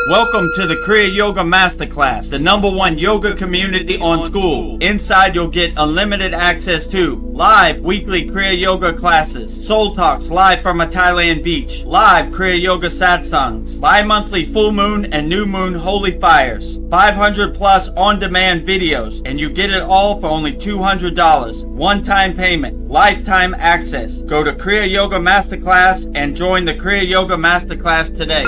Welcome to the Kriya Yoga Masterclass, the #1 yoga community on SKOOL. Inside you'll get unlimited access to live weekly Kriya Yoga classes, soul talks live from a Thailand beach, live Kriya Yoga satsangs, bi-monthly full moon and new moon holy fires, 500 plus on-demand videos, and you get it all for only $200. One-time payment, lifetime access. Go to Kriya Yoga Masterclass and join the Kriya Yoga Masterclass today.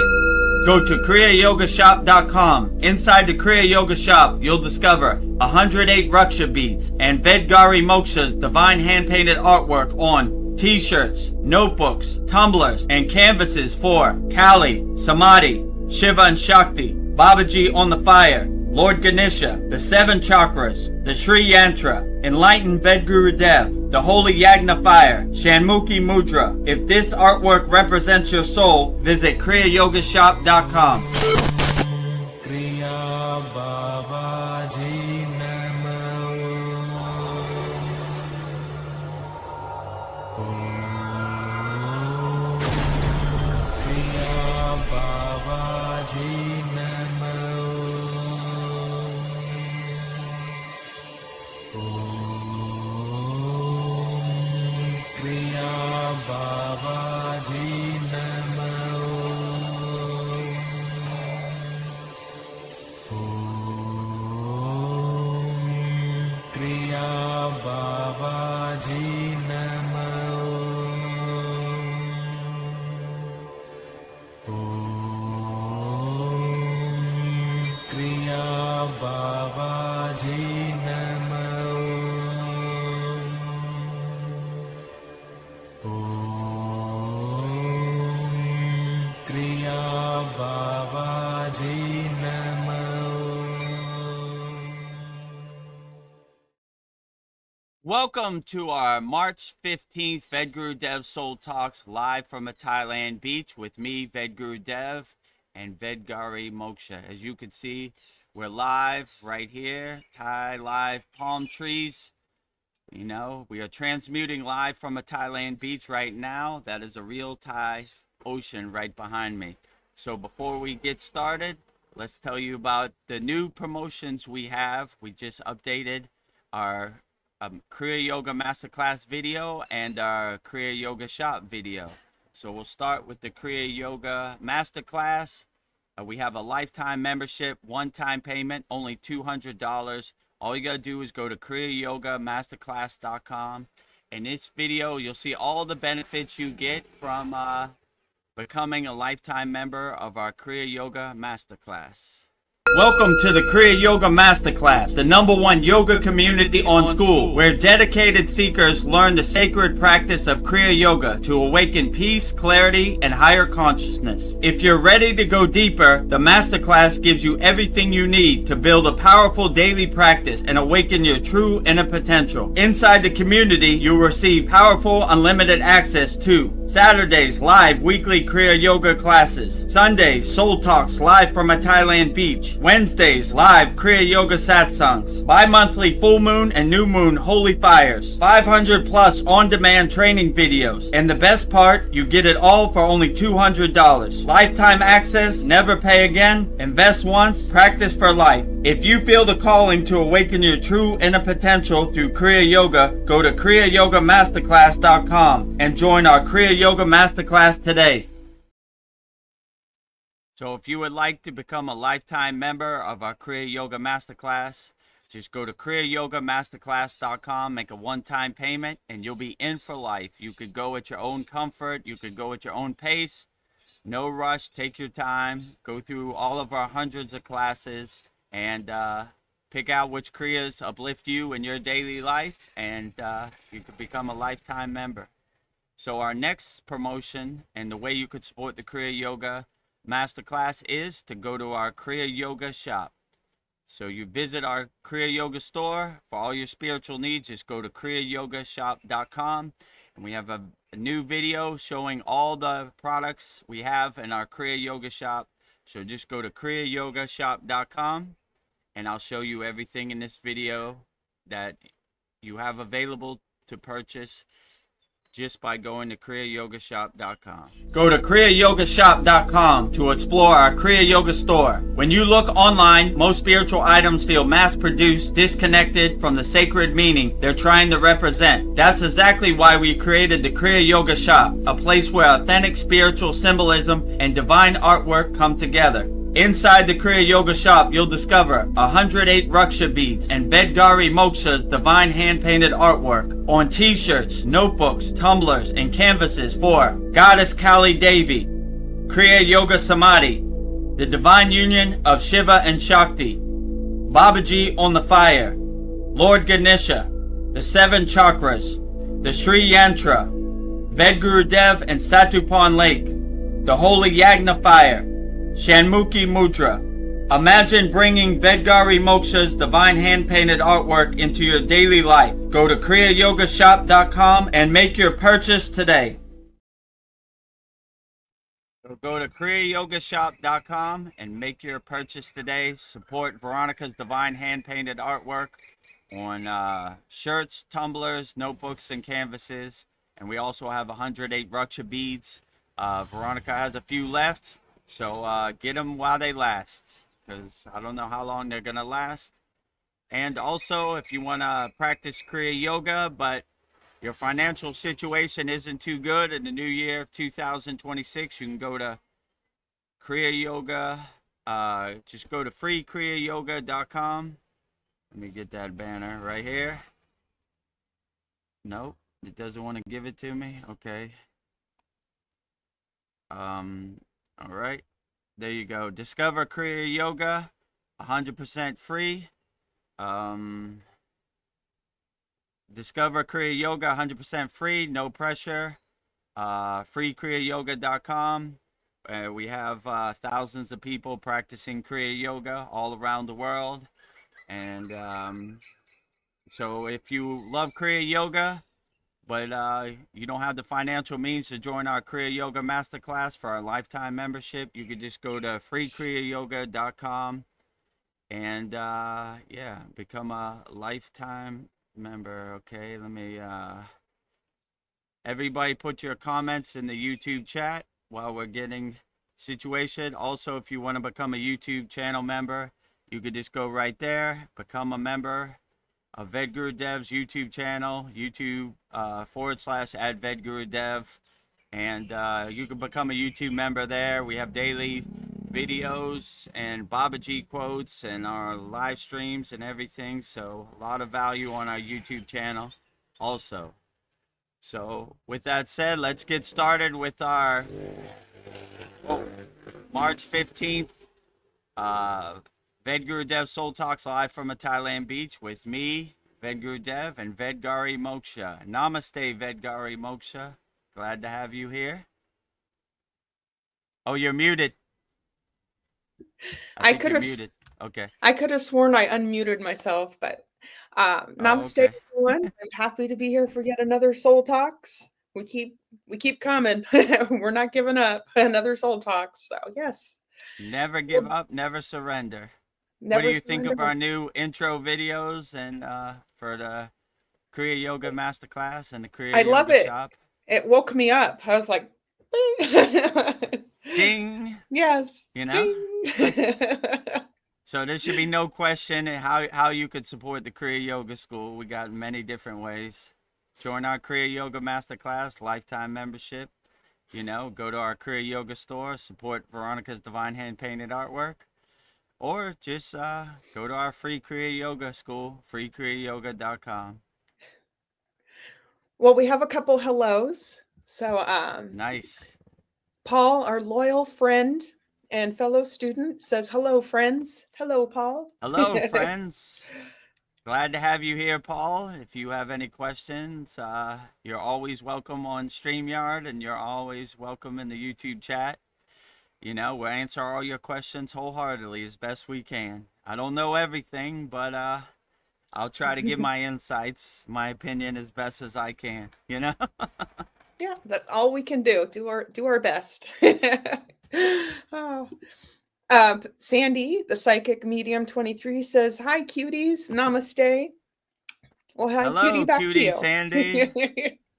Go to kriyayogamasterclass.com. Inside the Kriya Yoga shop, you'll discover 108 Raksha beads and Vedagurudev divine hand-painted artwork on t-shirts, notebooks, tumblers, and canvases for Kali, Samadhi, Shiva and Shakti, Babaji on the fire, Lord Ganesha, the 7 chakras, the Sri Yantra, Enlightened Vedagurudev, the Holy Yagna Fire, Shanmukhi Mudra. If this artwork represents your soul, visit kriyayogashop.com. Kriya Babaji Namo. Kriya Babaji Namo. Kriya Babaji Namo. Kriya Babaji Namo. Kriya Babaji Namo. Kriya Babaji Namo. Welcome to our March 15th Vedagurudev Soul Talks live from a Thailand beach with me, Vedagurudev, and Vedgari Moksha. As you can see, we're live right here, Thai live palm trees. You know, we are transmuting live from a Thailand beach right now. That is a real Thai ocean right behind me. So before we get started, let's tell you about the new promotions we have. We just updated our Kriya Yoga Masterclass video and our Kriya Yoga Shop video. So we'll start with the Kriya Yoga Masterclass. We have a lifetime membership, one-time payment, only $200. All you gotta do is go to kriyayogamasterclass.com. In this video, you'll see all the benefits you get from becoming a lifetime member of our Kriya Yoga Masterclass. Welcome to the Kriya Yoga Masterclass, the #1 yoga community on SKOOL, where dedicated seekers learn the sacred practice of Kriya Yoga to awaken peace, clarity, and higher consciousness. If you're ready to go deeper, the Masterclass gives you everything you need to build a powerful daily practice and awaken your true inner potential. Inside the community, you'll receive powerful, unlimited access to Saturdays, live weekly Kriya Yoga classes. Sundays, Soul Talks live from a Thailand beach. Wednesdays, live Kriya Yoga satsangs. Bi-monthly full moon and new moon holy fires. 500 plus on-demand training videos. And the best part, you get it all for only $200. Lifetime access, never pay again, invest once, practice for life. If you feel the calling to awaken your true inner potential through Kriya Yoga, go to kriyayogamasterclass.com and join our Kriya Yoga Masterclass today. So if you would like to become a lifetime member of our Kriya Yoga Masterclass, just go to kriyayogamasterclass.com, make a one-time payment, and you'll be in for life. You could go at your own comfort. You could go at your own pace. No rush. Take your time. Go through all of our hundreds of classes and pick out which Kriyas uplift you in your daily life, and you could become a lifetime member. So our next promotion and the way you could support the Kriya Yoga Masterclass is to go to our Kriya Yoga shop. So you visit our Kriya Yoga store for all your spiritual needs. Just go to kriyayogashop.com, and we have a new video showing all the products we have in our Kriya Yoga shop. So just go to kriyayogashop.com, and I'll show you everything in this video that you have available to purchase just by going to kriyayogashop.com. Go to kriyayogashop.com to explore our Kriya Yoga store. When you look online, most spiritual items feel mass-produced, disconnected from the sacred meaning they're trying to represent. That's exactly why we created the Kriya Yoga Shop, a place where authentic spiritual symbolism and divine artwork come together. Inside the Kriya Yoga Shop, you'll discover 108 Raksha beads and Vedgari Moksha's divine hand-painted artwork on t-shirts, notebooks, tumblers, and canvases for Goddess Kali Devi, Kriya Yoga Samadhi, the divine union of Shiva and Shakti, Babaji on the fire, Lord Ganesha, the 7 chakras, the Sri Yantra, Vedagurudev and Satupan Lake, the Holy Yagna fire, Shanmukhi Mudra. Imagine bringing Vedgari Moksha's divine hand-painted artwork into your daily life. Go to kriyayogashop.com and make your purchase today. So go to kriyayogashop.com and make your purchase today. Support Veronica's divine hand-painted artwork on shirts, tumblers, notebooks, and canvases. And we also have 108 Raksha beads. Veronica has a few left. So get them while they last, because I don't know how long they're going to last. And also, if you want to practice Kriya Yoga, but your financial situation isn't too good in the new year of 2026, you can go to Kriya Yoga. Just go to freekriyayoga.com. Let me get that banner right here. Nope, it doesn't want to give it to me. Okay. All right, there you go. Discover Kriya Yoga, 100% free. Discover Kriya Yoga, 100% free, no pressure. Freekriyayoga.com. We have thousands of people practicing Kriya Yoga all around the world. And so if you love Kriya Yoga, but you don't have the financial means to join our Kriya Yoga Masterclass for our lifetime membership, you could just go to freekriyayoga.com and yeah, become a lifetime member. Okay, let me everybody put your comments in the YouTube chat while we're getting situated. Also, if you want to become a YouTube channel member, you could just go right there, become a member of Vedgurudev's YouTube channel, YouTube /@Vedgurudev, and you can become a YouTube member there. We have daily videos and Babaji quotes and our live streams and everything, so a lot of value on our YouTube channel also. So with that said, let's get started with our March 15th Vedagurudev Soul Talks live from a Thailand beach with me, Vedagurudev, and Vedgari Moksha. Namaste, Vedgari Moksha. Glad to have you here. Oh, you're muted. I could have muted. Okay. I could have sworn I unmuted myself, but namaste, okay. everyone. I'm happy to be here for yet another Soul Talks. We keep coming. We're not giving up. Another Soul Talks. So yes. Never give up, never surrender. Never what do you surrender. think of our new intro videos and for the Kriya Yoga Masterclass and the Kriya I love Yoga it. Shop? It woke me up. I was like, ding. Yes. You know? Ding. So there should be no question how you could support the Kriya Yoga School. We got many different ways. Join our Kriya Yoga Masterclass, lifetime membership. You know, go to our Kriya Yoga store, support Veronica's divine hand-painted artwork. Or just go to our free Kriya Yoga school, freekriyayoga.com. Well, we have a couple hellos. So nice. Paul, our loyal friend and fellow student, says, hello, friends. Hello, Paul. Hello, friends. Glad to have you here, Paul. If you have any questions, you're always welcome on StreamYard, and you're always welcome in the YouTube chat. You know, we'll answer all your questions wholeheartedly as best we can. I don't know everything, but I'll try to give my insights, my opinion as best as I can, you know? Yeah, that's all we can do. Do our best. Oh. Sandy, the psychic medium 23, says, hi, cuties. Namaste. Well, hi, hello, cutie, back cutie to you. Sandy.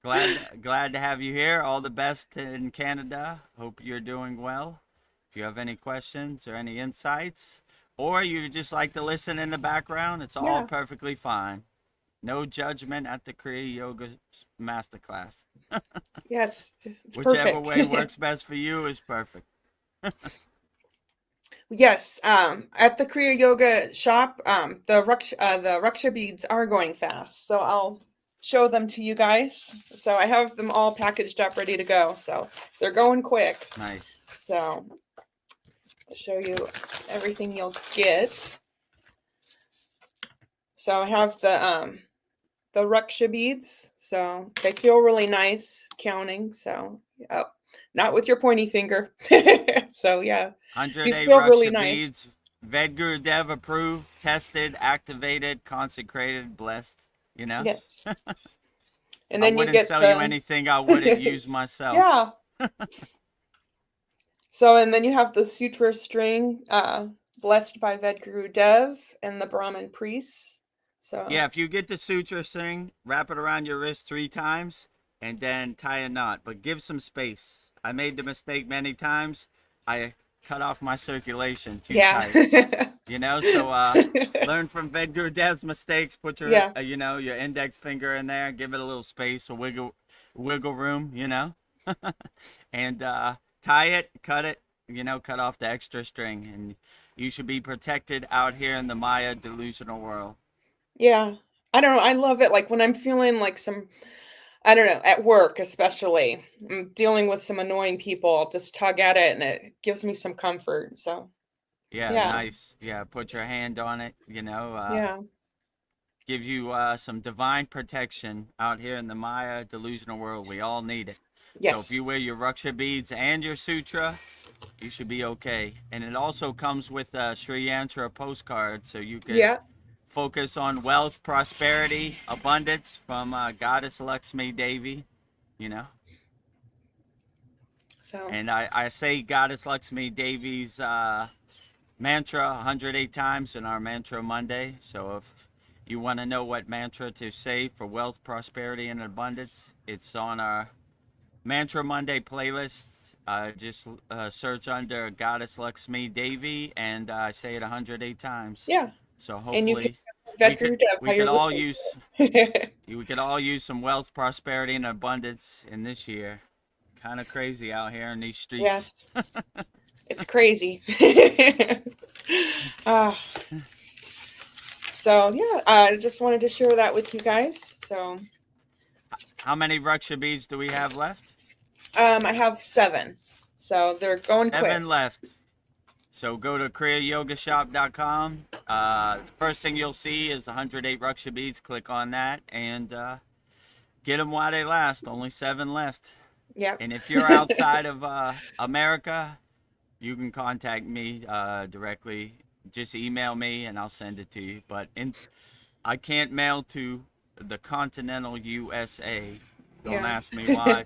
Glad to have you here. All the best in Canada. Hope you're doing well. If you have any questions or any insights, or you just like to listen in the background, it's all Yeah. perfectly fine. No judgment at the Kriya Yoga Masterclass. Yes. It's Whichever perfect. way works best for you is perfect. Yes. At the Kriya Yoga shop, the Raksha beads are going fast, so I'll show them to you guys. So I have them all packaged up, ready to go. So they're going quick. Nice. So I'll show you everything you'll get. So I have the Raksha beads. So they feel really nice counting. So not with your pointy finger. So yeah, these 108 feel really Raksha nice. beads. Vedagurudev approved, tested, activated, consecrated, blessed. You know? Yes. And I then you wouldn't get sell you the anything I wouldn't use myself. yeah. So and then you have the sutra string, blessed by Vedagurudev and the Brahmin priests. So Yeah, if you get the sutra string, wrap it around your wrist 3 times and then tie a knot. But give some space. I made the mistake many times. I cut off my circulation too tight. yeah. You know, so learn from Vedgurudev's mistakes. Put your, Yeah. your index finger in there. Give it a little space, a wiggle room. And tie it, cut it. Cut off the extra string, and you should be protected out here in the Maya delusional world. Yeah. I don't know. I love it. Like when I'm feeling like I don't know, at work especially, I'm dealing with some annoying people, I'll just tug at it and it gives me some comfort. So Yeah, yeah. nice. Yeah, put your hand on it. Yeah. Give you some divine protection out here in the Maya delusional world. We all need it. So if you Yes. wear your Raksha beads and your sutra, you should be okay. And it also comes with a Sri Yantra postcard, so you could Yeah. focus on wealth, prosperity, abundance from Goddess Lakshmi Devi, you know. So And I say Goddess Lakshmi Devi's mantra 108 times in our Mantra Monday. So if you want to know what mantra to say for wealth, prosperity, and abundance, it's on our Mantra Monday playlist. Just search under Goddess Lakshmi Devi, and I say it 108 times. yeah. So And you can hopefully we could Vedagurudev we while could you're all listening. use we could all use some wealth, prosperity, and abundance in this year. Kind of crazy out here in these streets. Yes. It's crazy. uh, so yeah, I just wanted to share that with you guys. So How many Raksha beads do we have left? I have 7. So they're going quick. 7 left. So go to kriyayogashop.com. First thing you'll see is 108 Raksha beads. Click on that and get them while they last. Only 7 left. Yep. And if you're outside of America, you can contact me directly. Just email me and I'll send it to you. But I can't mail to the continental USA. Don't ask me why.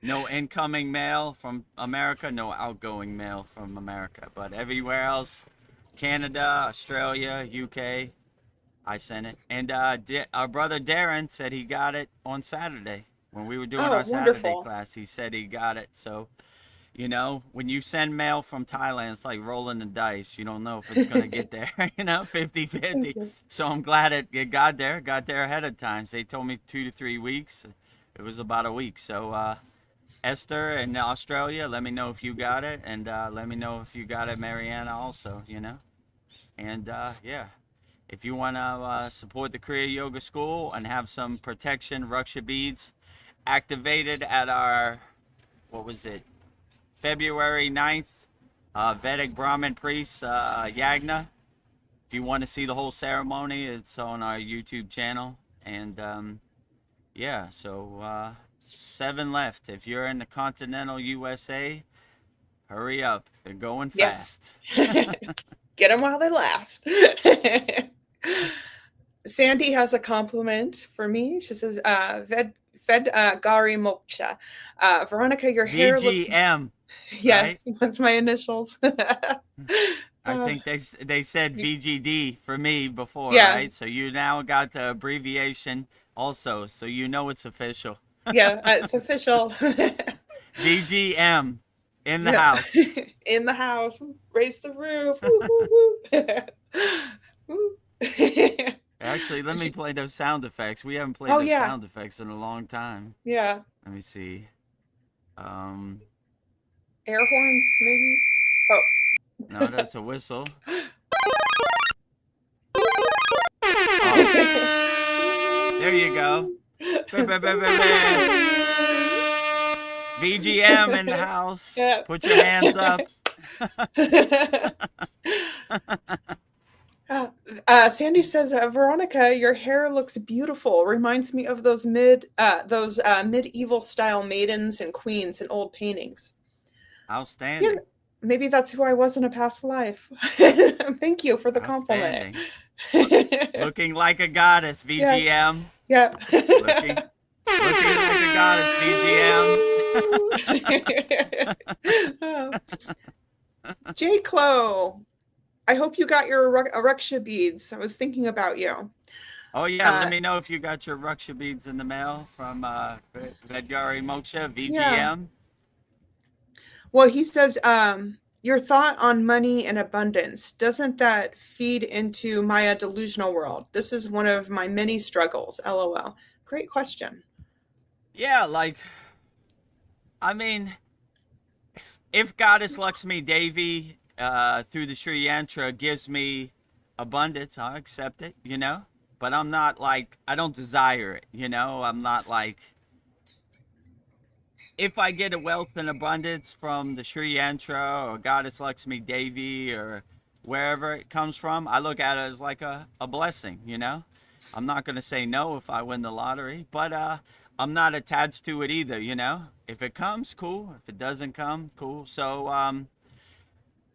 No incoming mail from America, no outgoing mail from America. But everywhere else, Canada, Australia, UK, I sent it. And our brother Darren said he got it on Saturday when we were doing Oh, our Saturday wonderful. class. He said he got it. So, when you send mail from Thailand, it's like rolling the dice. You don't know if it's going to get there, 50-50. Thank you. So I'm glad it got there ahead of time. So they told me 2 to 3 weeks. It was about a week. So, Esther in Australia, let me know if you got it, and let me know if you got it, Mariana, also, And yeah, if you want to support the Kriya Yoga School and have some protection, Raksha beads activated at our, what was it, February 9th, Vedic Brahmin priest Yagna. If you want to see the whole ceremony, it's on our YouTube channel. And yeah, so 7 left. If you're in the continental USA, hurry up. They're going Yes. fast. Get them while they last. Sandy has a compliment for me. She says, Gari Moksha. Veronica, your hair looks... VGM, Yeah, right? that's my initials. I think they said VGD for me before, Yeah. right? So you now got the abbreviation also, so it's official. Yeah, it's official. VGM in the Yeah. house. In the house. Raise the roof. Woo, woo, woo. Woo. Actually, let me She- play those sound effects. We haven't played oh those yeah. sound effects in a long time. Yeah. Let me see. Um, Air horns, maybe. Oh. no, that's a whistle. Oh, there you go. Bah, bah, bah, bah, bah. VGM in the house. Yeah. Put your hands up. Sandy says, Veronica, your hair looks beautiful. Reminds me of those medieval style maidens and queens in old paintings. Yeah, Outstanding. maybe that's who I was in a past life. Thank you for the compliment. Outstanding. Looking like a goddess, Yes. VGM. Yeah. Looking like a goddess, VGM. J. Clo, I hope you got your Araksha beads. I was thinking about you. Oh yeah, let me know if you got your Raksha beads in the mail from Vedagurudev, VGM. Yeah. Well, he says, your thought on money and abundance, doesn't that feed into Maya delusional world? This is one of my many struggles. LOL. Great question. Yeah, like, I mean, if Goddess Lakshmi Devi through the Sri Yantra gives me abundance, I'll accept it, you know? But I'm not like, I don't desire it, you know? I'm not like, if I get a wealth and abundance from the Sri Yantra or Goddess Lakshmi Devi or wherever it comes from, I look at it as like a blessing, you know? I'm not going to say no if I win the lottery, but I'm not attached to it either, you know? If it comes, cool. If it doesn't come, cool. So,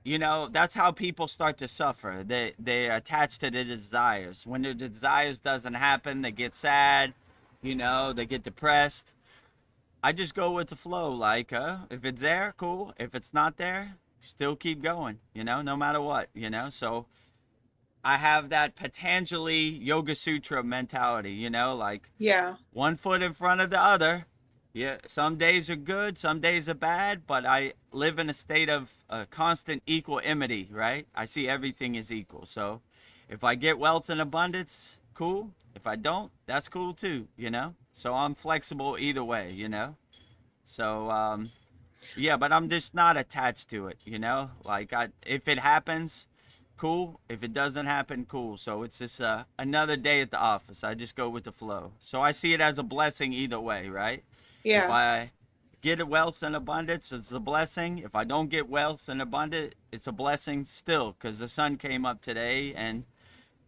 you know, that's how people start to suffer. They attach to their desires. When their desires doesn't happen, they get sad, you know, they get depressed. I just go with the flow. Like, if it's there, cool. If it's not there, still keep going, you know, no matter what, you know? So I have that Patanjali Yoga Sutra mentality, you know, like Yeah. one foot in front of the other. Yeah, some days are good, some days are bad, but I live in a state of constant equanimity, right? I see everything as equal. So if I get wealth and abundance, cool. If I don't, that's cool too, you know? So I'm flexible either way, you know? So, yeah, but I'm just not attached to it, you know? Like, if it happens, cool. If it doesn't happen, cool. So it's just another day at the office. I just go with the flow. So I see it as a blessing either way, right? If Yeah. I get wealth and abundance, it's a blessing. If I don't get wealth and abundance, it's a blessing still, because the sun came up today and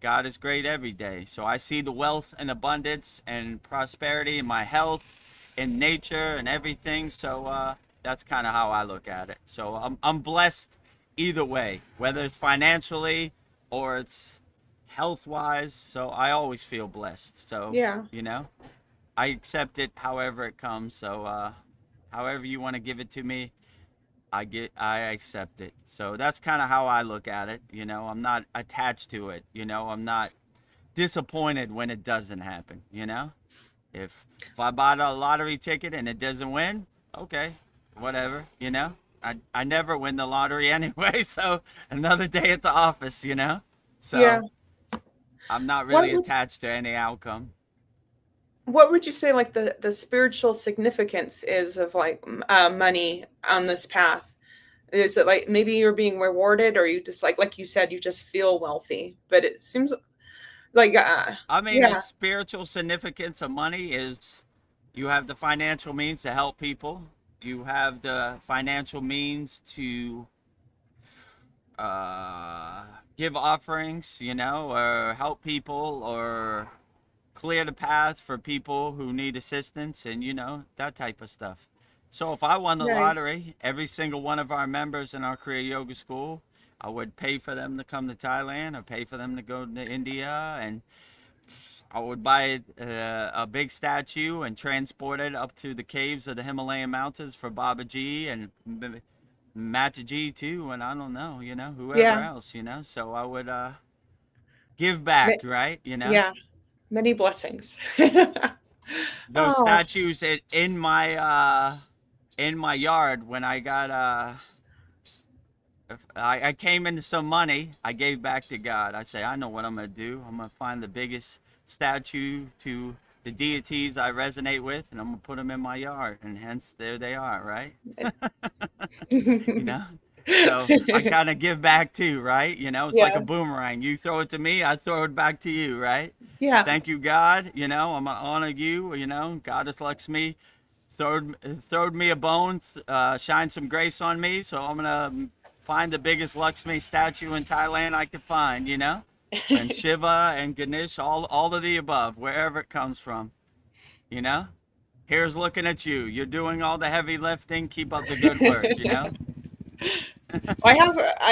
God is great every day. So I see the wealth and abundance and prosperity in my health, in nature, and everything. So that's kind of how I look at it. So I'm blessed either way, whether it's financially or it's health wise. So I always feel blessed. So, Yeah. you know, I accept it however it comes. So however you want to give it to me, I accept it. So that's kind of how I look at it. You know, I'm not attached to it. You know, I'm not disappointed when it doesn't happen. You know, if I bought a lottery ticket and it doesn't win, okay, whatever. You know, I never win the lottery anyway. So another day at the office. You know, Yeah. so I'm not What really would, attached to any outcome. what would you say like the spiritual significance is of like money on this path? Is it like maybe you're being rewarded, or you just like you said, you just feel wealthy? But it seems like I mean, the yeah. spiritual significance of money is you have the financial means to help people. You have the financial means to uh, give offerings, you know, or help people or clear the path for people who need assistance and, you know, that type of stuff. So if I won the Nice. lottery, every single one of our members in our Kriya Yoga school, I would pay for them to come to Thailand or pay for them to go to India, and I would buy a big statue and transport it up to the caves of the Himalayan mountains for Babaji and Mataji too, and I don't know, you know, whoever Yeah. else, you know. So I would give back, Ma- right? You know. yeah. Many blessings. those Oh, statues in my yard when I got I came into some money I gave back to God. I say I know what I'm gonna do. I'm gonna find the biggest statue to the deities I resonate with, and I'm gonna put them in my yard, and hence there they are, right? You know. So I kind of give back too, right? You know, it's like a yeah, boomerang. You throw it to me, I throw it back to you, right? yeah. Thank you, God. You know, I'm gonna honor you. You know, Goddess Lakshmi throwed me a bone, shined some grace on me. So I'm gonna find the biggest Lakshmi statue in Thailand I could find. You know, and Shiva and Ganesh, all of the above, wherever it comes from. You know, here's looking at you. You're doing all the heavy lifting. Keep up the good work. You know. I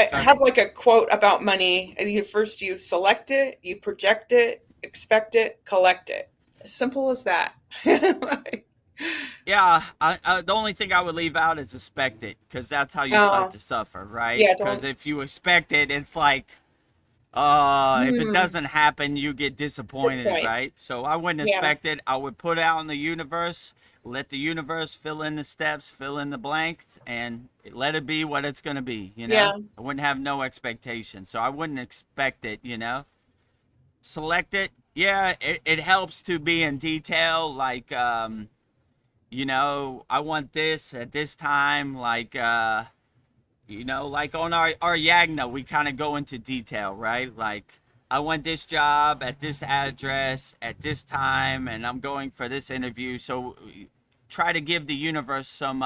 So have like a quote about money. You first you select it, you project it, expect it, collect it. As simple as that. yeah, the only thing I would leave out is expect it, because that's how you start Oh, to suffer, right? yeah, Because don't. if you expect it, it's like, if it Hmm, doesn't happen, you get good disappointed, point. right? So I wouldn't Yeah, expect it. I would put it out in the universe, let the universe fill in the steps, fill in the blanks, and let it be what it's gonna be. You know, yeah, I wouldn't have no expectation, so I wouldn't expect it. You know, select it. Yeah, it helps to be in detail, like you know, I want this at this time, like you know, like on our Yagna, we kind of go into detail, right? Like, I want this job at this address at this time, and I'm going for this interview. So try to give the universe some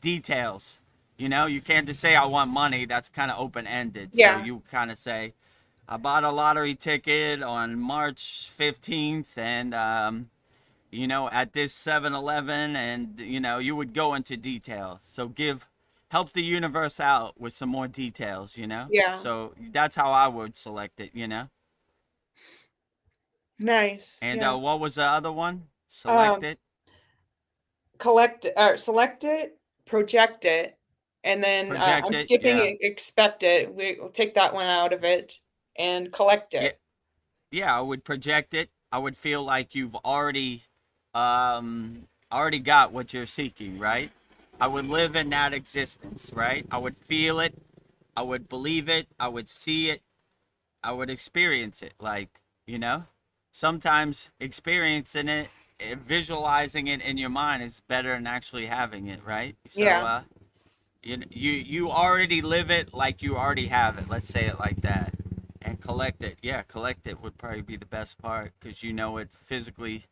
details. You know, you can't just say I want money. That's kind of open ended. So yeah, you kind of say, I bought a lottery ticket on March 15th, and you know, at this 7-Eleven, and you know, you would go into detail. So help the universe out with some more details, you know? yeah. So that's how I would select it, you know? Nice. And Yeah. what was the other one? Select Um, it, collect or select it, project it, and then project I'm it. skipping Yeah. expect it. We'll take that one out of it and collect Yeah. it. Yeah, I would project it. I would feel like you've already got what you're seeking, right? I would live in that existence, right? I would feel it, I would believe it, I would see it, I would experience it. Like, you know, sometimes experiencing it, visualizing it in your mind is better than actually having it, right? So, Yeah. you already live it like you already have it. Let's say it like that. And collect it. Yeah, collect it would probably be the best part, because you know it physically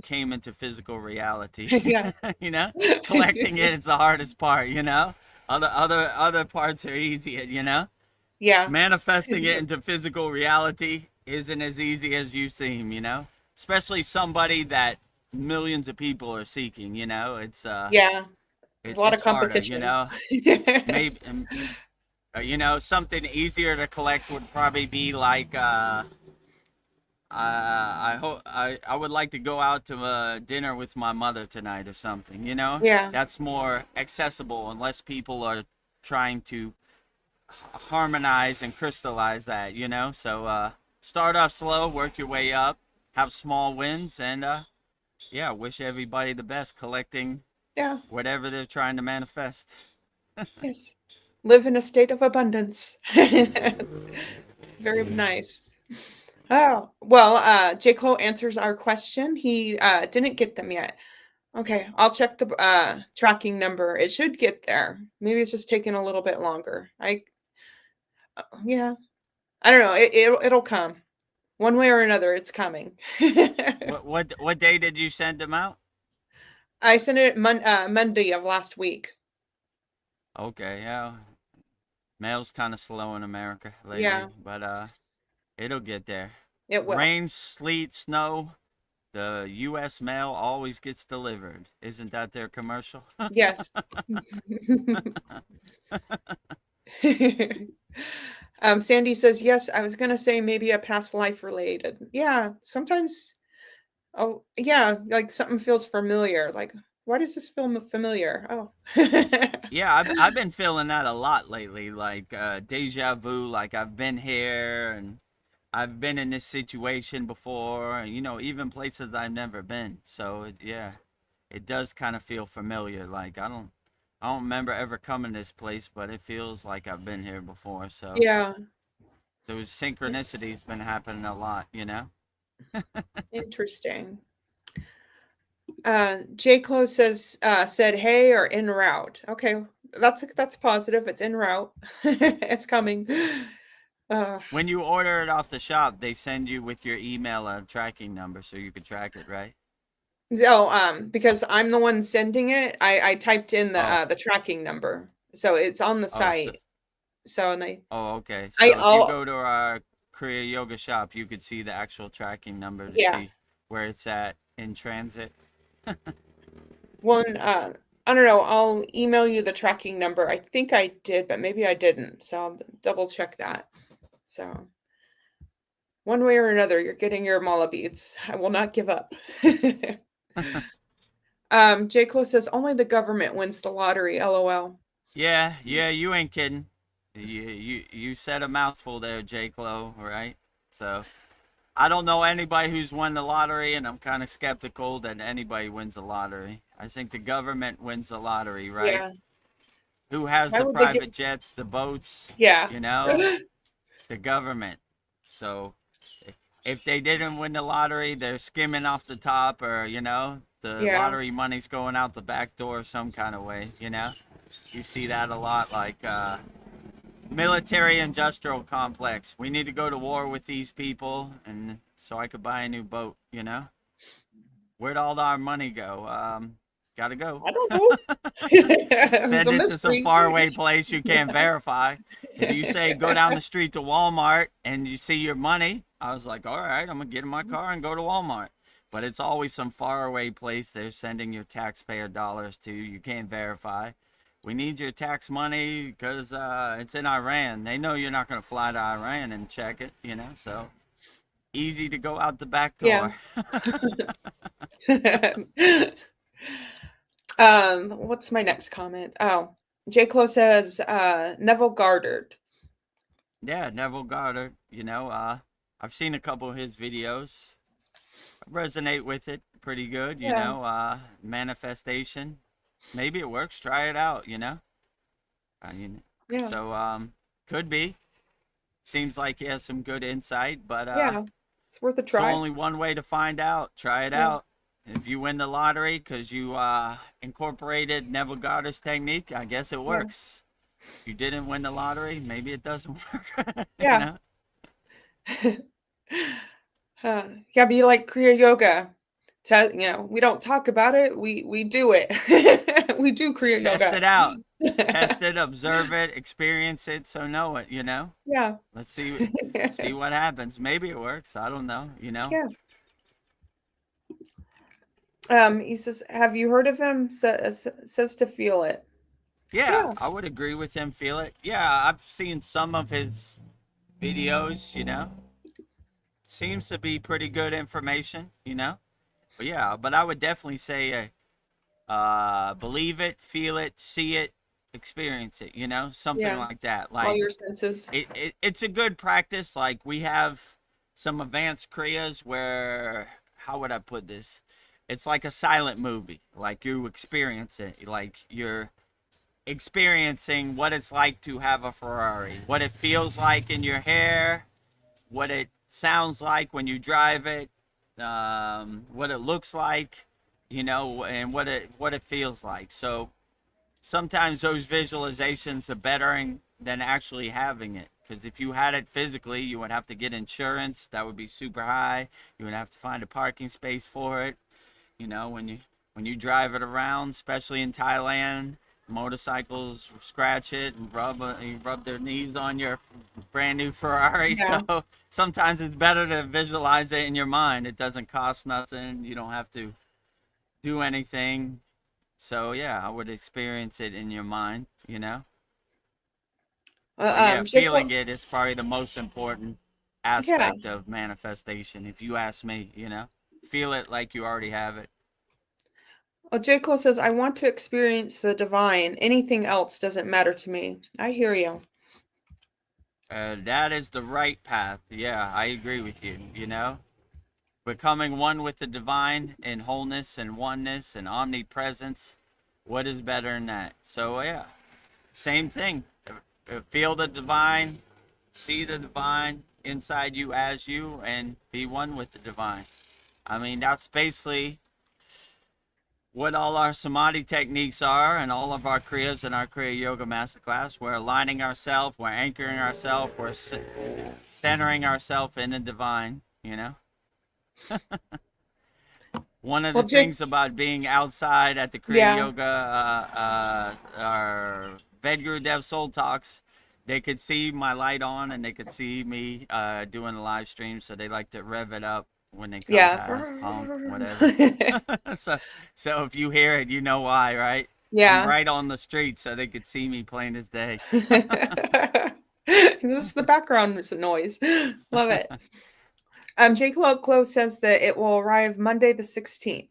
came into physical reality. Yeah. You know, collecting it is the hardest part. You know, other parts are easier. You know, Yeah. manifesting it into physical reality isn't as easy as you seem, you know, especially somebody that millions of people are seeking. You know, Yeah. A lot of it's harder, you competition. know. Maybe you know, something easier to collect would probably be like I would like to go out to dinner with my mother tonight or something, you know. Yeah. That's more accessible unless people are trying to harmonize and crystallize that, you know. So start off slow, work your way up, have small wins, and yeah, wish everybody the best collecting Yeah. whatever they're trying to manifest. Yes. Live in a state of abundance. Very nice. Oh, well, J. Clo answers our question. He didn't get them yet. Okay, I'll check the tracking number. It should get there. Maybe it's just taking a little bit longer. Yeah, I don't know. It'll come one way or another. It's coming. What day did you send them out? I sent it Monday of last week. Okay, yeah. Mail's kind of slow in America lately, Yeah, but it'll get there. it will. Rain, sleet, snow, the U.S. mail always gets delivered. Isn't that their commercial? Yes. Sandy says yes. I was gonna say maybe a past life related. Yeah, sometimes. Oh, yeah, like something feels familiar. Like, why does this feel familiar? Oh, Yeah, I've been feeling that a lot lately, like deja vu, like I've been here, and I've been in this situation before, you know, even places I've never been. So yeah, it does kind of feel familiar. Like I don't remember ever coming to this place, but it feels like I've been here before. So Yeah. those synchronicities been happening a lot, you know. Interesting. J. Clo said hey or en route. Okay, that's positive. It's en route. It's coming. Uh, When you order it off the shop, they send you with your email a tracking number so you can track it, right? because I'm the one sending it, I typed in Oh, the tracking number, so it's on the oh, so, site. So and oh, okay. I So if you I'll go to our Kriya Yoga shop, you could see the actual tracking number to yeah. see where it's at in transit. One I don't know. I'll email you the tracking number. I think I did, but maybe I didn't. So I'll double check that. So one way or another, you're getting your mala beads. I will not give up. J. Clo says only the government wins the lottery. LOL. Yeah, yeah, you ain't kidding. You said a mouthful there, J. Clo, right? So I don't know anybody who's won the lottery, and I'm kind of skeptical that anybody wins the lottery. I think the government wins the lottery, right? Yeah. Who has Why the would they give? private jets, the boats, Yeah. you know? The government. So if they didn't win the lottery, they're skimming off the top, or, you know, the Yeah. lottery money's going out the back door some kind of way, you know? You see that a lot, like military industrial complex. We need to go to war with these people, and so I could buy a new boat, you know? Where'd all our money go? Gotta go. I don't know. It's Send a it to some mystery. faraway place you can't verify. If you say go down the street to Walmart and you see your money, I was like, all right, I'm gonna get in my car and go to Walmart. But it's always some faraway place they're sending your taxpayer dollars to. You can't verify. We need your tax money because it's in Iran. They know you're not gonna fly to Iran and check it, you know. So easy to go out the back Yeah. door. What's my next comment? Oh, J. Clo says, Neville Goddard. Yeah, Neville Goddard. You know, I've seen a couple of his videos. I resonate with it pretty good. You Yeah. know, manifestation. Maybe it works. Try it out. You know. I mean, Yeah. so could be. Seems like he has some good insight, but Yeah. It's worth a it's try. only one way to find out. Try it Yeah. out. If you win the lottery because you incorporated Neville Goddard's technique, I guess it Yeah. works. If you didn't win the lottery, maybe it doesn't work. You Yeah. know. Yeah, be like Kriya Yoga. We don't talk about it. We do it. We do Kriya Test Yoga. it out. Test it, observe it, experience it, so know it, you know? Yeah. Let's see what happens. Maybe it works. I don't know, you know? Yeah. He says, "Have you heard of him?" Says to feel it. Yeah, Yeah. I would agree with him, feel it. Yeah, I've seen some of his videos, you know? Seems to be pretty good information, you know? But yeah, but I would definitely say believe it, feel it, see it, experience it, you know? Something Yeah. like that. All Like your senses. it's a good practice. Like we have some advanced kriyas where, how would I put this? It's like a silent movie. Like you experience it. Like you're experiencing what it's like to have a Ferrari, what it feels like in your hair, what it sounds like when you drive it, what it looks like, you know, and what it feels like. So sometimes those visualizations are better than actually having it. Because if you had it physically, you would have to get insurance. That would be super high. You would have to find a parking space for it. You know, when you drive it around, especially in Thailand, motorcycles scratch it and rub their knees on your brand new Ferrari. Yeah. So sometimes it's better to visualize it in your mind. It doesn't cost nothing. You don't have to do anything. So yeah, I would experience it in your mind, you know. But yeah, feeling Jacob. it is probably the most important Yeah. aspect of manifestation, if you ask me, you know. Feel it like you already have it. Well, J. Cole says, "I want to experience the divine. Anything else doesn't matter to me." I hear you. That is the right path. Yeah, I agree with you. Becoming one with the divine in wholeness and oneness and omnipresence. What is better than that? So, yeah, same thing. Feel the divine, see the divine inside you as you, and be one with the divine. I mean, that's basically what all our samadhi techniques are, and all of our kriyas in our Kriya Yoga Masterclass. We're aligning ourselves, we're anchoring ourselves, we're centering ourselves in the divine. One of the Well, Jake, things about being outside at the Kriya yeah, Yoga, our Vedagurudev Soul Talks, they could see my light on and they could see me doing the live stream, so they like to rev it up when they come yeah, past, honk, whatever. so, so if you hear it, you know why, right? I'm yeah. right on the street, so they could see me plain as day. This is the background noise. Love it. Jake Clo says that it will arrive Monday the 16th.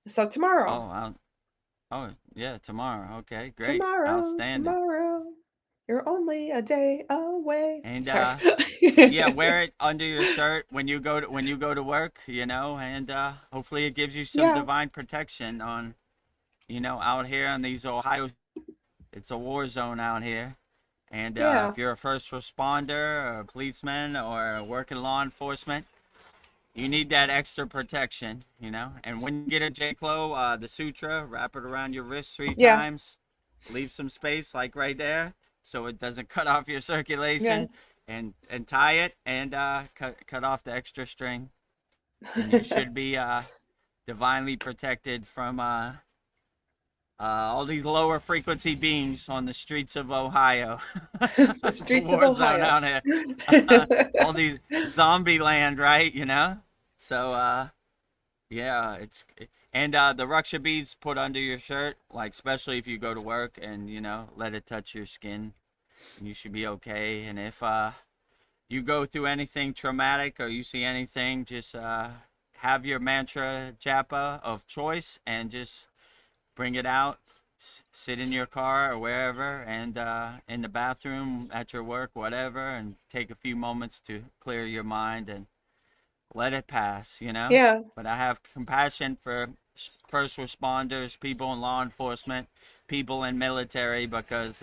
So tomorrow. Oh, oh, yeah, tomorrow. Okay, great, Tomorrow, outstanding. tomorrow. You're only a day away. And Sorry. yeah, wear it under your shirt when you go to work, and hopefully it gives you some Yeah, divine protection on, out here in these Ohio. It's a war zone out here. And yeah, if you're a first responder or a policeman or working law enforcement, you need that extra protection. And when you get a J-Clo, the sutra, wrap it around your wrist 3 yeah, times, leave some space like right there so it doesn't cut off your yeah. circulation, and tie it, and cut off the extra string, and you should be divinely protected from all these lower frequency beings on the streets of Ohio. The It's a streets of war zone Ohio. out here. All these zombie land, right? So yeah, and the Raksha beads put under your shirt, like especially if you go to work, and let it touch your skin, and you should be okay. And if you go through anything traumatic or you see anything, just have your mantra japa of choice and just bring it out. Sit in your car or wherever, and in the bathroom, at your work, whatever, and take a few moments to clear your mind and let it pass. Yeah, But I have compassion for first responders, people in law enforcement, people in military, because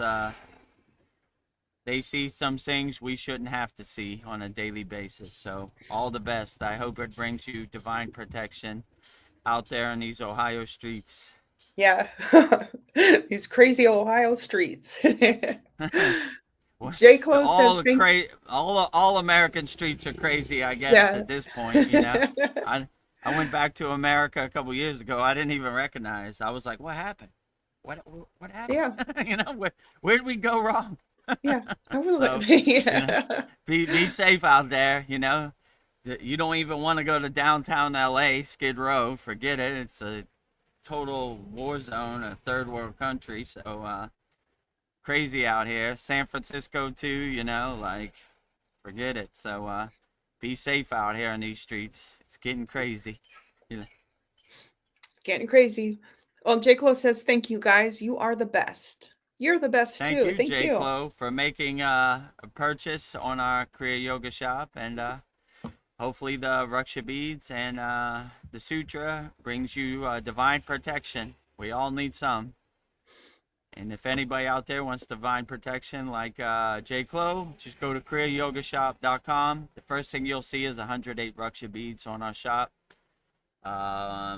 they see some things we shouldn't have to see on a daily basis. So all the best. I hope it brings you divine protection out there in these Ohio streets. yeah. These crazy Ohio streets. Well, J. Clo says, "Thank." all American streets are crazy, I guess, Yeah. at this point. I went back to America a couple years ago. I didn't even recognize. I was like, what happened? What happened? Yeah, Where did we go wrong? yeah. I was So, like, you know, yeah. be safe out there. You don't even want to go to downtown LA, Skid Row. Forget it. It's a total war zone, a third world country. So crazy out here. San Francisco too. Like, forget it. So be safe out here on these streets. It's getting crazy. Getting crazy. Well, J. Clo says, "Thank you guys. You are the best. You're the best Thank too. you, Thank J. you." Clo, for making a purchase on our Kriya Yoga shop, and hopefully the Raksha beads and the sutra brings you divine protection. We all need some. And if anybody out there wants divine protection like J. Clo, just go to kriyayogamasterclass.com. The first thing you'll see is 108 Raksha beads on our shop.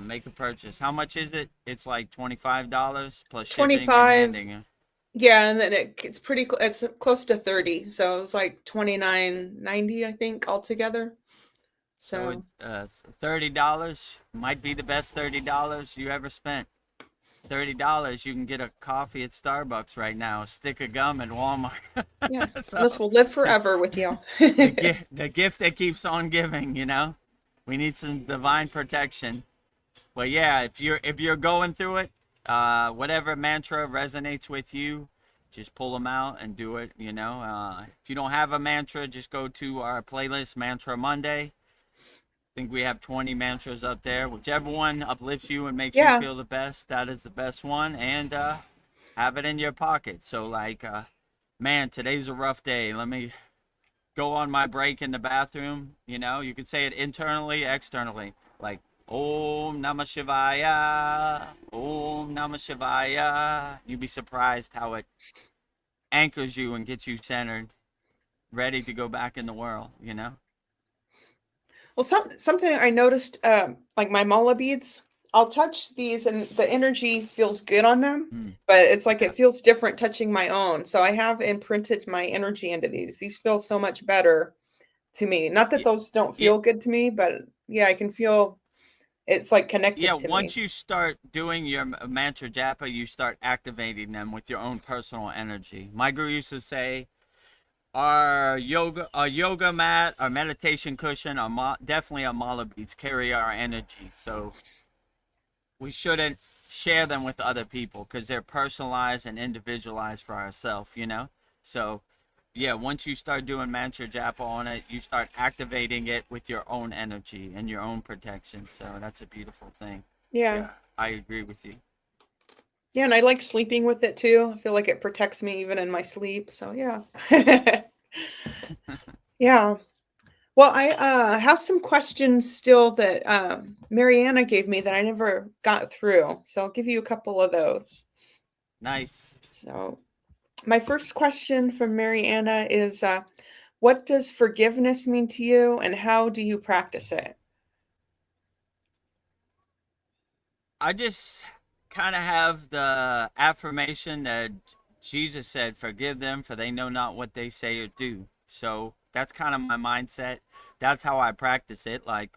Make a purchase. How much is it? It's like $25 plus shipping and 25. handing. Yeah, and then it's pretty. It's close to 30. So it's like 29.90, I think, altogether. So So $30 might be the best $30 you ever spent. $30, you can get a coffee at Starbucks right now, a stick of gum at Walmart. yeah, So this will live forever with you. the gift that keeps on giving. We need some divine protection. But yeah, if you're going through it, whatever mantra resonates with you, just pull them out and do it. If you don't have a mantra, just go to our playlist, Mantra Monday. I think we have 20 mantras up there. Whichever one uplifts you and makes you Yeah, feel the best, that is the best one. And have it in your pocket. So like, man, today's a rough day. Let me go on my break in the bathroom, you could say it internally, externally, like Om Namah Shivaya, Om Namah Shivaya. You'd be surprised how it anchors you and gets you centered, ready to go back in the world. Well, something I noticed, like my mala beads, I'll touch these and the energy feels good on them, but it's like Yeah. it feels different touching my own. So I have imprinted my energy into these. These feel so much better to me. Not that Yeah. those don't Yeah. feel good to me, but yeah, I can feel it's like Yeah, connected to me. once you start doing your mantra japa, you start activating them with your own personal energy. My guru used to say, our yoga mat, our meditation cushion, definitely our mala beads carry our energy. So we shouldn't share them with other people because they're personalized and individualized for ourselves. So yeah, once you start doing mantra japa on it, you start activating it with your own energy and your own protection. So that's a beautiful thing. Yeah. Yeah, I agree with you. Yeah, and I like sleeping with it too. I feel like it protects me even in my sleep. So yeah. Yeah. Well, I have some questions still that Mariana gave me that I never got through. So I'll give you a couple of those. Nice. So my first question from Mariana is what does forgiveness mean to you and how do you practice it? I just kind of have the affirmation that Jesus said, forgive them for they know not what they say or do. So that's kind of my mindset. That's how I practice it. Like,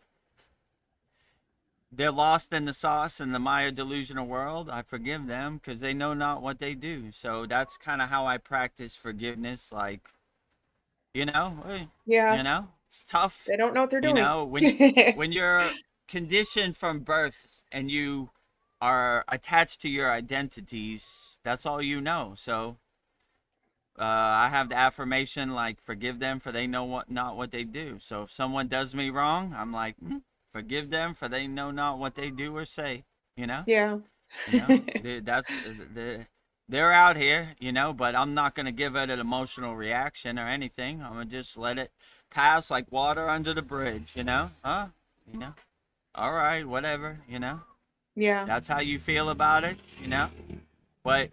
they're lost in the sauce in the Maya delusional world. I forgive them because they know not what they do. So that's kind of how I practice forgiveness. Like, you know, eh, Yeah, it's tough. they don't know what they're doing. When you're conditioned from birth and you are attached to your identities, that's all you know. So I have the affirmation like forgive them for they know not what they do. So if someone does me wrong, I'm like, forgive them for they know not what they do or say. You know, Yeah. they're out here, but I'm not gonna give it an emotional reaction or anything. I'm gonna just let it pass like water under the bridge. You know. All right, whatever. Yeah. That's how you feel about it. But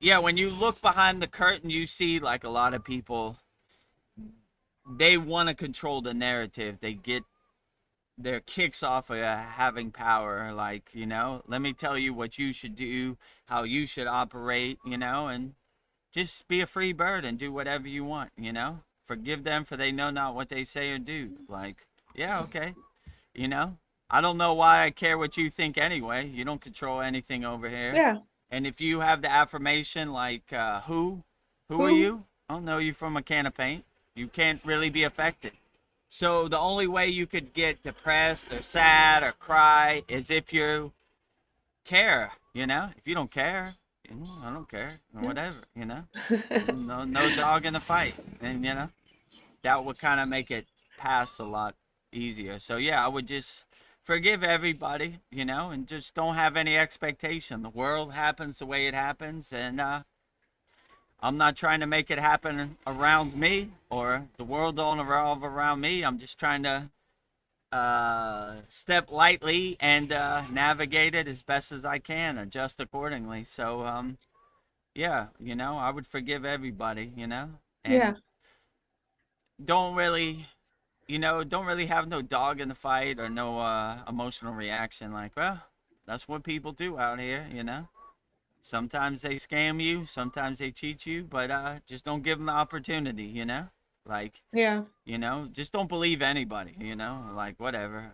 yeah, when you look behind the curtain, you see like a lot of people, they want to control the narrative. They get their kicks off of having power. Like, let me tell you what you should do, how you should operate, and just be a free bird and do whatever you want. Forgive them for they know not what they say or do. Like, yeah, okay. You know, I don't know why I care what you think anyway. You don't control anything over here. Yeah. And if you have the affirmation like, who are Who? you? I don't know you from a can of paint. You can't really be affected. So the only way you could get depressed or sad or cry is if you care. If you don't care, I don't care, or whatever. No dog in the fight. And that would kind of make it pass a lot easier. So yeah, I would just forgive everybody, and just don't have any expectation. The world happens the way it happens, and I'm not trying to make it happen around me, or the world don't revolve around me. I'm just trying to step lightly and navigate it as best as I can, adjust accordingly. So yeah, I would forgive everybody, Yeah. and don't really don't really have no dog in the fight or no emotional reaction. Like, well, that's what people do out here. Sometimes they scam you, sometimes they cheat you, but just don't give them the opportunity. Like, Yeah. just don't believe anybody. Like, whatever.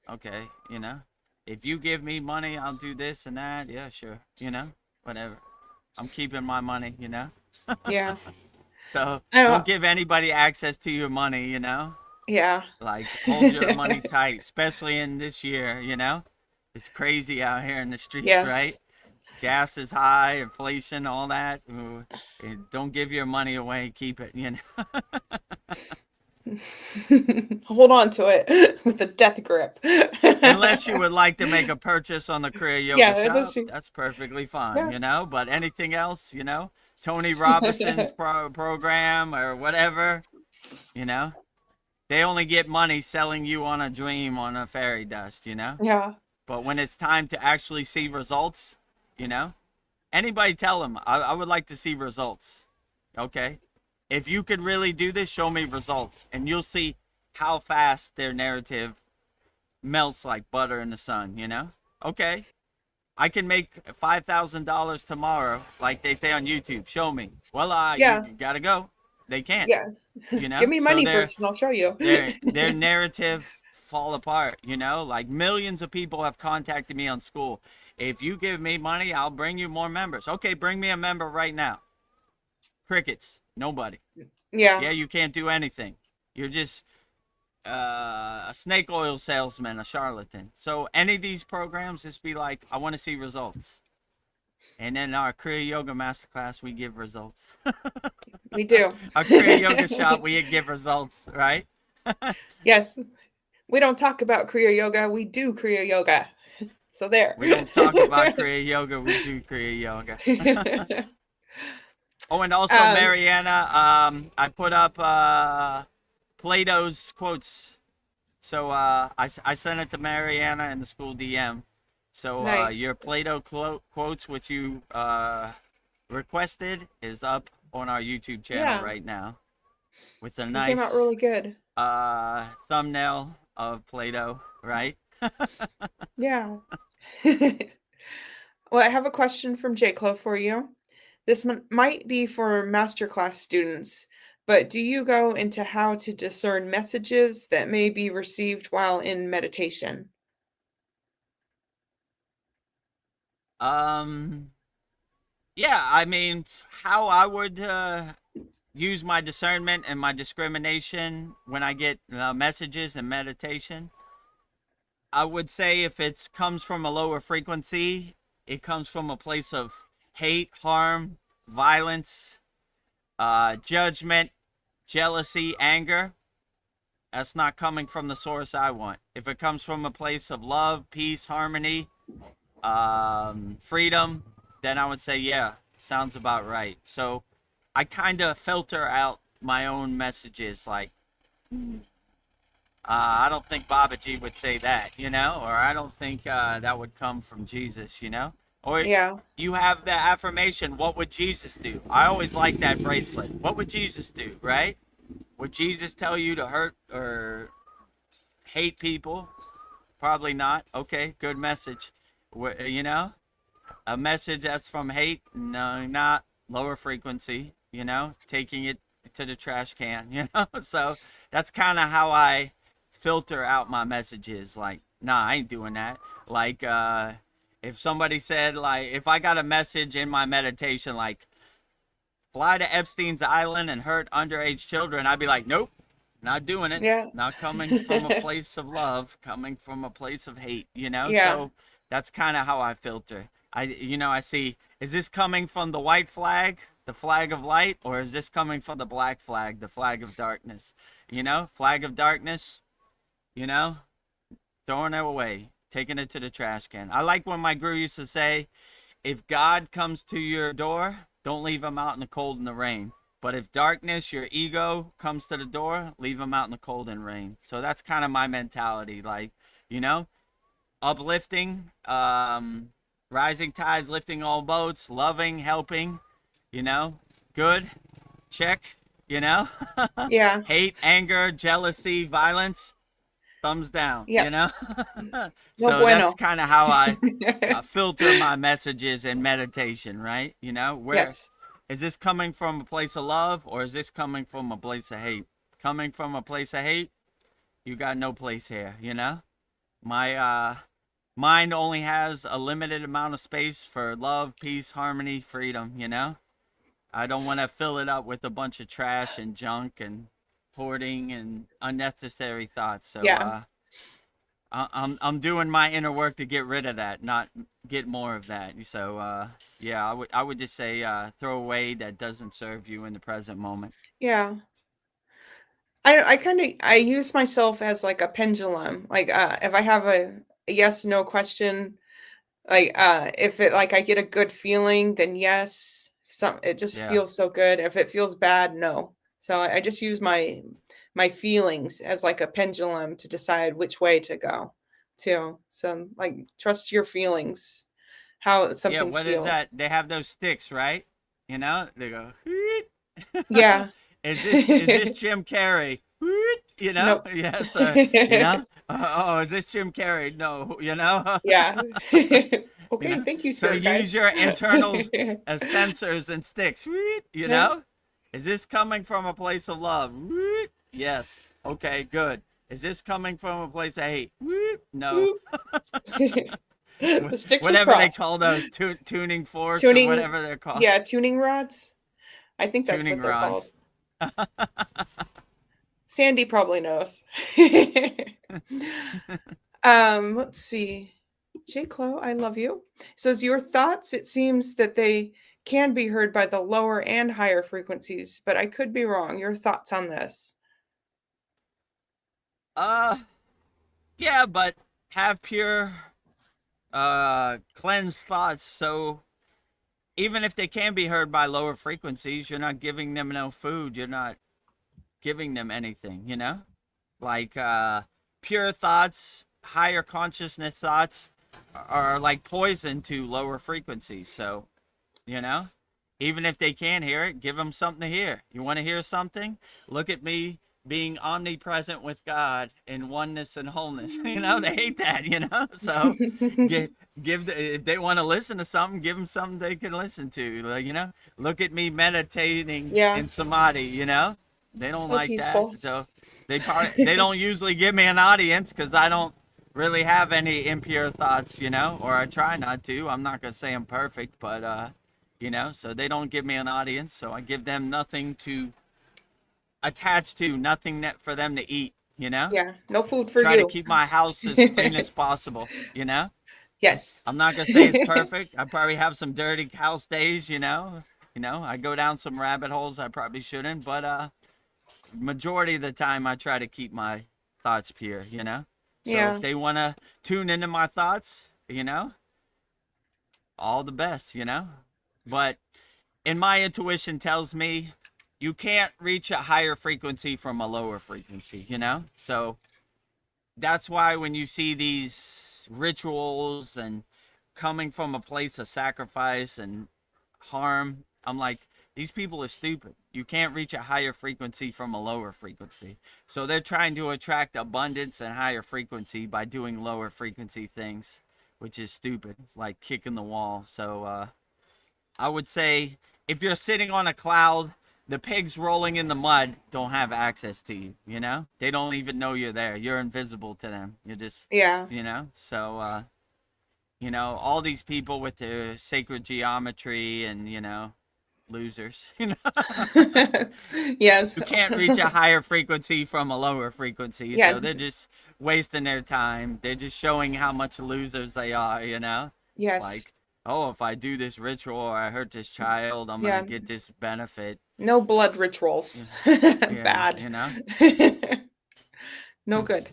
Okay. If you give me money, I'll do this and that. Yeah, sure. Whatever. I'm keeping my money. Yeah. So I don't don't. give anybody access to your money. Yeah. Like, hold your money tight, especially in this year. It's crazy out here in the streets, right? Yes. Gas is high, inflation, all that. Ooh, don't give your money away, keep it. Hold on to it with a death grip. Unless you would like to make a purchase on the Kriya Yoga Yeah, it shop, is. that's perfectly fine, Yeah. But anything else, Tony Robinson's program or whatever, you know? They only get money selling you on a dream on a fairy dust, you know? Yeah. But when it's time to actually see results, you know, anybody tell them, I would like to see results. Okay? If you could really do this, show me results. And you'll see how fast their narrative melts like butter in the sun, you know? Okay. I can make $5,000 tomorrow, like they say on YouTube. Show me. Well, you Yeah. gotta go. They can't, Yeah. you Give know? me So money first and I'll show you. their narrative fall apart, you know? Like millions of people have contacted me on SKOOL. If you give me money, I'll bring you more members. Okay, bring me a member right now. Crickets. Nobody. Yeah. Yeah, you can't do anything. You're just a snake oil salesman, a charlatan. So any of these programs, just be like, I want to see results. And then our Kriya Yoga Masterclass, we give results. We do. Our Kriya Yoga shop, we give results, right? Yes. We don't talk about Kriya Yoga. We do Kriya Yoga. So there. We don't talk about Kriya Yoga, we do Kriya Yoga. Oh, and also, um, Mariana, I put up Plato's quotes. So I sent it to Mariana in the school DM. So nice. your Plato quotes, which you requested, is up on our YouTube channel right now with a It came out nice really good. thumbnail of Plato, right? Yeah. Well, I have a question from J-Clo for you. This might be for Masterclass students, but do you go into how to discern messages that may be received while in meditation? Yeah, I mean, how I would use my discernment and my discrimination when I get messages and meditation. I would say if it comes from a lower frequency, it comes from a place of hate, harm, violence, judgment, jealousy, anger. That's not coming from the source I want. If it comes from a place of love, peace, harmony, freedom, then I would say, yeah, sounds about right. So I kind of filter out my own messages like, I don't think Babaji would say that, you know, or I don't think that would come from Jesus, you know, or Yeah. you have the affirmation, what would Jesus do? I always like that bracelet. What would Jesus do, right? Would Jesus tell you to hurt or hate people? Probably not. Okay, good message. You know, a message that's from hate, no, not lower frequency, you know, taking it to the trash can, you know. So that's kind of how I filter out my messages. Like, nah, I ain't doing that. Like, if somebody said, like, if I got a message in my meditation, like, fly to Epstein's Island and hurt underage children, I'd be like, nope, not doing it. Yeah. Not coming from a place of love, coming from a place of hate, you know? Yeah. So that's kind of how I filter. I see, is this coming from the white flag, the flag of light, or is this coming from the black flag, the flag of darkness? You know, flag of darkness, you know, throwing it away, taking it to the trash can. I like when my guru used to say, if God comes to your door, don't leave him out in the cold and the rain. But if darkness, your ego comes to the door, leave him out in the cold and rain. So that's kind of my mentality. Like, you know, uplifting, rising tides, lifting all boats, loving, helping, you know, good, check, you know, Yeah. hate, anger, jealousy, violence, thumbs down, Yeah. you know. No So that's bueno. kind of how I filter my messages in meditation, right? You know, where Yes. is this coming from a place of love or is this coming from a place of hate? Coming from a place of hate, you got no place here, you know? My mind only has a limited amount of space for love, peace, harmony, freedom, you know? I don't want to fill it up with a bunch of trash and junk and hoarding and unnecessary thoughts. So Yeah. I'm doing my inner work to get rid of that, not get more of that. So yeah, I would just say throw away that doesn't serve you in the present moment. Yeah. I kind of I use myself as like a pendulum. Like if I have a yes no question, like if it like I get a good feeling, then yes. Some it just Yeah, feels so good. If it feels bad, no. So I just use my feelings as like a pendulum to decide which way to go too. So like trust your feelings, how Yeah, something what is that? feels. They have those sticks, right? You know, they go. Yeah. Is this Jim Carrey? You know, Nope. yes. You know, oh, is this Jim Carrey? No, you know. Yeah. You Okay, know, thank you, so spirit use guides. your internals as sensors and sticks. You Yeah. know, is this coming from a place of love? Yes. Okay, good. Is this coming from a place of hate? No. The sticks are Whatever they crossed. call those tuning forks or Tuning, whatever they're called. yeah, tuning rods. I think that's Tuning what they're called. rods. Sandy probably knows. Let's see. J. Clo, I love you. Says your thoughts, it seems that they can be heard by the lower and higher frequencies, but I could be wrong. Your thoughts on this? uh, yeah, but have pure, cleansed thoughts. So even if they can be heard by lower frequencies, you're not giving them no food. You're not giving them anything. You know, like pure thoughts, higher consciousness thoughts are like poison to lower frequencies. So you know, even if they can't hear it, give them something to hear. You want to hear something? Look at me being omnipresent with God in oneness and wholeness. You know, they hate that, you know? So give, if they want to listen to something, give them something they can listen to. Like, you know, look at me meditating Yeah, in samadhi, you know? They don't so like that. peaceful. So they don't usually give me an audience because I don't really have any impure thoughts, you know, or I try not to. I'm not going to say I'm perfect, but you know, so they don't give me an audience, so I give them nothing to attach to, nothing that for them to eat, you know. Yeah, no food for Try to you. keep my house as clean as possible, you know. Yes. I'm not gonna say it's perfect. I probably have some dirty house days, you know. I go down some rabbit holes I probably shouldn't, but majority of the time I try to keep my thoughts pure, you know. So if Yeah. they want to tune into my thoughts, you know, all the best, you know. But in my intuition tells me you can't reach a higher frequency from a lower frequency, you know? So that's why when you see these rituals and coming from a place of sacrifice and harm, I'm like, these people are stupid. You can't reach a higher frequency from a lower frequency. So they're trying to attract abundance and higher frequency by doing lower frequency things, which is stupid. It's like kicking the wall. So I would say if you're sitting on a cloud, the pigs rolling in the mud don't have access to you, you know? They don't even know you're there. You're invisible to them. You're just, Yeah. you know? So, all these people with their sacred geometry and, losers, Yes. who can't reach a higher frequency from a lower frequency. Yeah. So they're just wasting their time. They're just showing how much losers they are, you know? Yes. Like, oh, if I do this ritual or I hurt this child, I'm gonna Yeah. get this benefit. No blood rituals. Yeah, Bad. No good.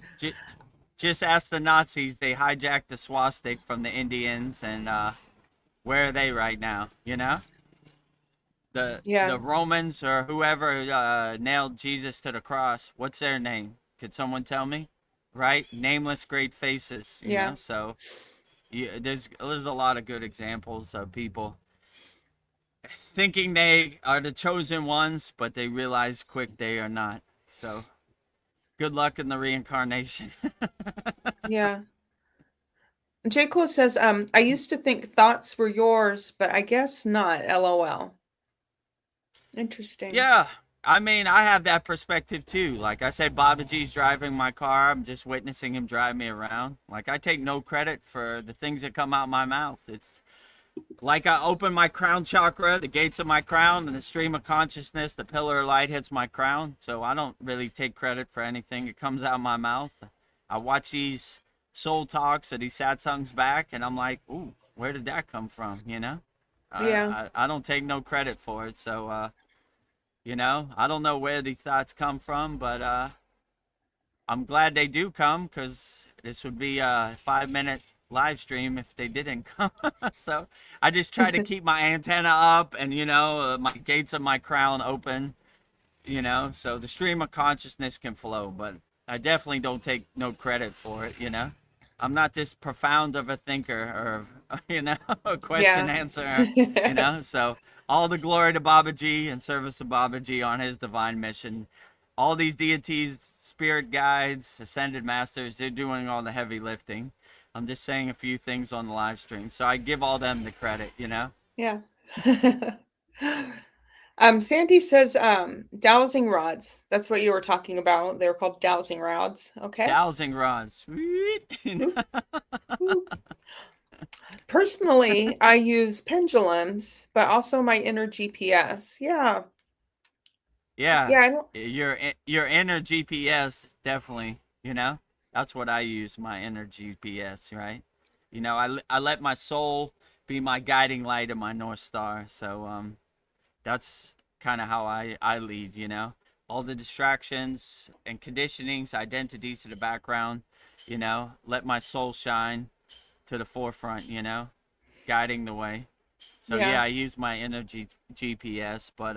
Just ask the Nazis. They hijacked the swastika from the Indians, and where are they right now? You know, Yeah. the Romans or whoever nailed Jesus to the cross. What's their name? Could someone tell me? Right, nameless great faces. You Yeah. know, so there's a lot of good examples of people thinking they are the chosen ones, but they realize quick they are not. So good luck in the reincarnation. Yeah. J. Clo says, I used to think thoughts were yours, but I guess not. LOL. Interesting. Yeah, I mean, I have that perspective too. Like I said, Babaji's driving my car. I'm just witnessing him drive me around. Like I take no credit for the things that come out my mouth. It's like I open my crown chakra, the gates of my crown, and the stream of consciousness, the pillar of light hits my crown. So I don't really take credit for anything that comes out of my mouth. I watch these soul talks or these satsangs back, and I'm like, ooh, where did that come from? You know, Yeah. I don't take no credit for it. So, I don't know where these thoughts come from, but I'm glad they do come because this would be a 5-minute live stream if they didn't come. So I just try to keep my antenna up and my gates of my crown open So the stream of consciousness can flow, but I definitely don't take no credit for it. I'm not this profound of a thinker or, a question Yeah. answer. So all the glory to Babaji and service to Babaji on his divine mission. All these deities, spirit guides, ascended masters, they're doing all the heavy lifting. I'm just saying a few things on the live stream. So I give all them the credit. Yeah. Sandy says dowsing rods. That's what you were talking about. They're called dowsing rods. Okay. Dowsing rods. Sweet. Oop, oop. Personally, I use pendulums, but also my inner GPS. Yeah. Yeah, Yeah, I don't your inner GPS definitely. That's what I use, my inner GPS, right? I let my soul be my guiding light and my north star. So that's kind of how I lead. All the distractions and conditionings, identities to the background. Let my soul shine to the forefront. Guiding the way. So yeah. yeah, I use my inner GPS, but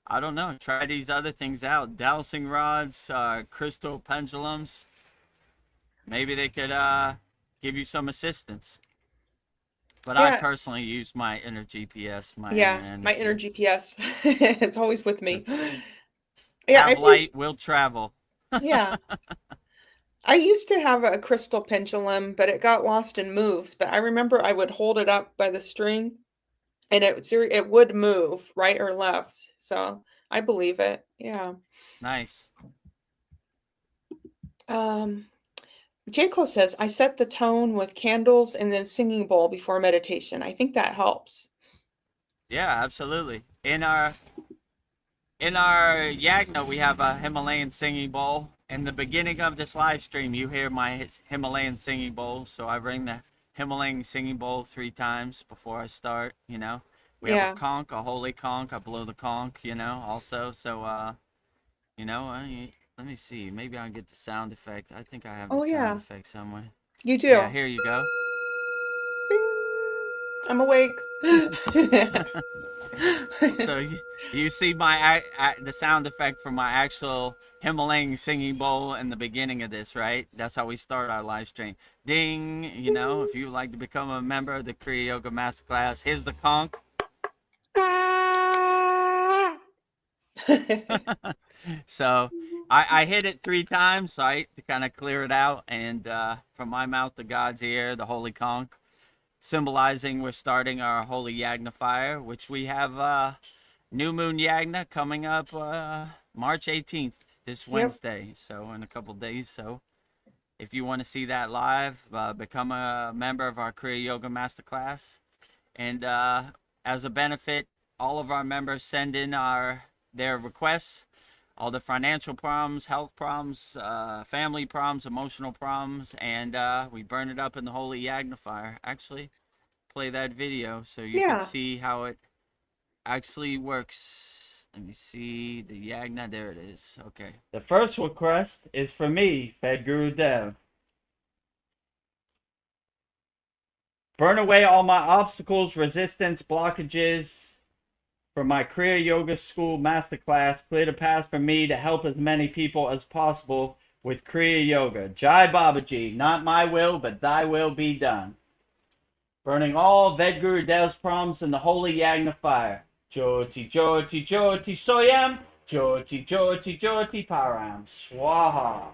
I don't know. Try these other things out. Dowsing rods, crystal pendulums. Maybe they could give you some assistance. But I Yeah. personally use my inner GPS, my inner Yeah, my inner energy. GPS. It's always with me. Yeah, Have I've used light, will travel. yeah. I used to have a crystal pendulum, but it got lost in moves. But I remember I would hold it up by the string and it would move right or left. So I believe it. Yeah. Nice. Um, J. Cole says, I set the tone with candles and then singing bowl before meditation. I think that helps. Yeah, absolutely. In our yagna, we have a Himalayan singing bowl. In the beginning of this live stream, you hear my Himalayan singing bowl. So I ring the Himalayan singing bowl 3 times before I start. We have a Yeah. conch, a holy conch. I blow the conch, also. So, let me see. Maybe I'll get the sound effect. I think I have the Oh, sound yeah. effect somewhere. You Yeah, do. here you go. Bing. I'm awake. So you see the sound effect from my actual Himalayan singing bowl in the beginning of this, right? That's how we start our live stream. Ding, if you would like to become a member of the Kriya Yoga Masterclass, here's the conch. So I hit it 3 times, right, to kind of clear it out, and from my mouth to God's ear, the holy conch, symbolizing we're starting our holy yagna fire, which we have new moon yagna coming up March 18th, this Yep. Wednesday, so in a couple days. So if you want to see that live, become a member of our Kriya Yoga Masterclass. And as a benefit, all of our members send in their requests, all the financial problems, health problems, family problems, emotional problems, and we burn it up in the holy yagna fire. Actually, play that video so you can Yeah. see how it actually works. Let me see the yagna. There it is. Okay. The first request is for me, Vedagurudev. Burn away all my obstacles, resistance, blockages for my Kriya Yoga School Masterclass. Clear the path for me to help as many people as possible with Kriya Yoga. Jai Babaji, not my will, but thy will be done. Burning all Vedgurudev's problems in the holy yagna fire. Jyoti, Jyoti, Jyoti, Soyam. Jyoti, Jyoti, Jyoti, Param. Swaha.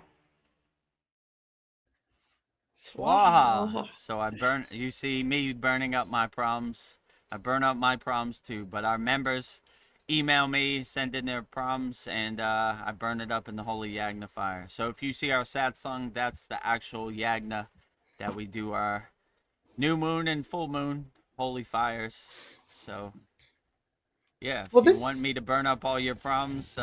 Swaha. So you see me burning up my problems. I burn up my problems too, but our members email me, send in their problems, and I burn it up in the holy yagna fire. So if you see our satsang, that's the actual yagna that we do our new moon and full moon holy fires. So yeah, if Well, you want this me to burn up all your problems,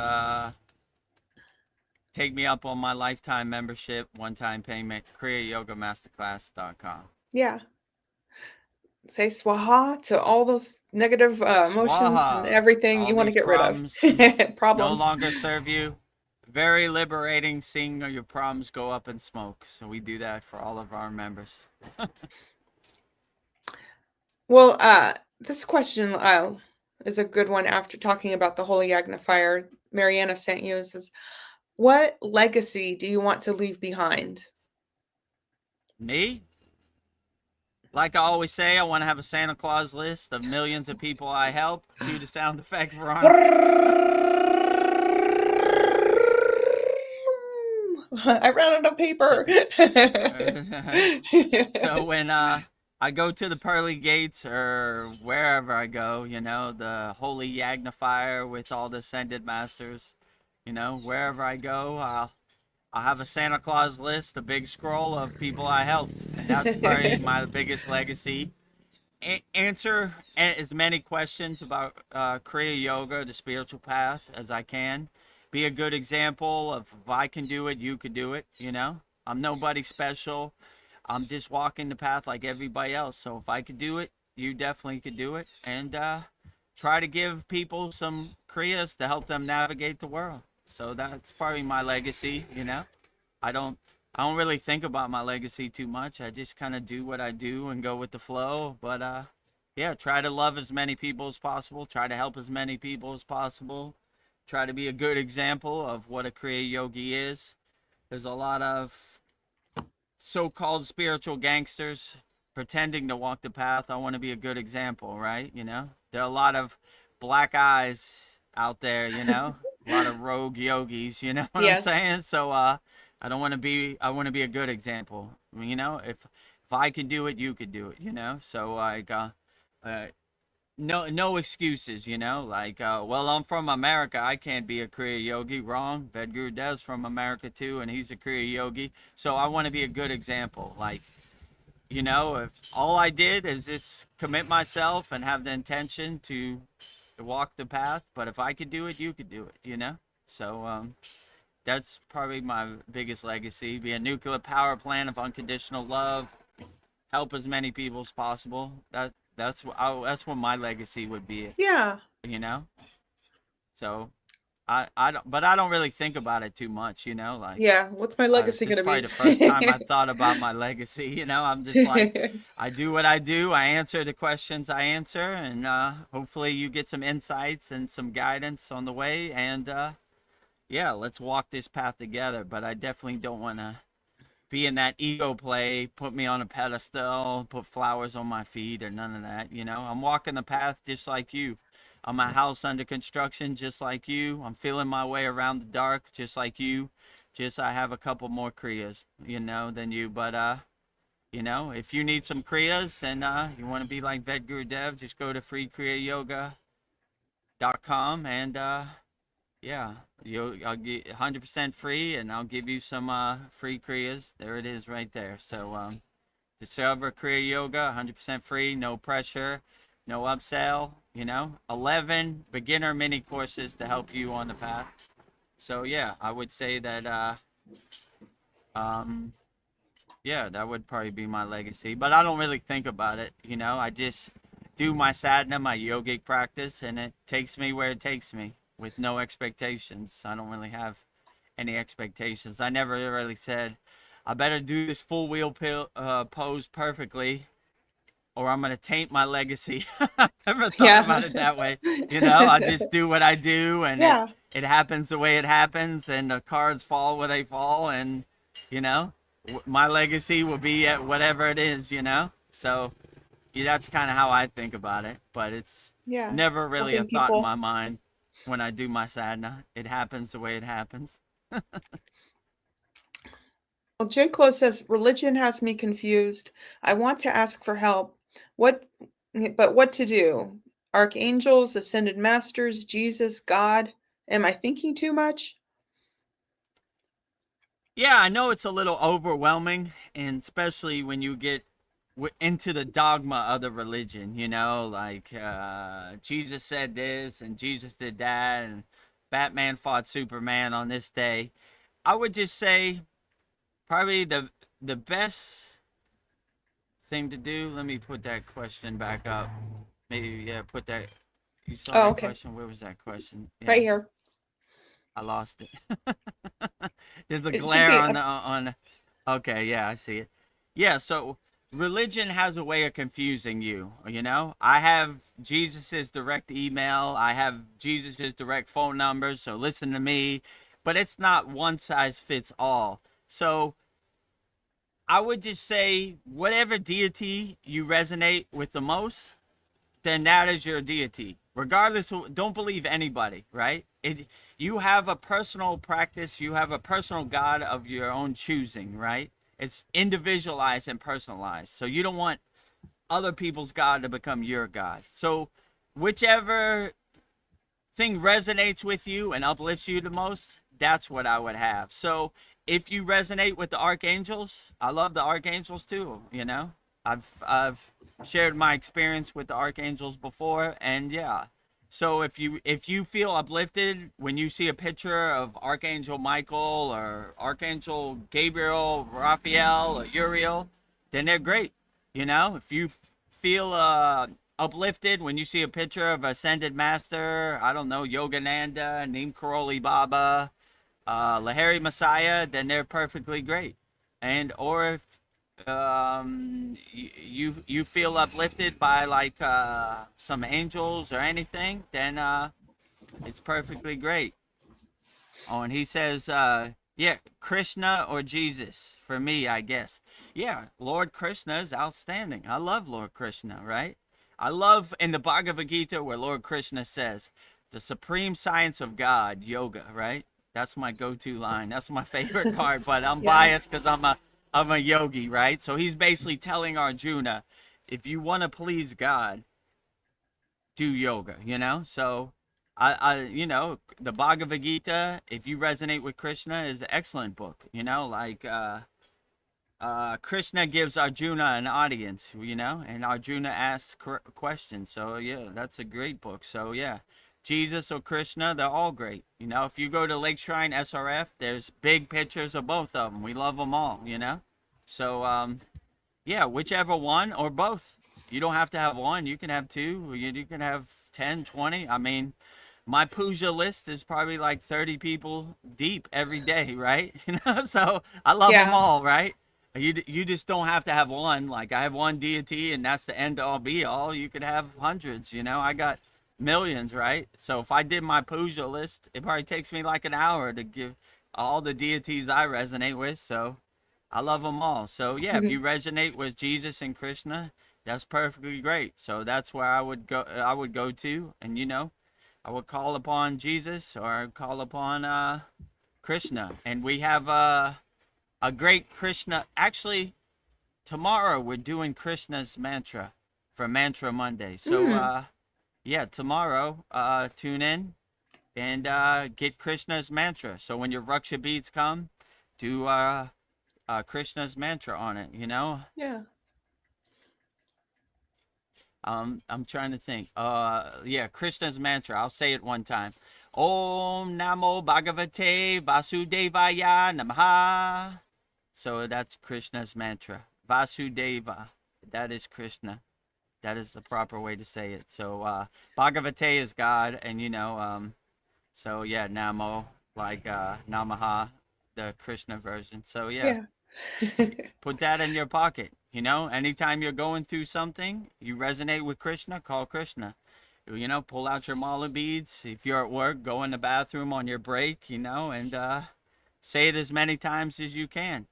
take me up on my lifetime membership, one-time payment, kriyayogamasterclass.com. yeah. Say swaha to all those negative emotions and Swaha. everything All you want to these get rid of. problems no Problems. longer serve you. Very liberating seeing your problems go up in smoke. So we do that for all of our members. Well, this question is a good one after talking about the holy yagna fire. Mariana sent you. It says, what legacy do you want to leave behind? Me? Like I always say, I want to have a Santa Claus list of millions of people I help. Cue the sound effect, Veronica. I ran out of paper. So when I go to the pearly gates or wherever I go, you know, the holy Yagnifier with all the ascended masters, you know, wherever I go, I'll have a Santa Claus list, a big scroll of people I helped, and that's probably my biggest legacy. Answer as many questions about Kriya Yoga, the spiritual path, as I can. Be a good example of if I can do it, you could do it. You know, I'm nobody special. I'm just walking the path like everybody else. So if I could do it, you definitely could do it. And try to give people some Kriyas to help them navigate the world. So that's probably my legacy. You know, I don't I don't really think about my legacy too much. I just kind of do what I do and go with the flow. But yeah, try to love as many people as possible. Try to help as many people as possible. Try to be a good example of what a Kriya yogi is. There's a lot of so-called spiritual gangsters pretending to walk the path. I want to be a good example, right? You know, there are a lot of black eyes out there, you know, a lot of rogue yogis, you know what I'm Yes. saying? So I don't want to be, I want to be a good example. You know, if I can do it, you could do it, you know? So like uh no excuses, you know, like well, I'm from America, I can't be a Kriya yogi. Wrong. Vedgurudev's from America too, and he's a Kriya yogi. So I want to be a good example. Like, you know, if all I did is just commit myself and have the intention to walk the path, but if I could do it, you could do it, you know? So that's probably my biggest legacy. Be a nuclear power plant of unconditional love, help as many people as possible. That's what my legacy would be, Yeah. you know. So I don't, but I don't really think about it too much, you know. Like, Yeah. What's my this legacy is gonna probably be? the first time I thought about my legacy. You know, I'm just like, I do what I do. I answer the questions I answer, and hopefully you get some insights and some guidance on the way. And yeah, let's walk this path together. But I definitely don't want to be in that ego play, put me on a pedestal, put flowers on my feet, or none of that. You know, I'm walking the path just like you. I'm a house under construction just like you. I'm feeling my way around the dark just like you. Just I have a couple more kriyas, you know, than you. But you know, if you need some kriyas and you want to be like Vedagurudev, just go to freekriyayoga.com and yeah, I'll get 100% free, and I'll give you some free kriyas. There it is, right there. So discover Kriya Yoga, 100% free, no pressure, no upsell. You know, 11 beginner mini courses to help you on the path. So yeah, I would say that um, yeah, that would probably be my legacy. But I don't really think about it. You know, I just do my sadhana, my yogic practice, and it takes me where it takes me with no expectations. I don't really have any expectations. I never really said, I better do this full wheel pose perfectly or I'm going to taint my legacy. I never thought Yeah. about it that way. You know, I just do what I do, and Yeah. it happens the way it happens, and the cards fall where they fall, and, you know, my legacy will be at whatever it is, you know? So yeah, that's kind of how I think about it, but it's Yeah. never really a Helping thought in people. my mind when I do my sadhana. It happens the way it happens. Well, J. Close says religion has me confused. I want to ask for help. What but what to do? Archangels, ascended masters, Jesus, God. Am I thinking too much? Yeah, I know it's a little overwhelming, and especially when you get into the dogma of the religion, you know, like Jesus said this and Jesus did that, and Batman fought Superman on this day. I would just say probably the best thing to do. Let me put that question back up. Maybe yeah, put that. You saw Oh, that okay. question? Where was that question? Right Yeah, here. I lost it. There's a It should glare be on up. the on. Okay, yeah, I see it. Yeah, so religion has a way of confusing you. You know, I have Jesus's direct email, I have Jesus's direct phone number, so listen to me, but it's not one size fits all. So I would just say whatever deity you resonate with the most, then that is your deity. Regardless, don't believe anybody, right? You have a personal practice, you have a personal God of your own choosing, right? It's individualized and personalized. So you don't want other people's God to become your God. So whichever thing resonates with you and uplifts you the most, that's what I would have. So if you resonate with the archangels, I love the archangels too, you know. I've shared my experience with the archangels before, and yeah. So if you feel uplifted when you see a picture of Archangel Michael or Archangel Gabriel, Raphael, or Uriel, then they're great. You know, if you feel uplifted when you see a picture of Ascended Master, I don't know, Yogananda, Neem Karoli Baba, Lahiri Messiah, then they're perfectly great. And or if you feel uplifted by like some angels or anything, then it's perfectly great. Oh, and he says, yeah, Krishna or Jesus for me, I guess. Yeah, Lord Krishna is outstanding. I love Lord Krishna, right? I love in the Bhagavad Gita where Lord Krishna says, the supreme science of God, yoga, right? That's my go-to line. That's my favorite part, but I'm Yeah. biased because I'm a yogi, right? So he's basically telling Arjuna, if you want to please God, do yoga, you know? So the Bhagavad Gita, if you resonate with Krishna, is an excellent book, you know, like Krishna gives Arjuna an audience, you know, and Arjuna asks questions. So yeah, that's a great book. So yeah, Jesus or Krishna, they're all great. You know, if you go to Lake Shrine SRF, there's big pictures of both of them. We love them all, you know. So yeah, whichever one or both. You don't have to have one. You can have two. You can have 10, 20. I mean, my puja list is probably like 30 people deep every day, right? You know, so I love them Yeah. all, right? You just don't have to have one. Like I have one deity and that's the end all be all. You could have hundreds, you know. I got millions, right? So if I did my puja list, it probably takes me like an hour to give all the deities I resonate with. So I love them all. So yeah, if you resonate with Jesus and Krishna, that's perfectly great. So that's where I would go. I would go to, and you know, I would call upon Jesus or call upon Krishna. And we have a great Krishna. Actually, tomorrow we're doing Krishna's mantra for Mantra Monday. So Mm. yeah, tomorrow tune in and get Krishna's mantra. So when your Raksha beads come, do Krishna's mantra on it. You know. Yeah. I'm trying to think. Yeah, Krishna's mantra. I'll say it one time. Om Namo Bhagavate Vasudevaya Namaha. So that's Krishna's mantra. Vasudeva. That is Krishna. That is the proper way to say it. So Bhagavate is God, and you know, so yeah, Namo, like Namaha, the Krishna version. So yeah, Yeah. put that in your pocket. You know, anytime you're going through something, you resonate with Krishna, call Krishna. You know, pull out your mala beads. If you're at work, go in the bathroom on your break, you know, and say it as many times as you can.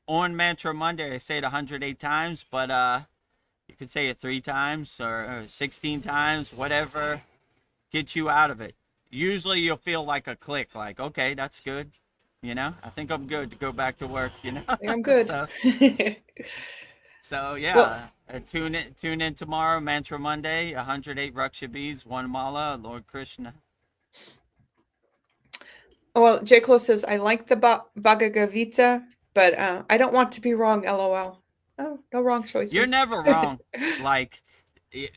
On Mantra Monday, I say it 108 times, but you could say it 3 times or 16 times, whatever gets you out of it. Usually you'll feel like a click, like, okay, that's good. You know, I think I'm good to go back to work, you know? I think I'm good. so So Well, yeah, tune in tomorrow, Mantra Monday, 108 Raksha beads, 1 mala, Lord Krishna. well, J. Clo says, I like the Bhagavad Gita, but I don't want to be wrong, LOL. Oh, no wrong You're choices. never wrong. Like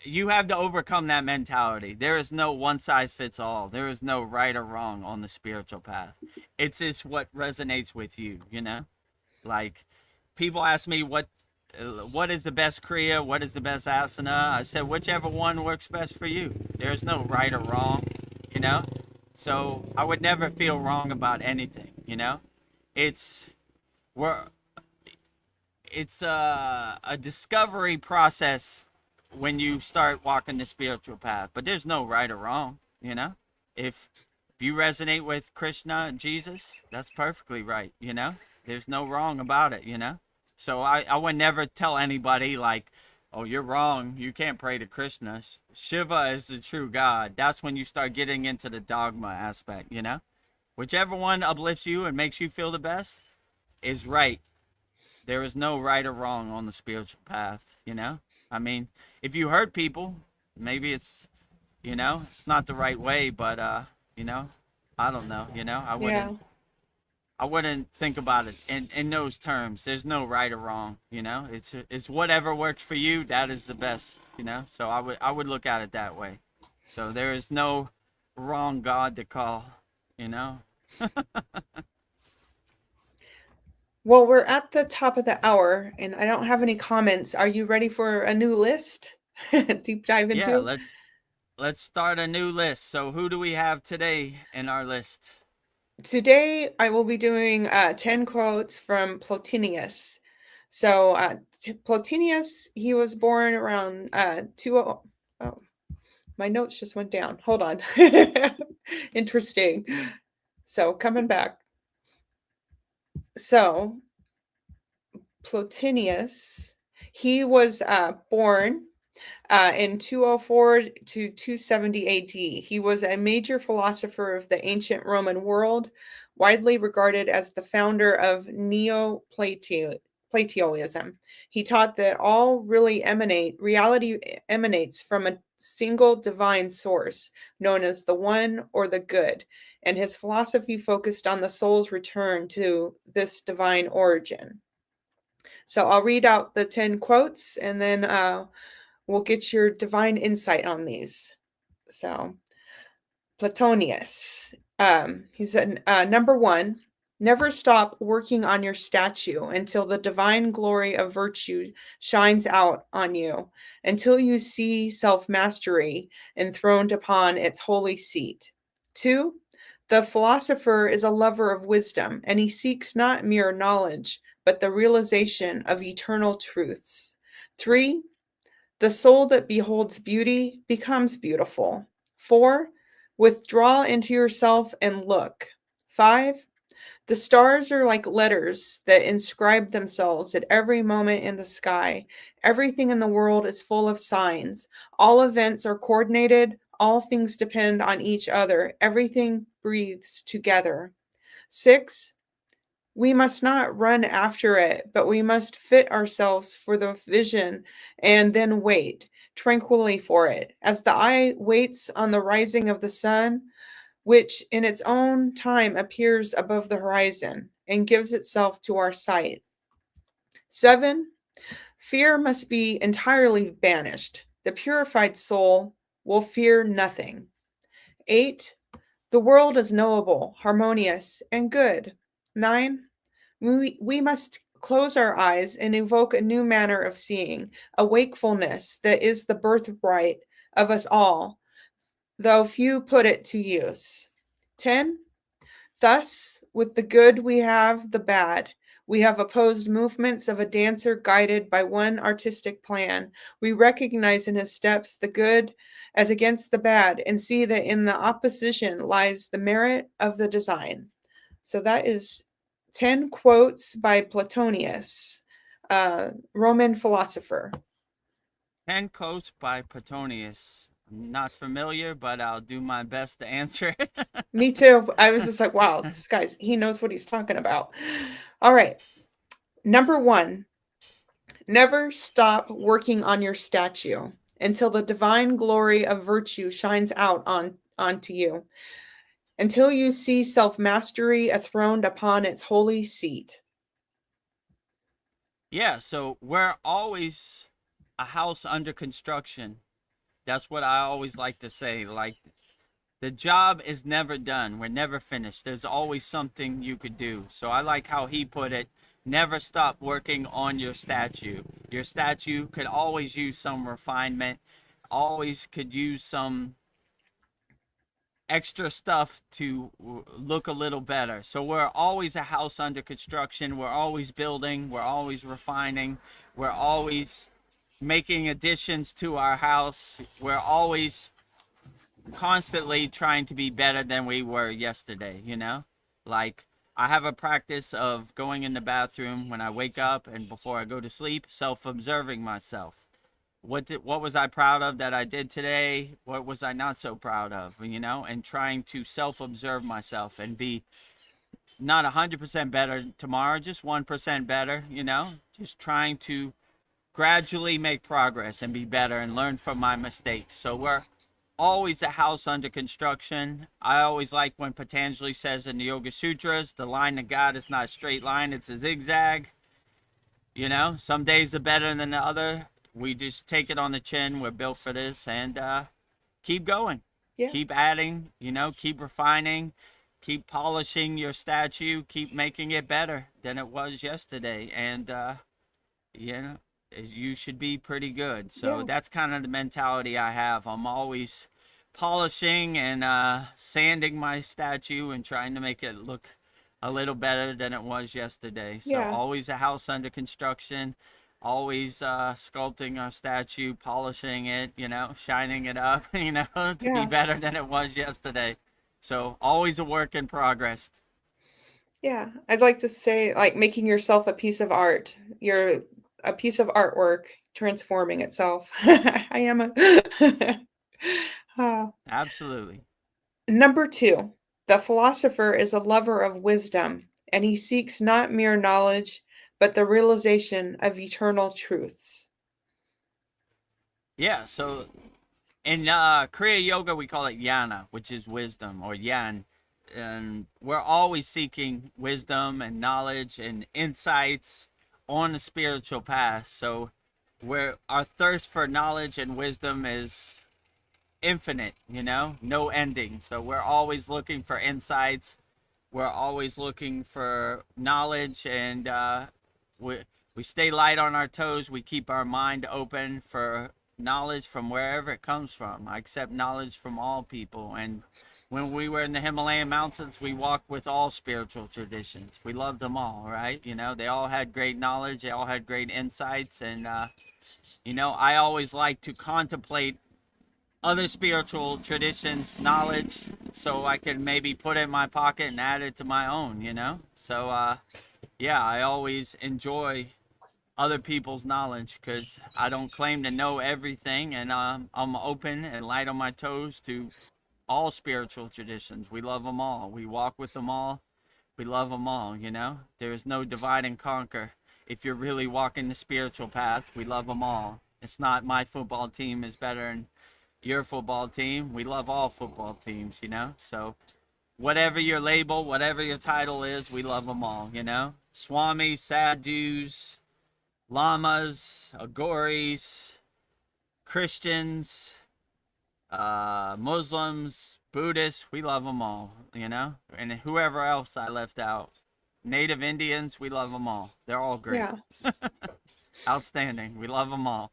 you have to overcome that mentality. There is no one size fits all. There is no right or wrong on the spiritual path. It's just what resonates with you, you know? Like people ask me what is the best kriya, what is the best asana? I said whichever one works best for you. There's no right or wrong, you know. So I would never feel wrong about anything, you know. It's we're it's a discovery process when you start walking the spiritual path. But there's no right or wrong, you know. If you resonate with Krishna, Jesus, that's perfectly right, you know. There's no wrong about it, you know. So I would never tell anybody like, oh, you're wrong. You can't pray to Krishna. Shiva is the true God. That's when you start getting into the dogma aspect, you know. Whichever one uplifts you and makes you feel the best is right. There is no right or wrong on the spiritual path, you know? I mean, if you hurt people, maybe it's, you know, it's not the right way, but you know, I don't know, you know? Yeah. I wouldn't think about it in those terms. There's no right or wrong, you know? It's whatever works for you, that is the best, you know? So I would look at it that way. So there is no wrong God to call, you know? Well, we're at the top of the hour and I don't have any comments. Are you ready for a new list? Deep dive Yeah, into? let's start a new list. So who do we have today in our list? Today I will be doing 10 quotes from Plotinus. So Plotinus, he was born around 20. Oh, my notes just went down. Hold on. Interesting. So coming back. So Plotinus, he was born in 204 to 270 AD. He was a major philosopher of the ancient Roman world, widely regarded as the founder of Neoplatonism. He taught that reality emanates from a single divine source, known as the One or the Good, and his philosophy focused on the soul's return to this divine origin. So I'll read out the 10 quotes and then we'll get your divine insight on these. So, Platonius, he said, number one, never stop working on your statue until the divine glory of virtue shines out on you, until you see self mastery enthroned upon its holy seat. Two, the philosopher is a lover of wisdom, and he seeks not mere knowledge, but the realization of eternal truths. Three, the soul that beholds beauty becomes beautiful. 4. Withdraw into yourself and look. 5. The stars are like letters that inscribe themselves at every moment in the sky. Everything in the world is full of signs. All events are coordinated. All things depend on each other. Everything breathes together. 6. We must not run after it, but we must fit ourselves for the vision and then wait tranquilly for it. As the eye waits on the rising of the sun, which in its own time appears above the horizon and gives itself to our sight. 7. Fear must be entirely banished. The purified soul will fear nothing. 8. The world is knowable, harmonious, and good. 9. We must close our eyes and evoke a new manner of seeing, a wakefulness that is the birthright of us all, though few put it to use. 10. Thus, with the good we have the bad. We have opposed movements of a dancer guided by one artistic plan. We recognize in his steps the good as against the bad and see that in the opposition lies the merit of the design. So that is 10 quotes by Plotinus, Roman philosopher. 10 quotes by Petonius. I'm not familiar, but I'll do my best to answer it. Me too. I was just like, wow, this guy's, he knows what he's talking about. All right. Number 1, never stop working on your statue until the divine glory of virtue shines out onto you, until you see self-mastery enthroned upon its holy seat. Yeah, so we're always a house under construction. That's what I always like to say. Like, the job is never done. We're never finished. There's always something you could do. So I like how he put it. Never stop working on your statue. Your statue could always use some refinement, always could use some extra stuff to look a little better. So we're always a house under construction. We're always building. We're always refining. We're always making additions to our house. We're always constantly trying to be better than we were yesterday, you know? Like, I have a practice of going in the bathroom when I wake up and before I go to sleep, self-observing myself. What was I proud of that I did today? What was I not so proud of, you know? And trying to self-observe myself and be not 100% better tomorrow, just 1% better, you know? Just trying to gradually make progress and be better and learn from my mistakes. So we're always a house under construction. I always like when Patanjali says in the Yoga Sutras, the line to God is not a straight line, it's a zigzag. You know, some days are better than the other. We just take it on the chin. We're built for this, and keep going. Yeah. Keep adding, you know, keep refining, keep polishing your statue, keep making it better than it was yesterday. And, you know, you should be pretty good. So Yeah. that's kind of the mentality I have. I'm always polishing and sanding my statue and trying to make it look a little better than it was yesterday. So Yeah. always a house under construction, always sculpting our statue, polishing it, you know, shining it up, you know, to be Yeah. better than it was yesterday. So always a work in progress. Yeah. I'd like to say, like, making yourself a piece of art. You're a piece of artwork transforming itself. I am a. Ah. Absolutely. Number 2, the philosopher is a lover of wisdom, and he seeks not mere knowledge, but the realization of eternal truths. Yeah. So in Kriya Yoga, we call it yana, which is wisdom, or yan. And we're always seeking wisdom and knowledge and insights on the spiritual path. So our thirst for knowledge and wisdom is infinite, you know, no ending. So we're always looking for insights. We're always looking for knowledge, and we stay light on our toes. We keep our mind open for knowledge from wherever it comes from. I accept knowledge from all people. And when we were in the Himalayan mountains, we walked with all spiritual traditions. We loved them all, right? You know, they all had great knowledge. They all had great insights. And, you know, I always like to contemplate other spiritual traditions, knowledge, so I can maybe put it in my pocket and add it to my own, you know? So, yeah, I always enjoy other people's knowledge because I don't claim to know everything, and I'm open and light on my toes to all spiritual traditions. We love them all. We walk with them all. We love them all, you know? There is no divide and conquer. If you're really walking the spiritual path, we love them all. It's not my football team is better than your football team. We love all football teams, you know? So whatever your label, whatever your title is, we love them all, you know? Swamis, sadhus, lamas, agoris, Christians, Muslims, Buddhists, we love them all, you know? And whoever else I left out. Native Indians, we love them all. They're all great. Yeah. Outstanding. We love them all.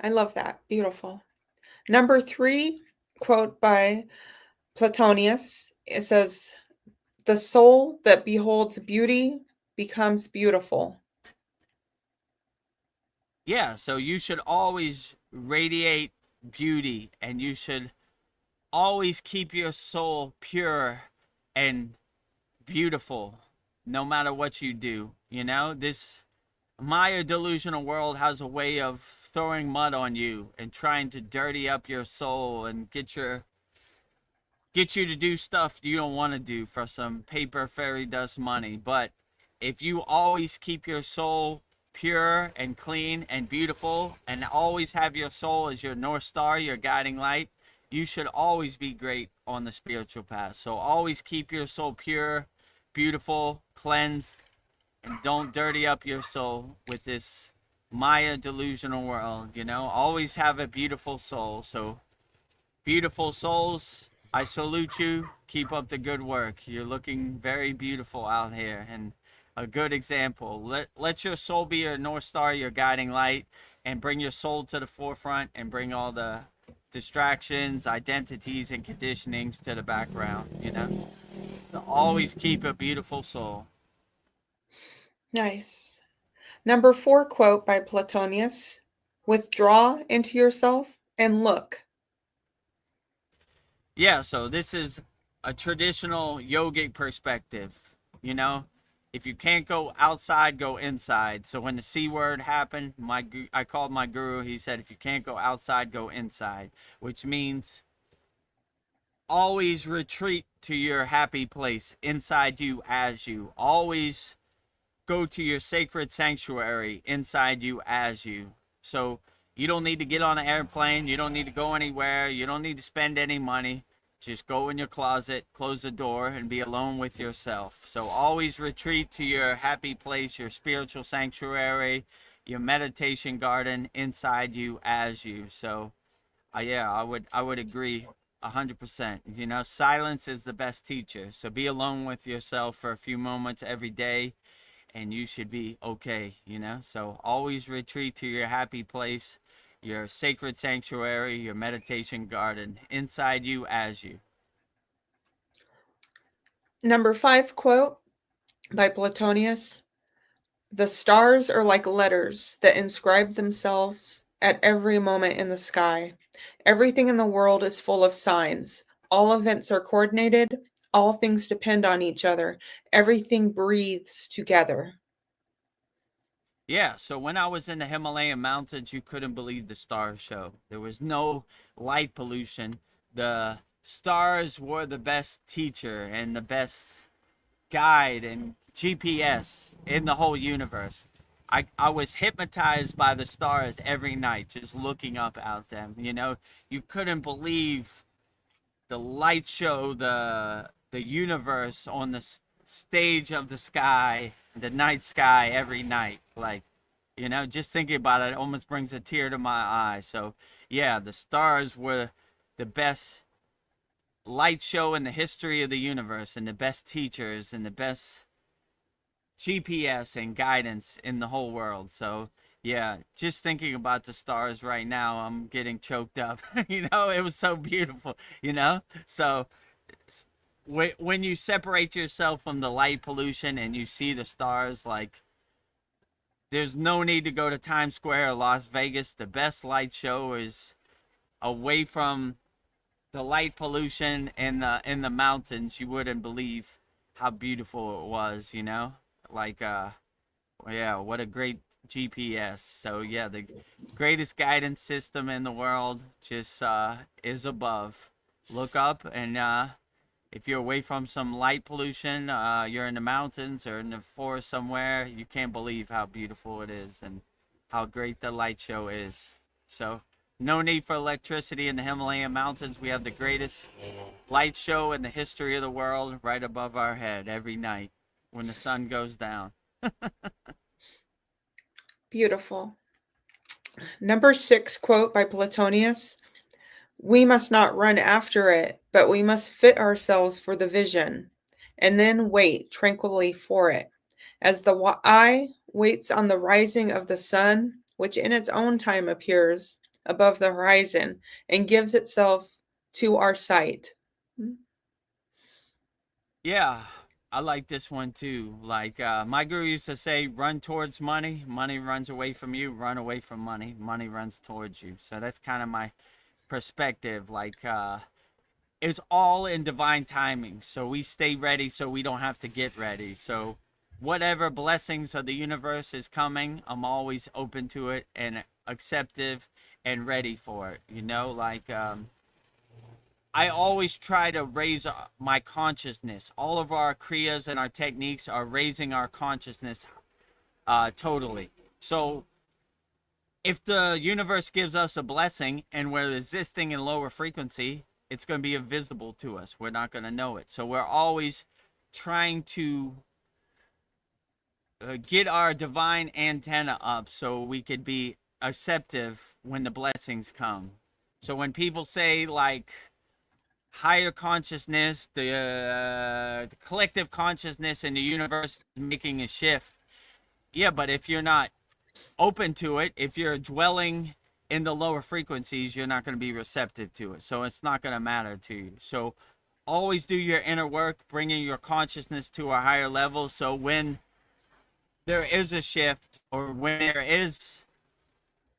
I love that. Beautiful. Number 3, quote by Platonius. It says, "The soul that beholds beauty becomes beautiful." Yeah, so you should always radiate beauty, and you should always keep your soul pure and beautiful no matter what you do. You know, this Maya delusional world has a way of throwing mud on you and trying to dirty up your soul and get you to do stuff you don't want to do for some paper fairy dust money. But if you always keep your soul pure and clean and beautiful and always have your soul as your North Star, your guiding light, you should always be great on the spiritual path. So always keep your soul pure, beautiful, cleansed, and don't dirty up your soul with this Maya delusional world, you know? Always have a beautiful soul. So beautiful souls, I salute you. Keep up the good work. You're looking very beautiful out here and a good example. Let your soul be your North Star, your guiding light, and bring your soul to the forefront and bring all the distractions, identities, and conditionings to the background, you know? So always keep a beautiful soul. Nice. Number 4 quote by Platonius: withdraw into yourself and look. Yeah, so this is a traditional yogic perspective, you know? If you can't go outside, go inside. So when the C word happened, I called my guru. He said, if you can't go outside, go inside, which means always retreat to your happy place inside you as you. Always go to your sacred sanctuary inside you as you. So you don't need to get on an airplane. You don't need to go anywhere. You don't need to spend any money. Just go in your closet, close the door, and be alone with yourself. So always retreat to your happy place, your spiritual sanctuary, your meditation garden inside you as you. So yeah, I would agree 100%. You know, silence is the best teacher. So be alone with yourself for a few moments every day, and you should be okay, you know? So always retreat to your happy place, your sacred sanctuary, your meditation garden, inside you as you. Number 5 quote by Platonius: the stars are like letters that inscribe themselves at every moment in the sky. Everything in the world is full of signs. All events are coordinated. All things depend on each other. Everything breathes together. Yeah, so when I was in the Himalayan mountains, you couldn't believe the stars show. There was no light pollution. The stars were the best teacher and the best guide and GPS in the whole universe. I was hypnotized by the stars every night, just looking up at them. You know, you couldn't believe the light show, the universe on the stage of the sky, the night sky every night. Like, you know, just thinking about it almost brings a tear to my eye. So yeah, the stars were the best light show in the history of the universe, and the best teachers and the best GPS and guidance in the whole world. So yeah, just thinking about the stars right now, I'm getting choked up. You know, it was so beautiful, you know? So when you separate yourself from the light pollution and you see the stars, like, there's no need to go to Times Square or Las Vegas. The best light show is away from the light pollution in the mountains. You wouldn't believe how beautiful it was, you know? Like yeah, what a great GPS. So yeah, the greatest guidance system in the world just is above. Look up, and if you're away from some light pollution, you're in the mountains or in the forest somewhere, you can't believe how beautiful it is and how great the light show is. So no need for electricity in the Himalayan mountains. We have the greatest light show in the history of the world right above our head every night when the sun goes down. Beautiful. Number 6 quote by Platonius: we must not run after it, but we must fit ourselves for the vision, and then wait tranquilly for it, as the eye waits on the rising of the sun, which in its own time appears above the horizon and gives itself to our sight. Yeah, I like this one too. Like my guru used to say, run towards money, money runs away from you, run away from money, money runs towards you. So that's kind of my perspective. Like it's all in divine timing. So we stay ready so we don't have to get ready. So whatever blessings of the universe is coming, I'm always open to it and acceptive and ready for it. You know, like I always try to raise my consciousness. All of our kriyas and our techniques are raising our consciousness totally. So if the universe gives us a blessing and we're existing in lower frequency, it's going to be invisible to us. We're not going to know it. So we're always trying to get our divine antenna up so we could be acceptive when the blessings come. So when people say, like, higher consciousness, the collective consciousness in the universe is making a shift. Yeah, but if you're not open to it, if you're dwelling in the lower frequencies, you're not going to be receptive to it. So it's not going to matter to you. So always do your inner work, bringing your consciousness to a higher level. So when there is a shift, or when there is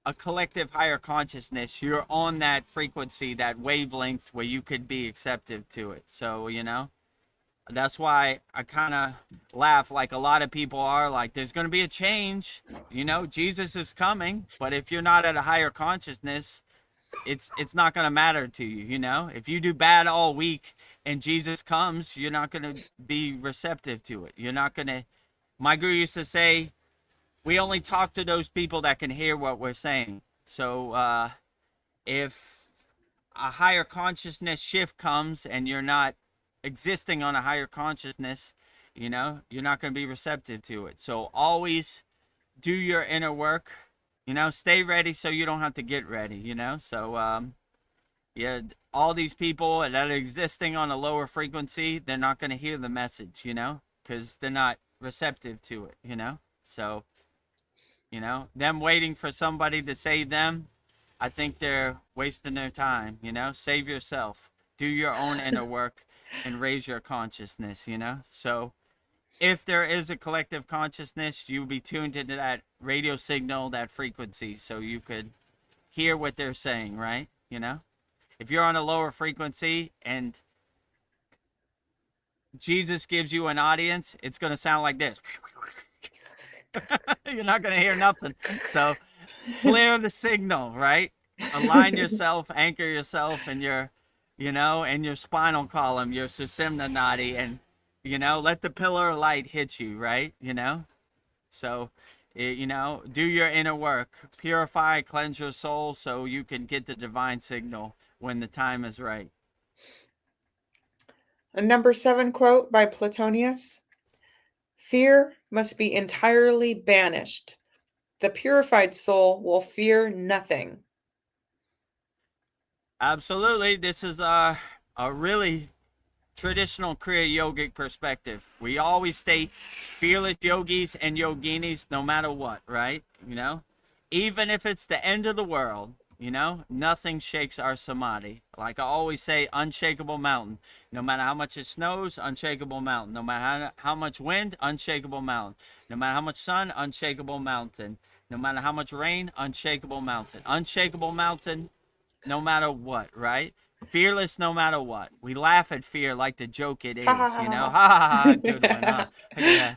a collective higher consciousness, you're on that frequency, that wavelength where you could be accepted to it. So, that's why I kind of laugh, like a lot of people are, like, there's going to be a change, Jesus is coming, but if you're not at a higher consciousness, it's not going to matter to you. If you do bad all week and Jesus comes, you're not going to be receptive to it. You're not going to, my guru used to say, we only talk to those people that can hear what we're saying. So if a higher consciousness shift comes and you're not existing on a higher consciousness, you're not going to be receptive to it. So always do your inner work, stay ready so you don't have to get ready, so yeah, all these people that are existing on a lower frequency, they're not going to hear the message, because they're not receptive to it, so them waiting for somebody to save them, I think they're wasting their time. Save yourself, do your own inner work, and raise your consciousness. So if there is a collective consciousness, you'll be tuned into that radio signal, that frequency, so you could hear what they're saying, right? If you're on a lower frequency and Jesus gives you an audience, it's going to sound like this. You're not going to hear nothing. So clear the signal, right? Align yourself, anchor yourself in your, in your spinal column, your Sushumna nadi, and, let the pillar of light hit you, right? So, do your inner work, purify, cleanse your soul so you can get the divine signal when the time is right. A number 7 quote by Platonius: fear must be entirely banished. The purified soul will fear nothing. Absolutely. This is a really traditional Kriya yogic perspective. We always stay fearless yogis and yoginis no matter what, right? Even if it's the end of the world, nothing shakes our samadhi. Like I always say, unshakable mountain. No matter how much it snows, unshakable mountain. No matter how much wind, unshakable mountain. No matter how much sun, unshakable mountain. No matter how much rain, unshakable mountain. Unshakable mountain no matter what, right? Fearless no matter what. We laugh at fear like the joke it is, Ha ha ha, good one, huh? Yeah,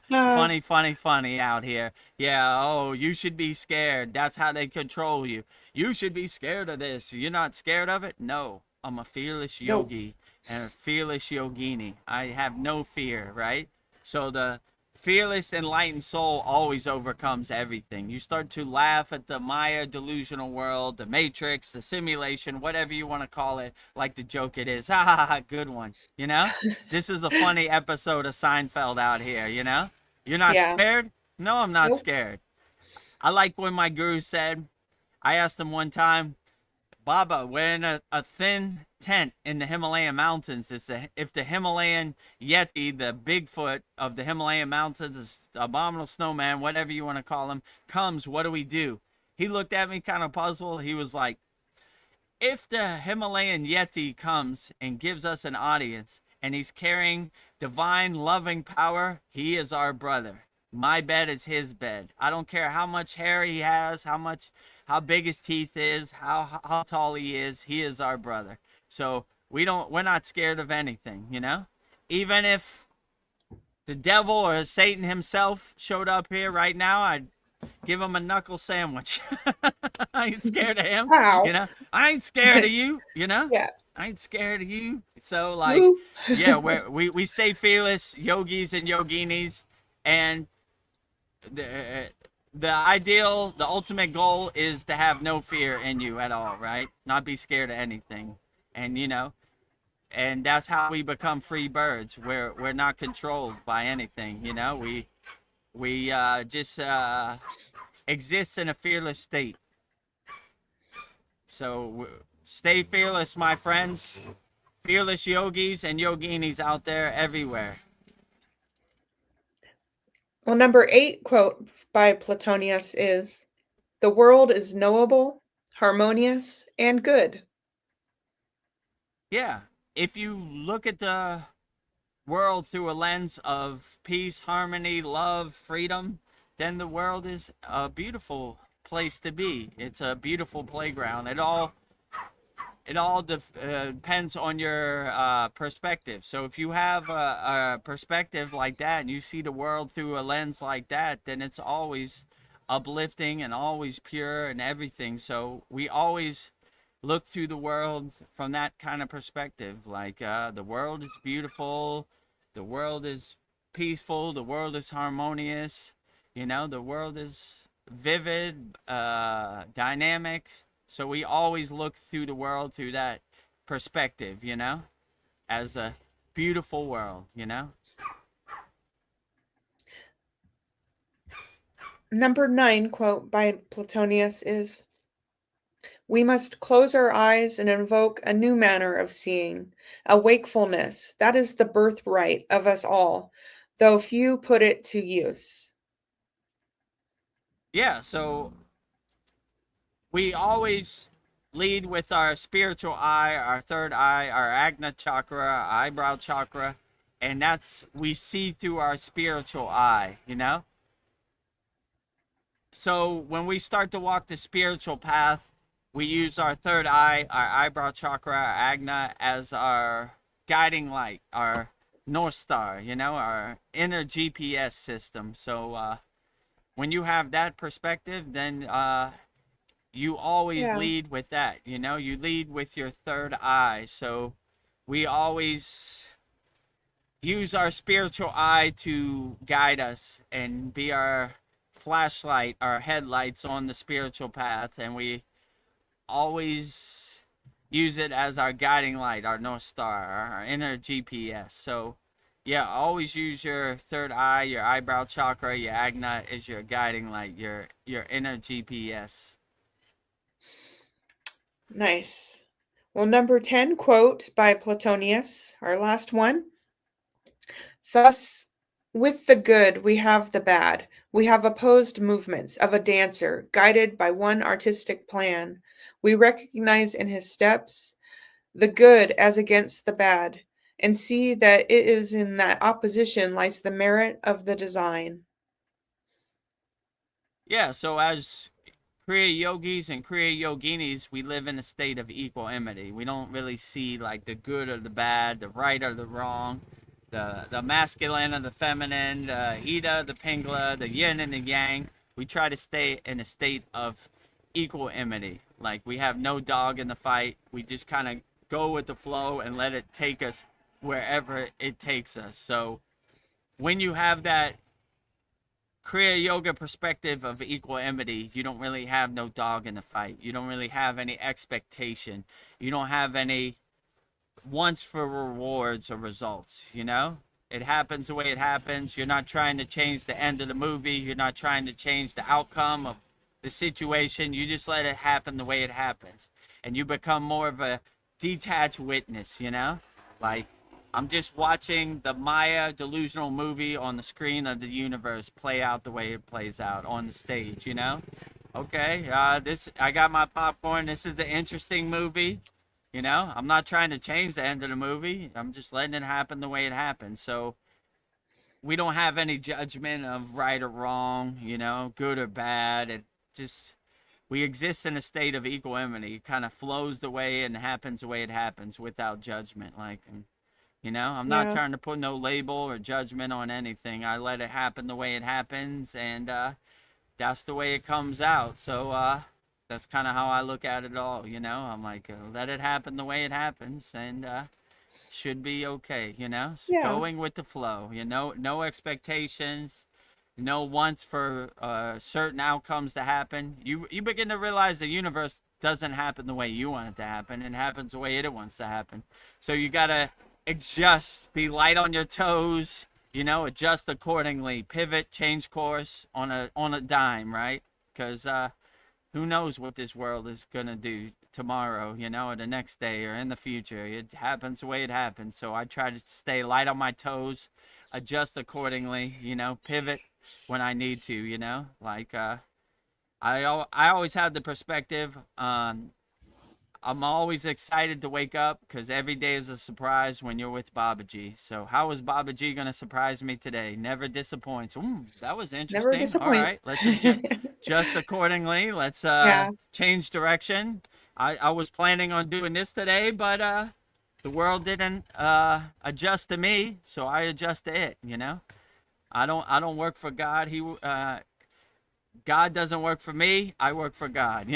funny out here. Yeah, oh, you should be scared. That's how they control you. You should be scared of this. You're not scared of it? No, I'm a fearless yogi and a fearless yogini. I have no fear, right? So the fearless, enlightened soul always overcomes everything. You start to laugh at the Maya delusional world, the matrix, the simulation, whatever you want to call it, like the joke it is. Ha ha ha, good one. This is a funny episode of Seinfeld out here, You're not scared? No, I'm not scared. I like when my guru said, I asked him one time, Baba, we're in a thin tent in the Himalayan mountains. If the Himalayan Yeti, the Bigfoot of the Himalayan mountains, the abominable snowman, whatever you want to call him, comes, what do we do? He looked at me kind of puzzled. He was like, if the Himalayan Yeti comes and gives us an audience and he's carrying divine loving power, he is our brother. My bed is his bed. I don't care how much hair he has, how big his teeth is, how tall he is our brother. So we're not scared of anything, Even if the devil or Satan himself showed up here right now, I'd give him a knuckle sandwich. I ain't scared of him. Wow. I ain't scared of you, Yeah. I ain't scared of you. So like, yeah, we stay fearless yogis and yoginis, and the ideal, the ultimate goal is to have no fear in you at all, right? Not be scared of anything. And and that's how we become free birds. We're not controlled by anything, we just exist in a fearless state. So stay fearless, my friends. Fearless yogis and yoginis out there everywhere. Well, number 8 quote by Platonius is, the world is knowable harmonious, and good. Yeah. If you look at the world through a lens of peace, harmony, love, freedom, then the world is a beautiful place to be. It's a beautiful playground. It all depends on your perspective. So if you have a perspective like that and you see the world through a lens like that, then it's always uplifting and always pure and everything. So we always look through the world from that kind of perspective. Like the world is beautiful, the world is peaceful, the world is harmonious. The world is vivid, dynamic. So we always look through the world through that perspective, as a beautiful world. Number 9 quote by Platonius is, "We must close our eyes and invoke a new manner of seeing, a wakefulness that is the birthright of us all, though few put it to use." Yeah, so we always lead with our spiritual eye, our third eye, our Agna chakra, our eyebrow chakra, and we see through our spiritual eye. So when we start to walk the spiritual path, we use our third eye, our eyebrow chakra, our Agna, as our guiding light, our North Star, our inner GPS system. So when you have that perspective, then you always Yeah. lead with that. You lead with your third eye. So we always use our spiritual eye to guide us and be our flashlight, our headlights on the spiritual path. And we always use it as our guiding light, our North Star, our inner GPS. So, yeah, always use your third eye, your eyebrow chakra, your Agna as your guiding light, your inner GPS. Nice. Well, number 10 quote by Platonius, our last one. "Thus, with the good we have the bad. We have opposed movements of a dancer guided by one artistic plan. We recognize in his steps the good as against the bad, and see that it is in that opposition lies the merit of the design." Yeah, so as Kriya yogis and Kriya yoginis, we live in a state of equanimity. We don't really see like the good or the bad, the right or the wrong, the masculine or the feminine, the Ida, the Pingla, the yin and the yang. We try to stay in a state of equanimity. Like we have no dog in the fight. We just kind of go with the flow and let it take us wherever it takes us. So when you have that Kriya Yoga perspective of equanimity, you don't really have no dog in the fight. You don't really have any expectation. You don't have any wants for rewards or results. It happens the way it happens. You're not trying to change the end of the movie. You're not trying to change the outcome of the situation. You just let it happen the way it happens. And you become more of a detached witness. Like, I'm just watching the Maya delusional movie on the screen of the universe play out the way it plays out on the stage. Okay, I got my popcorn. This is an interesting movie. I'm not trying to change the end of the movie. I'm just letting it happen the way it happens. So we don't have any judgment of right or wrong, good or bad. It just, we exist in a state of equanimity. It kind of flows the way and happens the way it happens without judgment. Like, I'm not Yeah. trying to put no label or judgment on anything. I let it happen the way it happens, and that's the way it comes out. So that's kind of how I look at it all. I'm like, let it happen the way it happens, and should be okay. Yeah. Going with the flow. No expectations, no wants for certain outcomes to happen. You begin to realize the universe doesn't happen the way you want it to happen. It happens the way it wants to happen. So you gotta adjust, be light on your toes. Adjust accordingly, pivot, change course on a dime, right? Because who knows what this world is gonna do tomorrow, or the next day, or in the future. It happens the way it happens. So I try to stay light on my toes, adjust accordingly, pivot when I need to, like I always have the perspective. I'm always excited to wake up because every day is a surprise when you're with Babaji. So how is Babaji going to surprise me today? Never disappoints. That was Never interesting. All disappoint. right, let's adjust accordingly. Let's Yeah. change direction. I was planning on doing this today, but the world didn't adjust to me, so I adjust to it. I don't work for God. God doesn't work for me. I work for God.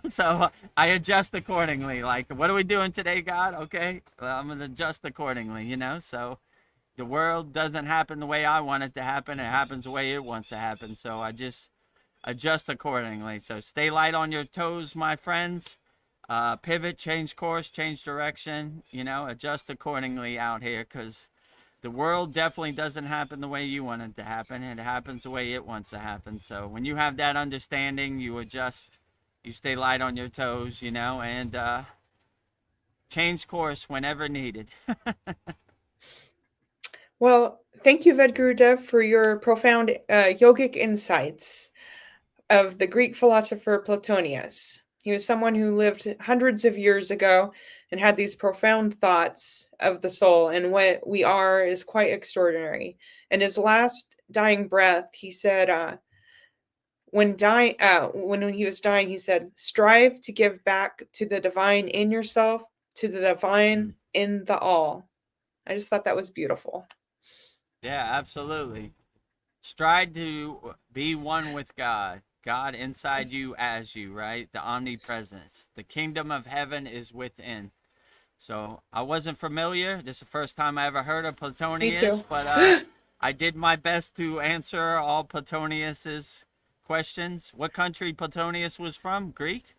So I adjust accordingly. Like, what are we doing today, God? Okay, well, I'm gonna adjust accordingly. So the world doesn't happen the way I want it to happen. It happens the way it wants to happen. So I just adjust accordingly. So stay light on your toes, my friends. Pivot, change course, change direction. Adjust accordingly out here, because the world definitely doesn't happen the way you want it to happen. It happens the way it wants to happen. So when you have that understanding, you adjust, you stay light on your toes, and change course whenever needed. Well, thank you, Vedagurudev, for your profound yogic insights of the Greek philosopher Plotinus. He was someone who lived hundreds of years ago and had these profound thoughts of the soul, and what we are is quite extraordinary. In his last dying breath, he said, when he was dying, he said, "Strive to give back to the divine in yourself, to the divine in the all." I just thought that was beautiful. Yeah, absolutely. Strive to be one with God. God inside you as you, right? The omnipresence. The kingdom of heaven is within. So I wasn't familiar. This is the first time I ever heard of Me too. Plotinus, but I did my best to answer all Plotinus's questions. What country Plotinus was from? Greek?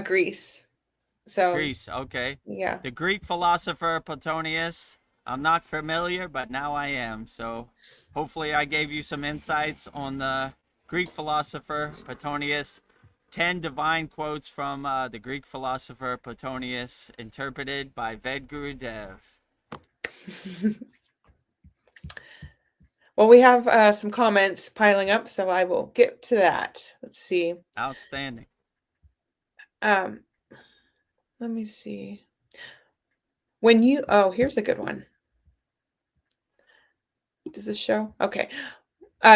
Greece. So, Greece, okay. yeah. The Greek philosopher Plotinus. I'm not familiar, but now I am. So hopefully I gave you some insights on the Greek philosopher Plotinus. 10 divine quotes from the Greek philosopher Plotinus, interpreted by Vedagurudev. Well, we have some comments piling up, so I will get to that. Let's see. Outstanding. Um, let me see. Here's a good one. Does this show? Okay.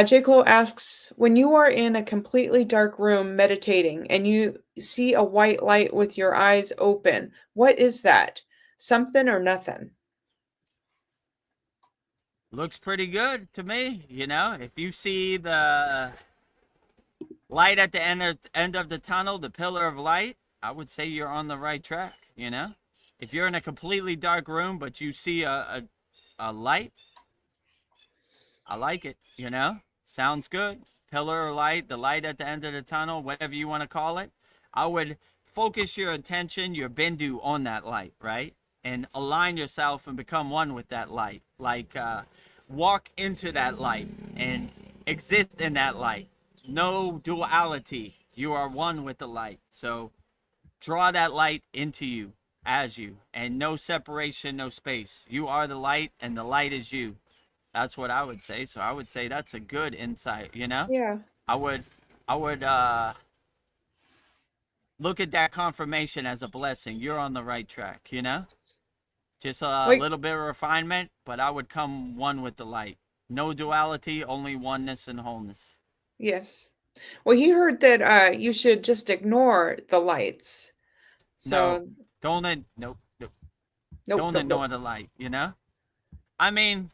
J. Clo asks, when you are in a completely dark room meditating and you see a white light with your eyes open, what is that? Something or nothing? Looks pretty good to me. If you see the light at the end of the tunnel, the pillar of light, I would say you're on the right track. If you're in a completely dark room but you see a light, I like it. Sounds good. Pillar of light, the light at the end of the tunnel, whatever you want to call it. I would focus your attention, your bindu, on that light, right? And align yourself and become one with that light. Like, walk into that light and exist in that light. No duality. You are one with the light. So draw that light into you, as you, and no separation, no space. You are the light and the light is you. That's what I would say. So I would say that's a good insight. Yeah. I would look at that confirmation as a blessing. You're on the right track. Just a Wait, little bit of refinement, but I would come one with the light. No duality, only oneness and wholeness. yes. Well, he heard that you should just ignore the lights. No, So, nope, nope. nope, Don't nope, ignore nope. the light. I mean,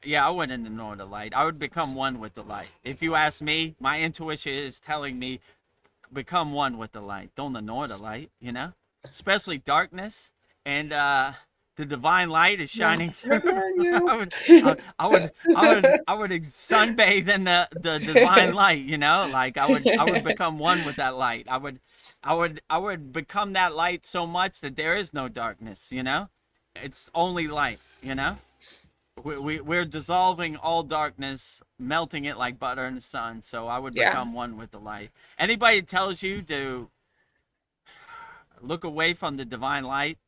yeah, I wouldn't ignore the light. I would become one with the light. If you ask me, my intuition is telling me become one with the light. Don't ignore the light. Especially darkness, and the divine light is No, shining through. ignore you. I would sunbathe in the divine light. Like I would become one with that light. I would become that light so much that there is no darkness. It's only light. We're dissolving all darkness, melting it like butter in the sun. So I would Yeah. become one with the light. Anybody tells you to look away from the divine light,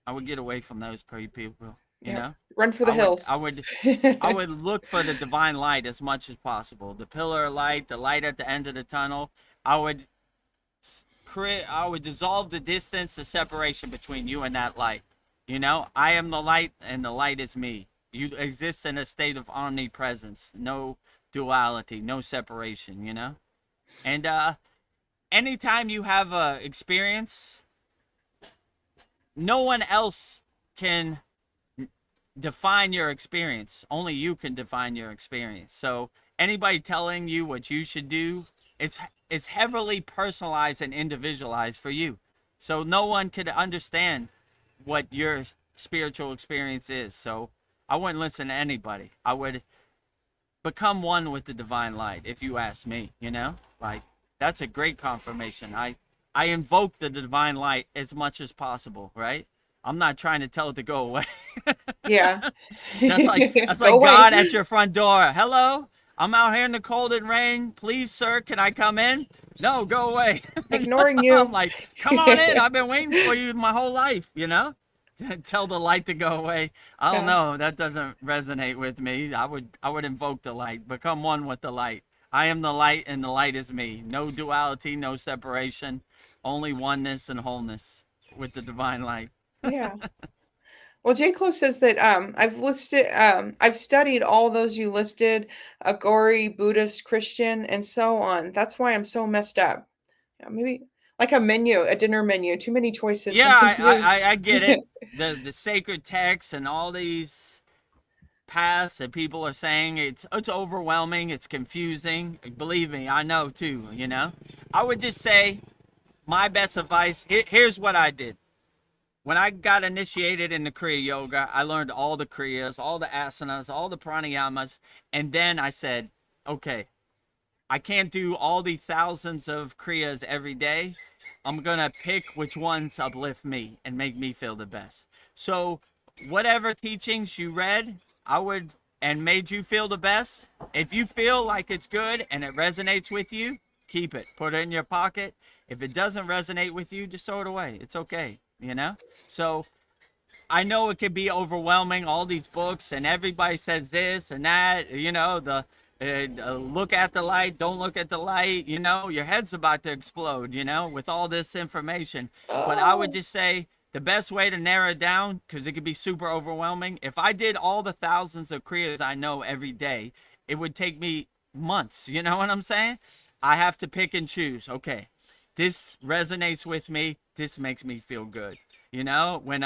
I would get away from those people. you Yeah. know? Run for the hills. I would look for the divine light as much as possible. The pillar of light, the light at the end of the tunnel. I would I would dissolve the distance, the separation between you and that light. You know, I am the light and the light is me. You exist in a state of omnipresence, no duality, no separation, you know? And anytime you have a experience, no one else can define your experience. Only you can define your experience. So anybody telling you what you should do, it's heavily personalized and individualized for you. So no one could understand what your spiritual experience is. So I wouldn't listen to anybody. I would become one with the divine light, if you ask me, you know? Like, that's a great confirmation. I invoke the divine light as much as possible, right? I'm not trying to tell it to go away. Yeah. That's like Go away. God at your front door. Hello, I'm out here in the cold and rain. Please, sir, can I come in? No, go away. Ignoring I'm you. like, come on in. I've been waiting for you my whole life, you know? Tell the light to go away. I don't know. That doesn't resonate with me. I would invoke the light. Become one with the light. I am the light and the light is me. No duality, no separation. Only oneness and wholeness with the divine light. Yeah. Well, J. Clo says that I've studied all those you listed, Agori, Buddhist, Christian, and so on. That's why I'm so messed up. Yeah, maybe like a dinner menu, too many choices. Yeah, I'm confused. I get it. The sacred texts and all these paths that people are saying, it's overwhelming, it's confusing. Believe me, I know too, you know? I would just say my best advice, here's what I did. When I got initiated in the Kriya Yoga, I learned all the Kriyas, all the asanas, all the pranayamas, and then I said, okay, I can't do all the thousands of Kriyas every day. I'm going to pick which ones uplift me and make me feel the best. So whatever teachings you read, and made you feel the best, if you feel like it's good and it resonates with you, keep it. Put it in your pocket. If it doesn't resonate with you, just throw it away. It's okay, you know? So I know it can be overwhelming, all these books, and everybody says this and that, you know, look at the light, don't look at the light, you know, your head's about to explode, you know, with all this information. But I would just say the best way to narrow it down, because it could be super overwhelming, if I did all the thousands of Kriyas I know every day, it would take me months, you know what I'm saying? I have to pick and choose. Okay, this resonates with me, this makes me feel good. You know, when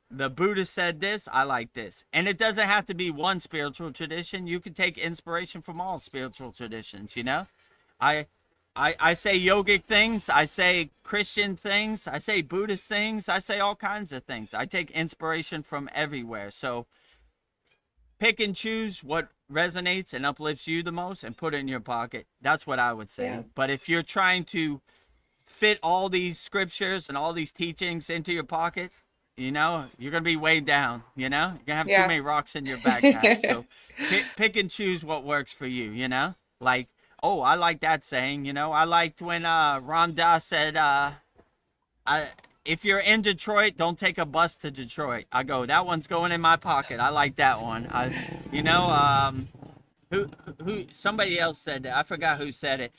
the Buddha said this, I like this. And it doesn't have to be one spiritual tradition. You can take inspiration from all spiritual traditions, you know? I say yogic things, I say Christian things, I say Buddhist things, I say all kinds of things. I take inspiration from everywhere. So pick and choose what resonates and uplifts you the most and put it in your pocket. That's what I would say. Yeah. But if you're trying to fit all these scriptures and all these teachings into your pocket, you know, you're going to be weighed down, you know? You're going to have too many rocks in your backpack. So pick and choose what works for you, you know? Like, oh, I like that saying, you know? I liked when Ram Dass said, if you're in Detroit, don't take a bus to Detroit. I go, that one's going in my pocket. I like that one. You know, somebody else said that. I forgot who said it.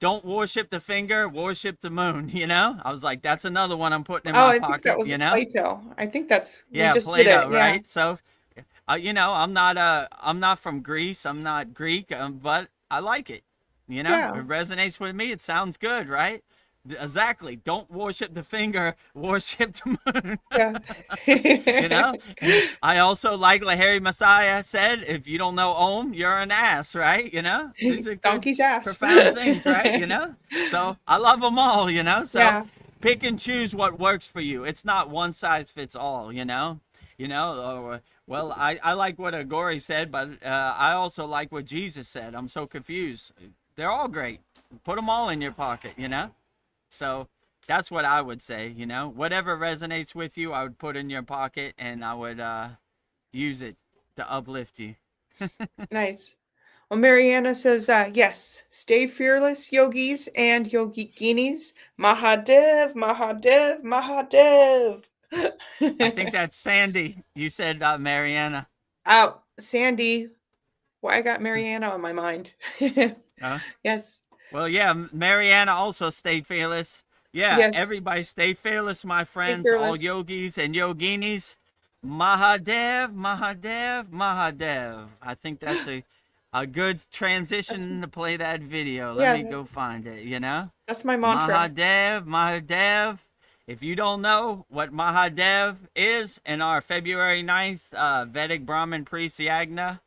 Don't worship the finger, worship the moon, you know? I was like, that's another one I'm putting in my I pocket, think that was you know? Plato. I think that's we just Plato, did it. right? Yeah. So, you know, I'm not from Greece, I'm not Greek, but I like it, you know? Yeah. It resonates with me, it sounds good, right? Exactly. Don't worship the finger, worship the moon. Yeah. You know? And I also like Lahiri Messiah said, if you don't know Om, you're an ass, right? You know? These are good, Donkey's ass. profound things, right? You know? So I love them all, you know? So pick and choose what works for you. It's not one size fits all, you know? You know, well, I like what Agori said, but I also like what Jesus said. I'm so confused. They're all great. Put them all in your pocket, you know? So that's what I would say, you know, whatever resonates with you, I would put in your pocket and I would use it to uplift you. Nice. Well, Mariana says, yes, stay fearless, yogis and yoginis. Mahadev, Mahadev, Mahadev. I think that's Sandy. You said Mariana. Oh, Sandy. Why I got Mariana on my mind. Uh, Yes. well, yeah, Mariana also stay fearless. Yeah, Yes. everybody stay fearless, my Stay friends, all fearless. yogis and yoginis. Mahadev, Mahadev, Mahadev. I think that's a good That's transition to play that video. Let yeah, me go find it, that's my mantra. Mahadev, Mahadev. If you don't know what Mahadev is, in our February 9th Vedic Brahmin priest Yagna,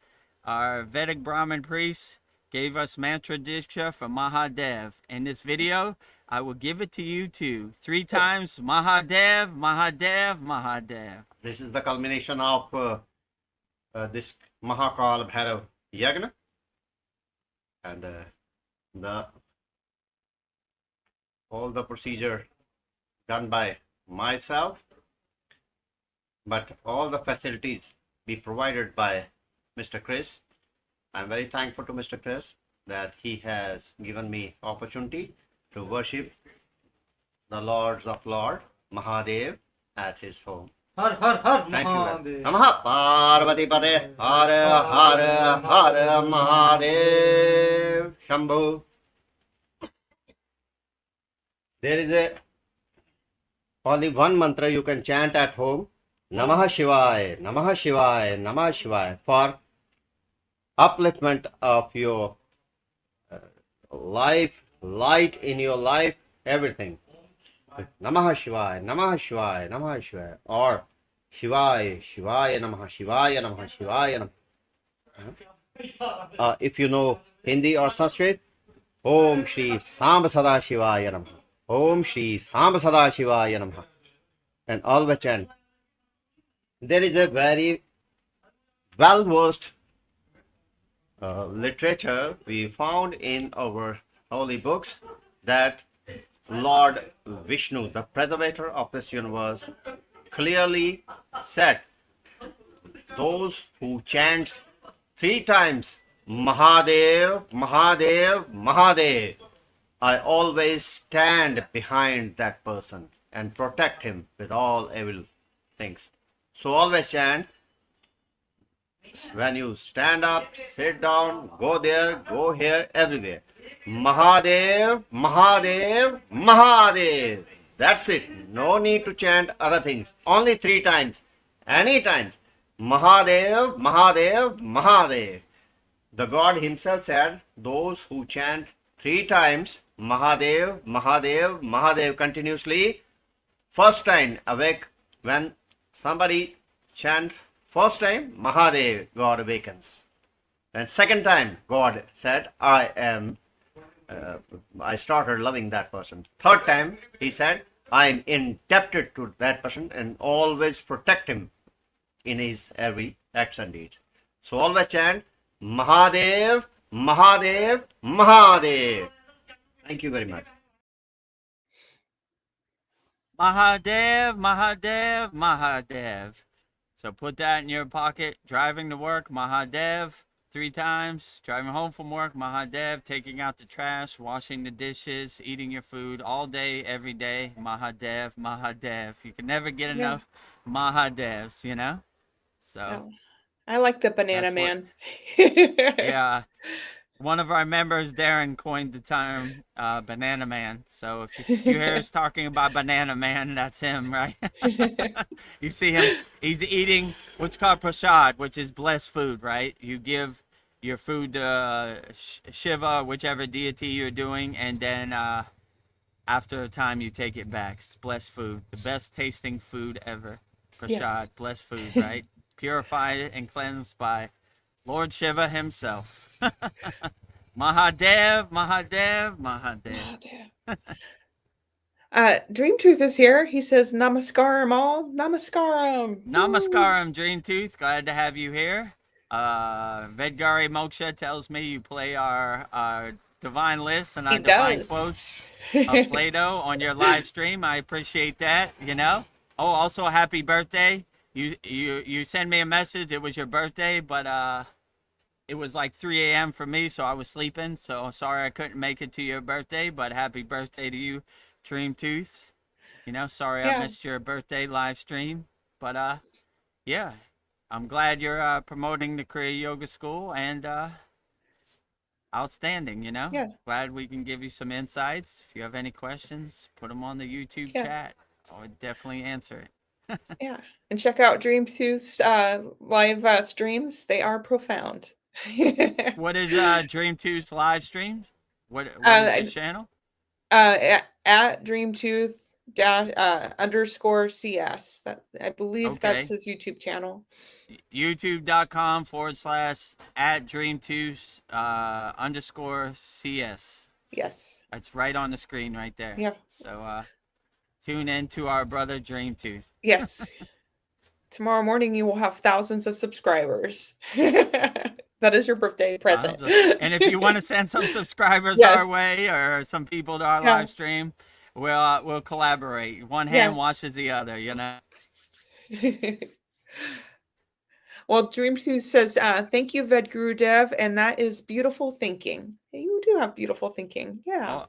our Vedic Brahmin priest gave us mantra diksha for Mahadev. In this video, I will give it to you too. 3 Yes. times Mahadev, Mahadev, Mahadev. This is the culmination of this Mahakal Bhairav Yagna, and the all the procedure done by myself, but all the facilities be provided by Mr. Chris. I'm very thankful to Mr. Chris that he has given me opportunity to worship the Lords of Lord Mahadev at his home. Har har har Thank you. Mahadev. Namaha Parvati Pade Hara Hara Hara Mahadev Shambhu. There is only one mantra you can chant at home. Namaha Shivaya, Namaha Shivaya, Namaha Shivaya, for upliftment of your life, light in your life, everything. Namaha Shivaya, Namaha Shivaya, Namaha Shivaya, or Shivaya, Shivaya Namaha, Shivaya Namaha, Shivaya Namaha. If you know Hindi or Sanskrit, Om Shri Samba Sada Shivaya Namaha, Om Shri Samba Sada Shivaya Namaha, and always chant. There is a very well-versed literature we found in our holy books that Lord Vishnu, the preservator of this universe, clearly said, those who chants 3 times Mahadev, Mahadev, Mahadev, I always stand behind that person and protect him with all evil things. So always chant. When you stand up, sit down, go there, go here, everywhere. Mahadev, Mahadev, Mahadev. That's it. No need to chant other things. Only 3 times. Any time. Mahadev, Mahadev, Mahadev. The God himself said, those who chant 3 times Mahadev, Mahadev, Mahadev continuously, first time awake, when somebody chants first time, Mahadev, God awakens. And second time, God said, I started loving that person. Third time, he said, I am indebted to that person and always protect him in his every acts and deeds. So always chant, Mahadev, Mahadev, Mahadev. Thank you very much. Mahadev, Mahadev, Mahadev. So put that in your pocket. Driving to work, Mahadev, 3 times. Driving home from work, Mahadev. Taking out the trash, washing the dishes, eating your food all day, every day. Mahadev, Mahadev. You can never get enough Mahadevs, So Oh, I like the banana that's what, man. yeah. One of our members, Darren, coined the term banana man. So if you hear us talking about banana man, that's him, right? You see him, he's eating what's called prasad, which is blessed food, right? You give your food to Shiva, whichever deity you're doing, and then after a time you take it back. It's blessed food, the best tasting food ever. Prasad, Yes. blessed food, right? Purified and cleansed by Lord Shiva himself. Mahadev, Mahadev, Mahadev. Dream Truth is here. He says, Namaskaram all. Namaskaram. Namaskaram, Dream Tooth. Glad to have you here. Vedgari Moksha tells me you play our divine lists and our He divine does. quotes of Plato on your live stream. I appreciate that, Oh, also happy birthday. You send me a message. It was your birthday, but it was like 3 a.m. for me, so I was sleeping. So sorry I couldn't make it to your birthday, but happy birthday to you, Dream Tooth. Sorry I Yeah. missed your birthday live stream, but yeah, I'm glad you're promoting the Kriya Yoga School, and outstanding. Yeah. Glad we can give you some insights. If you have any questions, put them on the YouTube Yeah. chat. I would definitely answer it. Yeah. And check out Dream Two's live streams. They are profound. What is Dream 2's live streams? What is uh, his channel? at Dreamtooth underscore CS. That I believe that's Okay. his YouTube channel. YouTube.com/ at Dream2 underscore CS. Yes. That's right on the screen right there. Yeah. So tune in to our brother Dreamtooth. Yes. Tomorrow morning you will have thousands of subscribers. That is your birthday present. And if you want to send some subscribers Yes. our way, or some people to our Yeah. live stream, we'll collaborate. One hand Yes. washes the other, Well, Dreamtooth says, thank you, Vedagurudev, and that is beautiful thinking. You do have beautiful thinking. Yeah.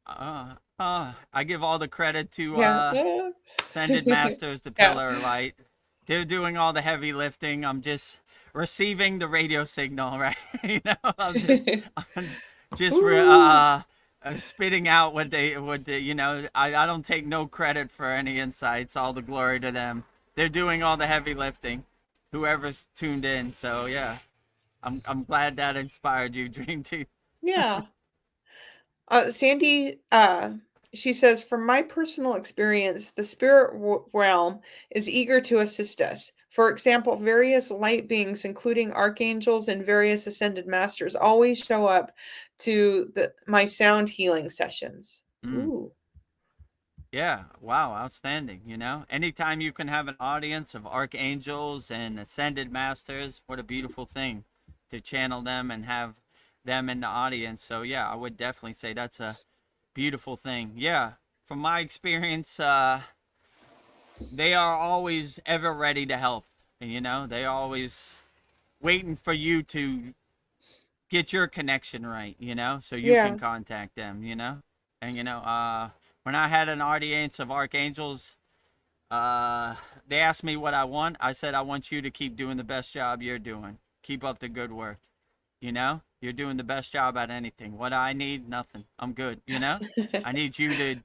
I give all the credit to Yeah. Ascended Masters, the Yeah. Pillar of Light. They're doing all the heavy lifting. I'm just receiving the radio signal, right? I'm just spitting out what they I don't take no credit for any insights. All the glory to them. They're doing all the heavy lifting. Whoever's tuned in. So yeah, I'm glad that inspired you, Dream Teeth. Yeah. Sandy, she says, from my personal experience, the spirit realm is eager to assist us. For example, various light beings, including archangels and various ascended masters, always show up to my sound healing sessions. Ooh. Yeah, wow, outstanding. Anytime you can have an audience of archangels and ascended masters, what a beautiful thing to channel them and have them in the audience. So yeah, I would definitely say that's a beautiful thing. Yeah, from my experience, they are always ever ready to help. They're always waiting for you to get your connection right, so you can contact them, and when I had an audience of archangels, they asked me what I want. I said, I want you to keep doing the best job you're doing. Keep up the good work. You're doing the best job at anything. What I need, nothing. I'm good. I need you to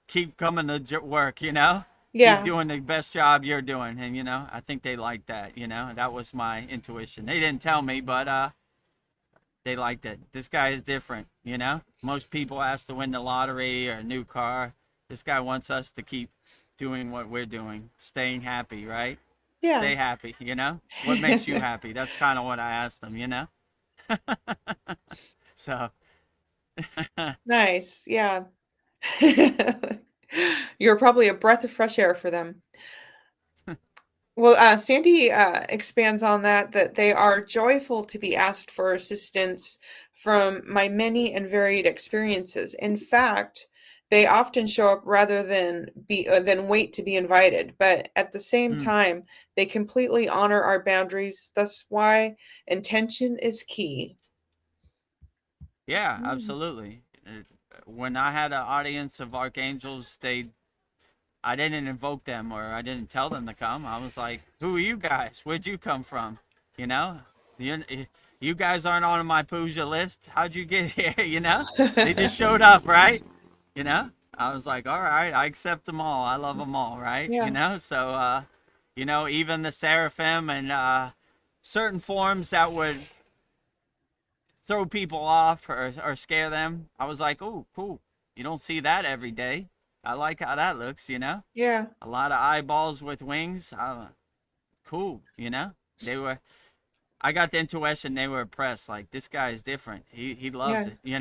keep coming to work, Yeah. Keep doing the best job you're doing. And, I think they liked that, that was my intuition. They didn't tell me, but they liked it. This guy is different, Most people ask to win the lottery or a new car. This guy wants us to keep doing what we're doing, staying happy, right? Yeah. Stay happy, What makes you happy? That's kind of what I asked them, So. Nice. Yeah. You're probably a breath of fresh air for them. Well, Sandy expands on that they are joyful to be asked for assistance from my many and varied experiences. In fact, they often show up rather than wait to be invited. But at the same time, they completely honor our boundaries. That's why intention is key. Yeah, absolutely. When I had an audience of archangels, I didn't invoke them or I didn't tell them to come. I was like, who are you guys? Where'd you come from? You guys aren't on my puja list. How'd you get here? They just showed up, right? I was like, all right, I accept them all. I love them all, right? Yeah. So, even the seraphim and certain forms that would throw people off or scare them, I was like, oh, cool. You don't see that every day. I like how that looks, Yeah. A lot of eyeballs with wings. Cool, I got the intuition they were impressed. Like, this guy is different. He loves it, He's You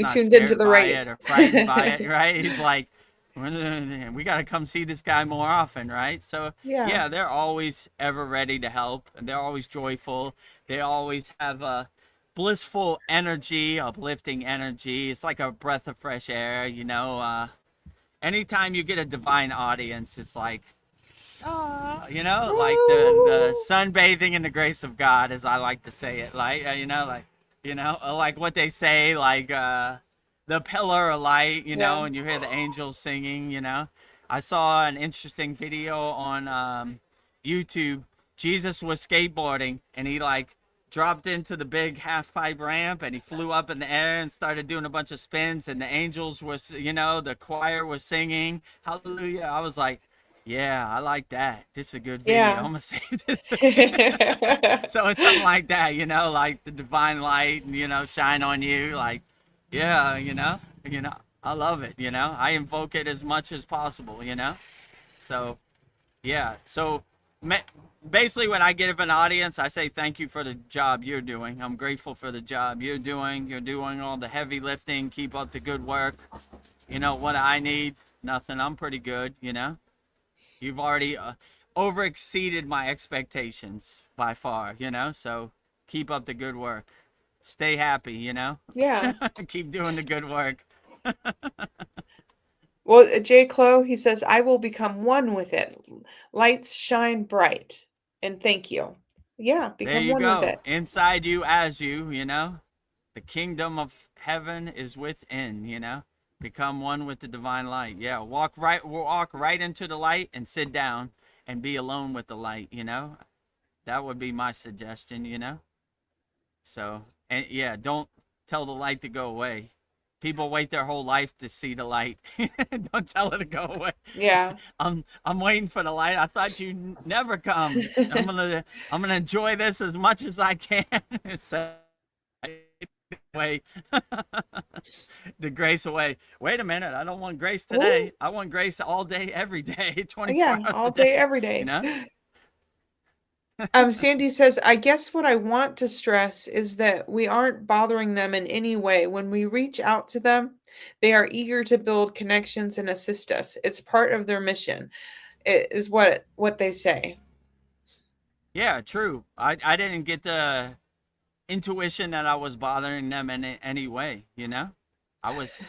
not tuned scared into the by right. it or frightened by it, right? He's like, we got to come see this guy more often, right? So, yeah, they're always ever ready to help. And they're always joyful. They always have a blissful energy, uplifting energy. It's like a breath of fresh air, anytime you get a divine audience, it's like, like the sunbathing in the grace of God, as I like to say it, like, like what they say, like, the the pillar of light, you know, Yeah. and you hear the angels singing, you know. I saw an interesting video on YouTube. Jesus was skateboarding and he like dropped into the big half pipe ramp and he flew up in the air and started doing a bunch of spins and the angels was, you know, the choir was singing hallelujah. I was like, yeah, I like that. This is a good video. I'm Yeah. gonna save this. So it's something like that, you know, like the divine light, you know, shine on you. Like, yeah, you know, I love it. You know, I invoke it as much as possible. You know, so yeah. So basically, when I give an audience, I say thank you for the job you're doing. I'm grateful for the job you're doing. You're doing all the heavy lifting. Keep up the good work. You know what I need? Nothing. I'm pretty good. You know, you've already over exceeded my expectations by far. You know, so keep up the good work. Stay happy. You know, Yeah. keep doing the good work. Well, J. Clo, he says, I will become one with it. Lights shine bright. And thank you. Yeah, There become you one with go. it. Inside you, as you know. The kingdom of heaven is within, you know. Become one with the divine light. Yeah, walk right into the light and sit down and be alone with the light, you know. That would be my suggestion, you know. So, and yeah, don't tell the light to go away. People wait their whole life to see the light. Don't tell it to go away. Yeah. I'm waiting for the light. I thought you'd never come. I'm gonna enjoy this as much as I can. So, away. The grace away. Wait a minute. I don't want grace today. Ooh. I want grace all day, every day, 24 Yeah, hours all a day, day. every You day. know? Sandy says, I guess what I want to stress is that we aren't bothering them in any way. When we reach out to them, they are eager to build connections and assist us. It's part of their mission. It is what they say. Yeah, true. I didn't get the intuition that I was bothering them in any way, you know? I was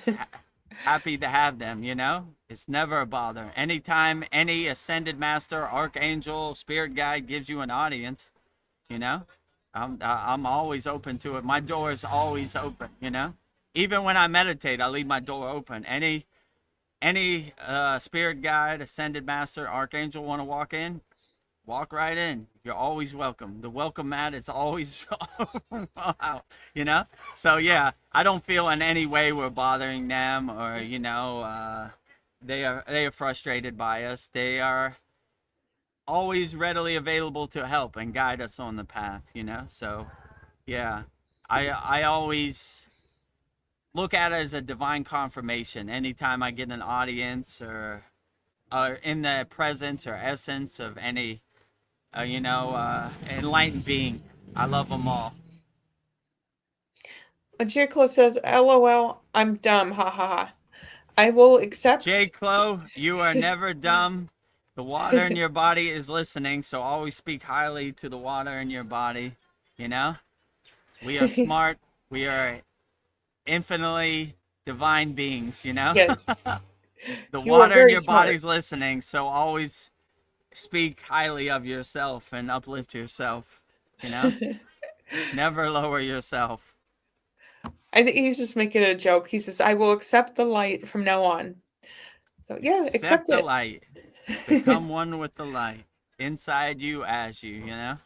happy to have them, you know? It's never a bother. Anytime any ascended master, archangel, spirit guide gives you an audience, you know? I'm always open to it. My door is always open, you know? Even when I meditate, I leave my door open. Any spirit guide, ascended master, archangel want to walk in, walk right in. You're always welcome. The welcome mat is always out, you know? So yeah, I don't feel in any way we're bothering them or, you know, they are frustrated by us. They are always readily available to help and guide us on the path, you know? So yeah. I always look at it as a divine confirmation anytime I get an audience or in the presence or essence of any enlightened being. I love them all. J. Clo says, LOL, I'm dumb. Ha ha ha. I will J. accept. Clo, you are never dumb. The water in your body is listening, so always speak highly to the water in your body. You know, we are smart. We are infinitely divine beings. You know, Yes, the you are water in very your smart. body's listening, so always speak highly of yourself and uplift yourself. You know, never lower yourself. I think he's just making a joke. He says, I will accept the light from now on. So, yeah, Accept accept the it. light. Become one with the light. Inside you, as you know?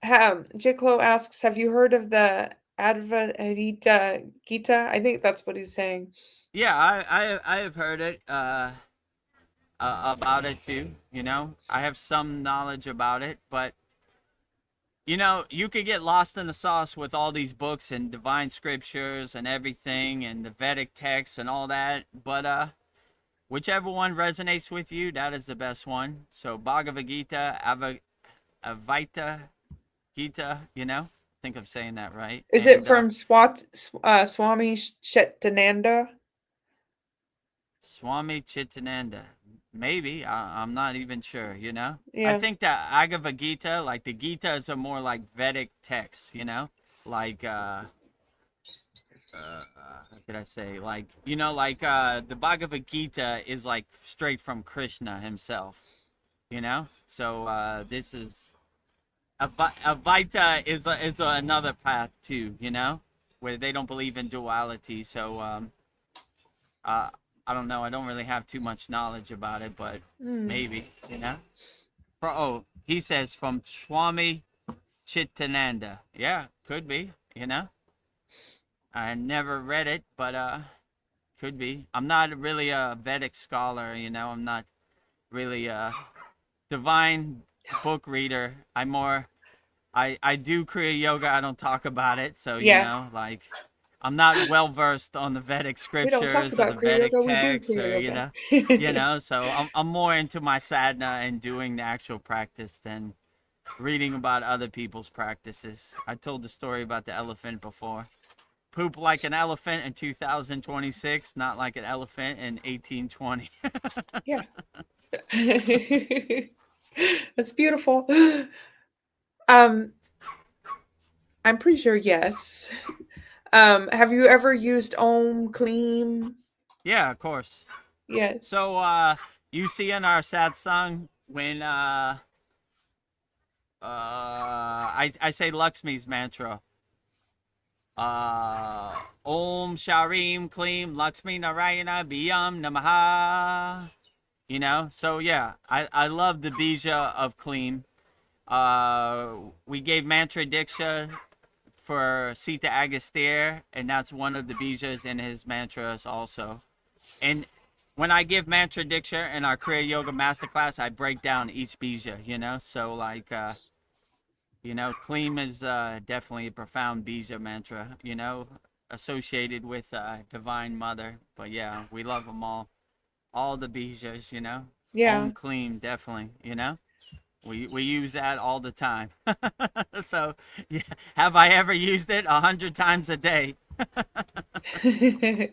Jiklo asks, have you heard of the Advaita Gita? I think that's what he's saying. Yeah, I have heard it about it too. You know, I have some knowledge about it, but you know, you could get lost in the sauce with all these books and divine scriptures and everything and the Vedic texts and all that. But whichever one resonates with you, that is the best one. So Bhagavad Gita, Avaita Gita, you know, I think I'm saying that right. Is it And from Swami Shettananda? Swami Chitananda. Maybe. I'm not even sure, you know? I Yeah. think that Bhagavad Gita, like the Gita is a more like Vedic text, you know? Like, how could I say? Like, you know, like the Bhagavad Gita is like straight from Krishna himself, you know? So this is, Advaita is another path too, you know? where they don't believe in duality. So uh, I don't know. I don't really have too much knowledge about it, but maybe, you know. Oh, he says from Swami Chitananda. Yeah, could be, you know. I never read it, but could be. I'm not really a Vedic scholar, you know. I'm not really a divine book reader. I do Kriya yoga. I don't talk about it, so you Yeah. know, like I'm not well versed on the Vedic We don't talk scriptures or the about Kriya Vedic Yoga, we do texts, Kriya or you Yoga. know. So I'm more into my sadhana and doing the actual practice than reading about other people's practices. I told the story about the elephant before. Poop like an elephant in 2026, not like an elephant in 1820. Yeah. That's beautiful. Um, I'm pretty sure yes. Have you ever used Om Clean? Yeah, of course. Yeah. So you see in our satsang when I say Lakshmi's mantra. Om Sharim Kleem Lakshmi Narayana Biyam Namaha. You know, so yeah, I love the bija of Kleem. We gave mantra diksha for Sita Agastya, and that's one of the bijas in his mantras also. And when I give mantra diksha in our Kriya Yoga Masterclass, I break down each bija, you know, so like you know, Kleem is definitely a profound bija mantra, you know, associated with Divine Mother. But yeah, we love them all the bijas, you know. Yeah. Om Kleem, definitely, you know. We use that all the time. So, yeah, have I ever used it 100 times a day? J.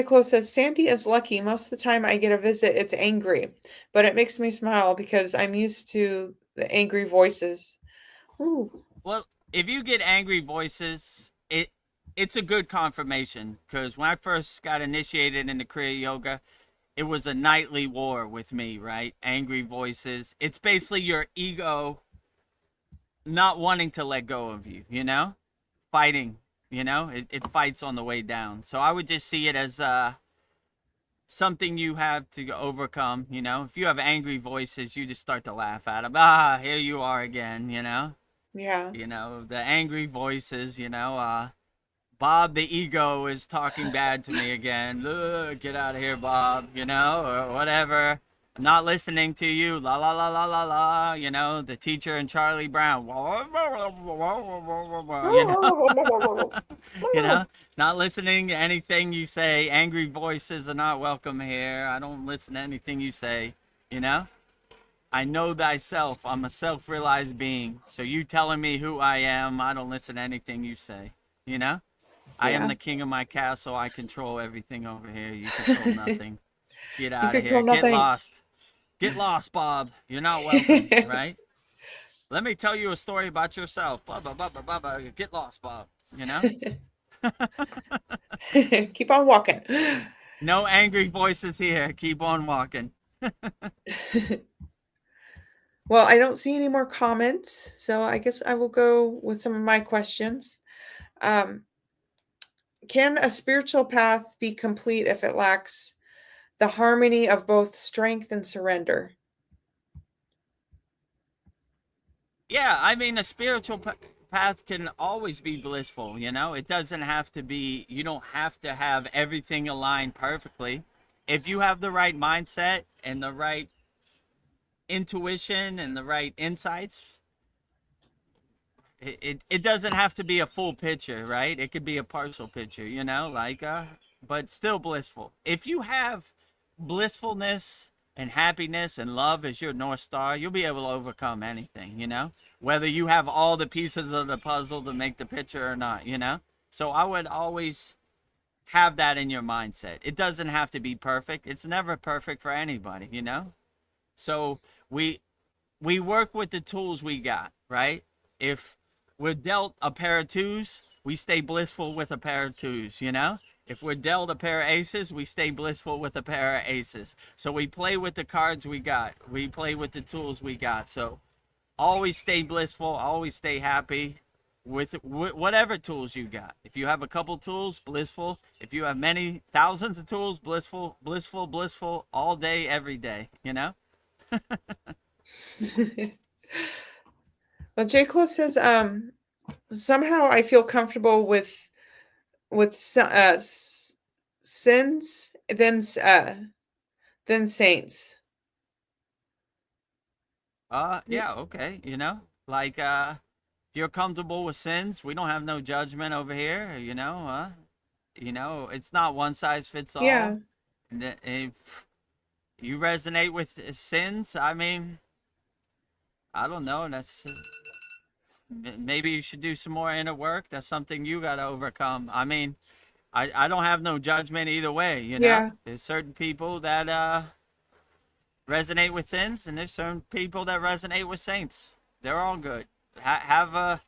Clo says, Sandy is lucky. Most of the time I get a visit, it's angry, but it makes me smile because I'm used to the angry voices. Ooh. Well, if you get angry voices, it's a good confirmation, because when I first got initiated into Kriya Yoga, it was a nightly war with me, right? Angry voices. It's basically your ego not wanting to let go of you, you know? Fighting, you know? It fights on the way down. So I would just see it as something you have to overcome, you know? If you have angry voices, you just start to laugh at them. Ah, here you are again, you know? Yeah. You know, the angry voices, you know, Bob the ego is talking bad to me again. Ugh, get out of here, Bob, you know, or whatever. I'm not listening to you. La la la la la la. You know, the teacher and Charlie Brown. You know, you know, not listening to anything you say. Angry voices are not welcome here. I don't listen to anything you say. You know, I know thyself. I'm a self-realized being. So you telling me who I am, I don't listen to anything you say. You know. I am Yeah. the king of my castle. I control everything over here. You control nothing. Get You out of here. control Get nothing. lost. Get lost, Bob. You're not welcome, right? Let me tell you a story about yourself. Blah, blah, blah, blah, blah, blah. Get lost, Bob. You know? Keep on walking. No angry voices here. Keep on walking. Well, I don't see any more comments, so I guess I will go with some of my questions. Um, can a spiritual path be complete if it lacks the harmony of both strength and surrender? Yeah, I mean, a spiritual path can always be blissful, you know? It doesn't have to be, you don't have to have everything aligned perfectly. If you have the right mindset and the right intuition and the right insights, it doesn't have to be a full picture, right? It could be a partial picture, you know, like but still blissful. If you have blissfulness and happiness and love as your north star, you'll be able to overcome anything, you know, whether you have all the pieces of the puzzle to make the picture or not, you know. So I would always have that in your mindset. It doesn't have to be perfect. It's never perfect for anybody, you know. So we work with the tools we got, right? If we're dealt a pair of twos, we stay blissful with a pair of twos, you know? If we're dealt a pair of aces, we stay blissful with a pair of aces. So we play with the cards we got. We play with the tools we got. So always stay blissful, always stay happy. with whatever tools you got. If you have a couple tools, blissful. If you have many thousands of tools, blissful, blissful, blissful, all day, every day, you know? Well, J. Close says, somehow I feel comfortable with sins than saints. Yeah, okay, you know? Like, if you're comfortable with sins, we don't have no judgment over here, you know? It's not one size fits Yeah. all. If you resonate with sins, I mean, I don't know. Maybe you should do some more inner work. That's something you got to overcome. I mean, I don't have no judgment either way, you know? Yeah. There's certain people that resonate with sins, and there's certain people that resonate with saints. They're all good. Have a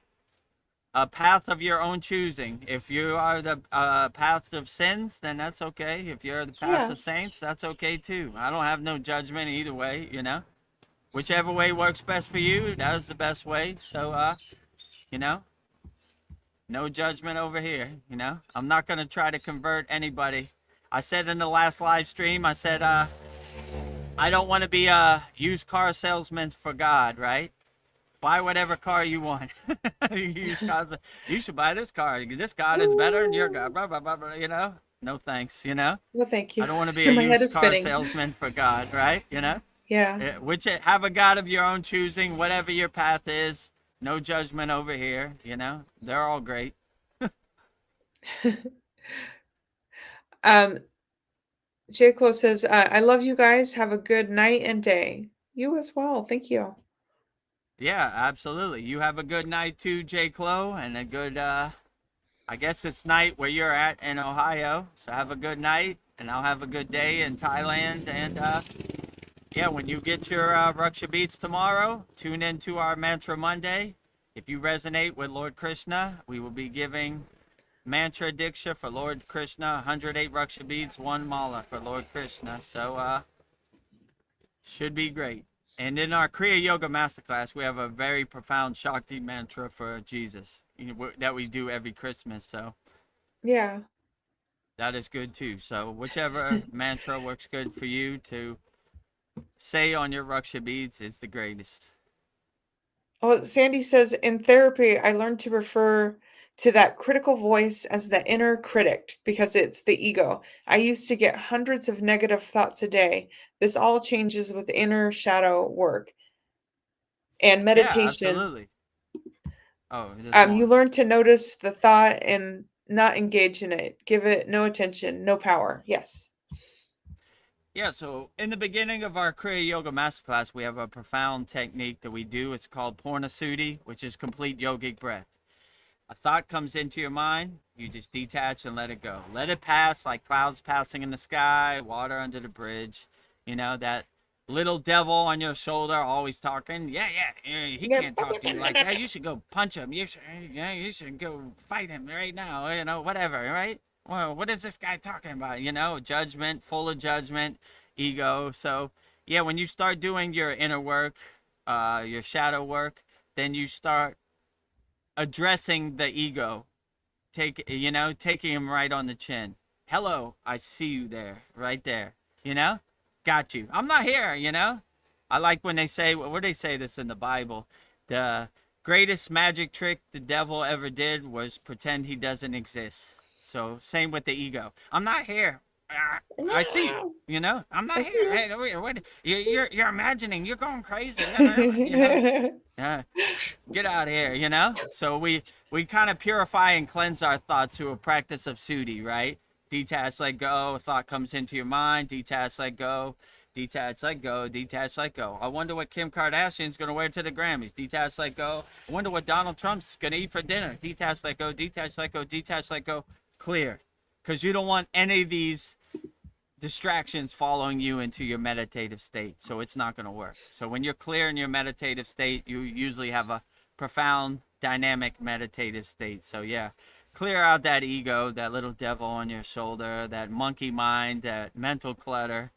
path of your own choosing. If you are the path of sins, then that's okay. If you're the path Yeah. of saints, that's okay too. I don't have no judgment either way, you know? Whichever way works best for you, that is the best way. So, you know, no judgment over here, you know? I'm not going to try to convert anybody. I said in the last live stream, I said, I don't want to be a used car salesman for God, right? Buy whatever car you want. You should buy this car. This God is better than your God. Blah, blah, blah, blah, you know? No thanks, you know? Well, thank you. I don't want to be a My head used is car spinning. salesman for God, right? You know? Yeah. Have a God of your own choosing, whatever your path is. No judgment over here, you know? They're all great. J. Close says, I love you guys. Have a good night and day. You as well. Thank you. Yeah, absolutely. You have a good night too, J. Clo, and a good, I guess it's night where you're at in Ohio. So have a good night, and I'll have a good day in Thailand. And yeah, when you get your Raksha Beats tomorrow, tune in to our Mantra Monday. If you resonate with Lord Krishna, we will be giving Mantra Diksha for Lord Krishna, 108 Raksha Beats, 1 Mala for Lord Krishna. So, should be great. And in our Kriya Yoga Masterclass, we have a very profound Shakti mantra for Jesus, that we do every Christmas. So Yeah. that is good too. So whichever mantra works good for you to say on your Raksha beads is the greatest. Oh, Sandy says, in therapy, I learned to refer to that critical voice as the inner critic because it's the ego. I used to get hundreds of negative thoughts a day. This all changes with inner shadow work and Yeah, meditation. absolutely. Oh, there's more. You learn to notice the thought and not engage in it. Give it no attention, no power. Yes. Yeah, so in the beginning of our Kriya Yoga Masterclass, we have a profound technique that we do. It's called Purnasudhi, which is complete yogic breath. A thought comes into your mind, you just detach and let it go. Let it pass like clouds passing in the sky, water under the bridge. You know, that little devil on your shoulder always talking. Yeah, he can't talk to you like that. You should go punch him. You should go fight him right now. You know, whatever, right? Well, what is this guy talking about? You know, judgment, full of judgment, ego. So, yeah, when you start doing your inner work, your shadow work, then you start addressing the ego, taking him right on the chin. Hello, I see you there, right there. Got you. I'm not here. I like when they say, where they say this in the Bible, the greatest magic trick the devil ever did was pretend he doesn't exist. So same with the ego. I'm not here. I see you. I'm not here. Hey, what? You're imagining. You're going crazy. Get out of here. So we kind of purify and cleanse our thoughts through a practice of Sudhi, right? Detach, let go. A thought comes into your mind. Detach, let go. Detach, let go. Detach, let go. I wonder what Kim Kardashian's going to wear to the Grammys. Detach, let go. I wonder what Donald Trump's going to eat for dinner. Detach, let go. Detach, let go. Detach, let go. Clear. Because you don't want any of these distractions following you into your meditative state. So it's not going to work. So when you're clear in your meditative state, you usually have a profound, dynamic meditative state. So yeah, clear out that ego, that little devil on your shoulder, that monkey mind, that mental clutter.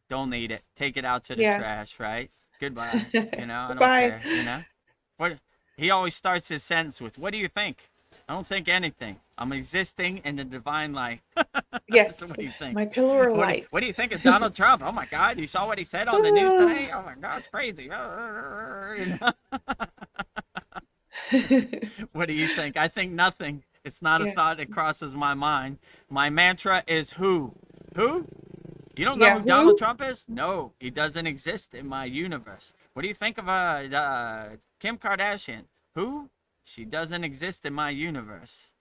Don't need it. Take it out to the trash, right? Goodbye. I don't care, He always starts his sentence with, "What do you think?" I don't think anything. I'm existing in the divine light. So Yes, what do you think? my pillar of What do, light. what do you think of Donald Trump? Oh my God, you saw what he said on the news today? Oh my God, it's crazy. You know? What do you think? I think nothing. It's not a Yeah, thought that crosses my mind. My mantra is who? Who? You don't know yeah. who Donald Who? Trump is? No, he doesn't exist in my universe. What do you think of Kim Kardashian? Who? She doesn't exist in my universe.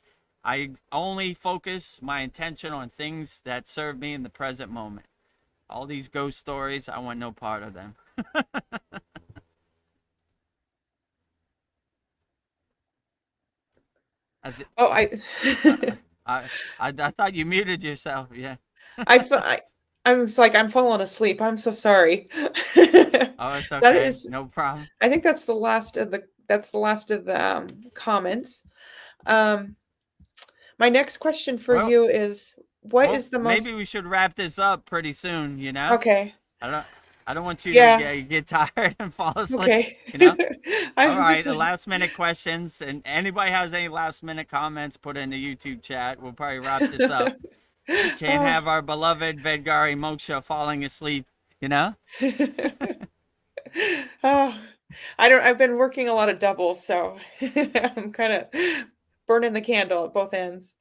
I only focus my attention on things that serve me in the present moment. All these ghost stories, I want no part of them. I, th- Oh, I. uh, I thought you muted yourself. Yeah. I, fe- I I'm just like I'm falling asleep. I'm so sorry. Oh, it's That okay. is, No problem. I think that's the last of the comments. Um, my next question for Well, you is, what well, is the maybe most we should wrap this up pretty soon. You know. okay? I don't I don't want you to Yeah, get tired and fall asleep, okay. you know? All I'm right, just the last minute questions, and anybody has any last minute comments, put it in the YouTube chat. We'll probably wrap this up. Can't oh. have our beloved Vedgari Moksha falling asleep, you know? Oh, I've been working a lot of doubles, so I'm kind of burning the candle at both ends.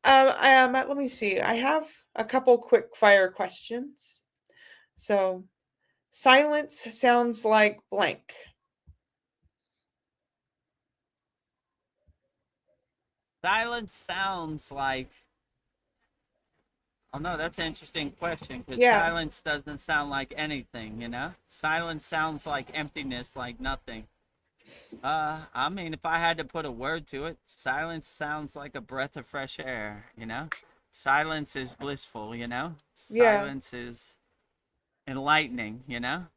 Let me see. I have a couple quick fire questions. So, silence sounds like blank. Silence sounds like, oh no, that's an interesting question because Yeah. silence doesn't sound like anything, you know? Silence sounds like emptiness, like nothing. I mean, if I had to put a word to it, silence sounds like a breath of fresh air, you know? Silence is blissful, you know? Yeah. Silence is enlightening, you know?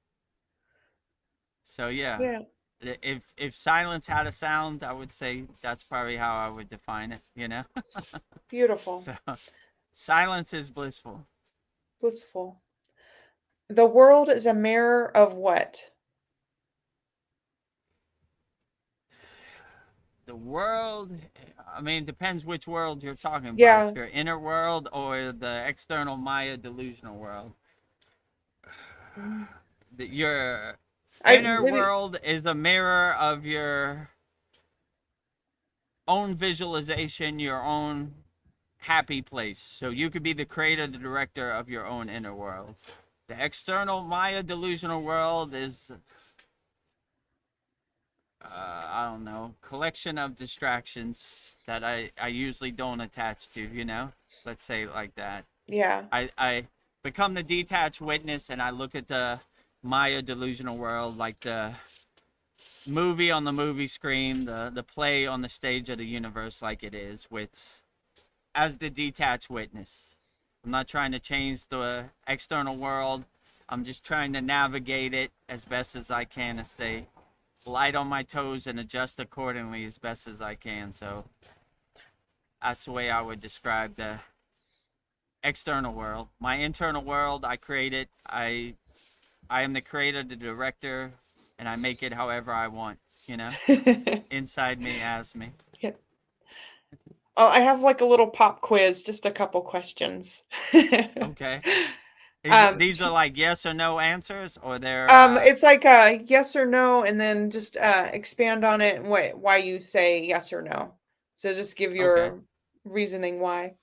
So yeah, Yeah. if silence had a sound, I would say that's probably how I would define it, you know? Beautiful. So silence is blissful. Blissful. The world is a mirror of what? The world, I mean, depends which world you're talking about. Yeah. Your inner world or the external Maya delusional world. Mm. Your I inner maybe world is a mirror of your own visualization, your own happy place. So you could be the creator, the director of your own inner world. The external Maya delusional world is, I don't know, collection of distractions that I usually don't attach to, you know? Let's say it like that. yeah. I become the detached witness and I look at the Maya delusional world like the movie on the movie screen, the play on the stage of the universe like it is, with as the detached witness. I'm not trying to change the external world. I'm just trying to navigate it as best as I can and stay light on my toes and adjust accordingly as best as I can. So that's the way I would describe the external world. My internal world, I create it. I am the creator, the director, and I make it however I want, you know? Inside me, as me. Yeah. Oh, I have like a little pop quiz, just a couple questions. Okay. These Tr are like yes or no answers, or they're it's like a yes or no, and then just expand on it and why you say yes or no. So just give okay. your reasoning why.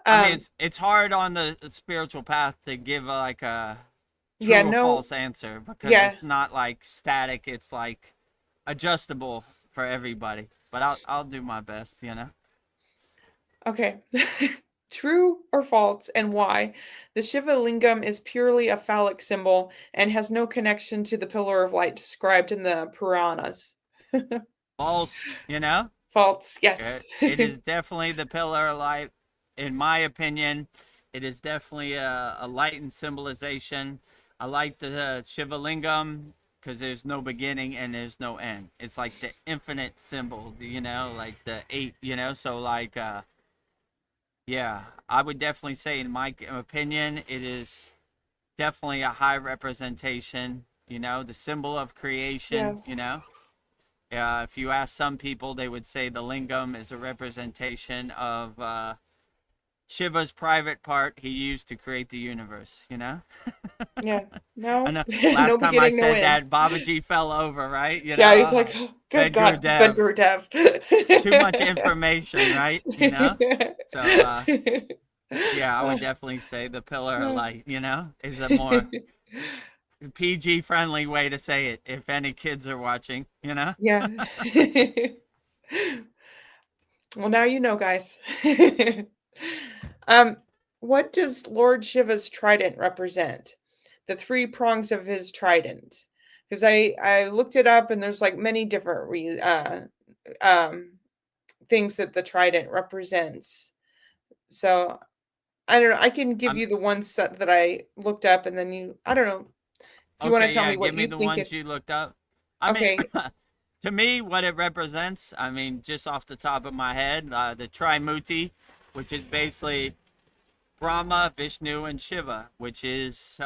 I mean, Um, it's hard on the spiritual path to give like a yeah, true or no, false answer because yeah, it's not like static. It's like adjustable for everybody. But I'll do my best, you know. okay. True or false, and why? The Shiva lingam is purely a phallic symbol and has no connection to the pillar of light described in the Puranas. False, you know. False, yes. It is definitely the pillar of light, in my opinion. It is definitely a lightened symbolization. I like the Shiva lingam because there's no beginning and there's no end. It's like the infinite symbol, you know, like the eight, you know. So like, yeah, I would definitely say, in my opinion, it is definitely a high representation. You know, the symbol of Yeah. creation. You know, If you ask some people, they would say the lingam is a representation of Shiva's private part he used to create the universe, you know? Yeah. I No, know no last time I beginning, no said end. that, Babaji fell over, right? You Yeah, know, he's like, oh, good God, Vedagurudev, Vedagurudev. too much information, right? You know? So, yeah, I would definitely say the pillar of light, you know, is a more PG friendly way to say it if any kids are watching, you know? Yeah. Well, now you know, guys. Um, what does Lord Shiva's trident represent? The three prongs of his trident. Because I looked it up and there's like many different um things that the trident represents. So I don't know. I can give I'm you the ones that I looked up and then I don't know if you want to okay, tell yeah, me give what me you the think ones it. you looked up. I mean, Okay. to me, what it represents, I mean, just off the top of my head, the Trimuti, which is basically Brahma, Vishnu, and Shiva, which is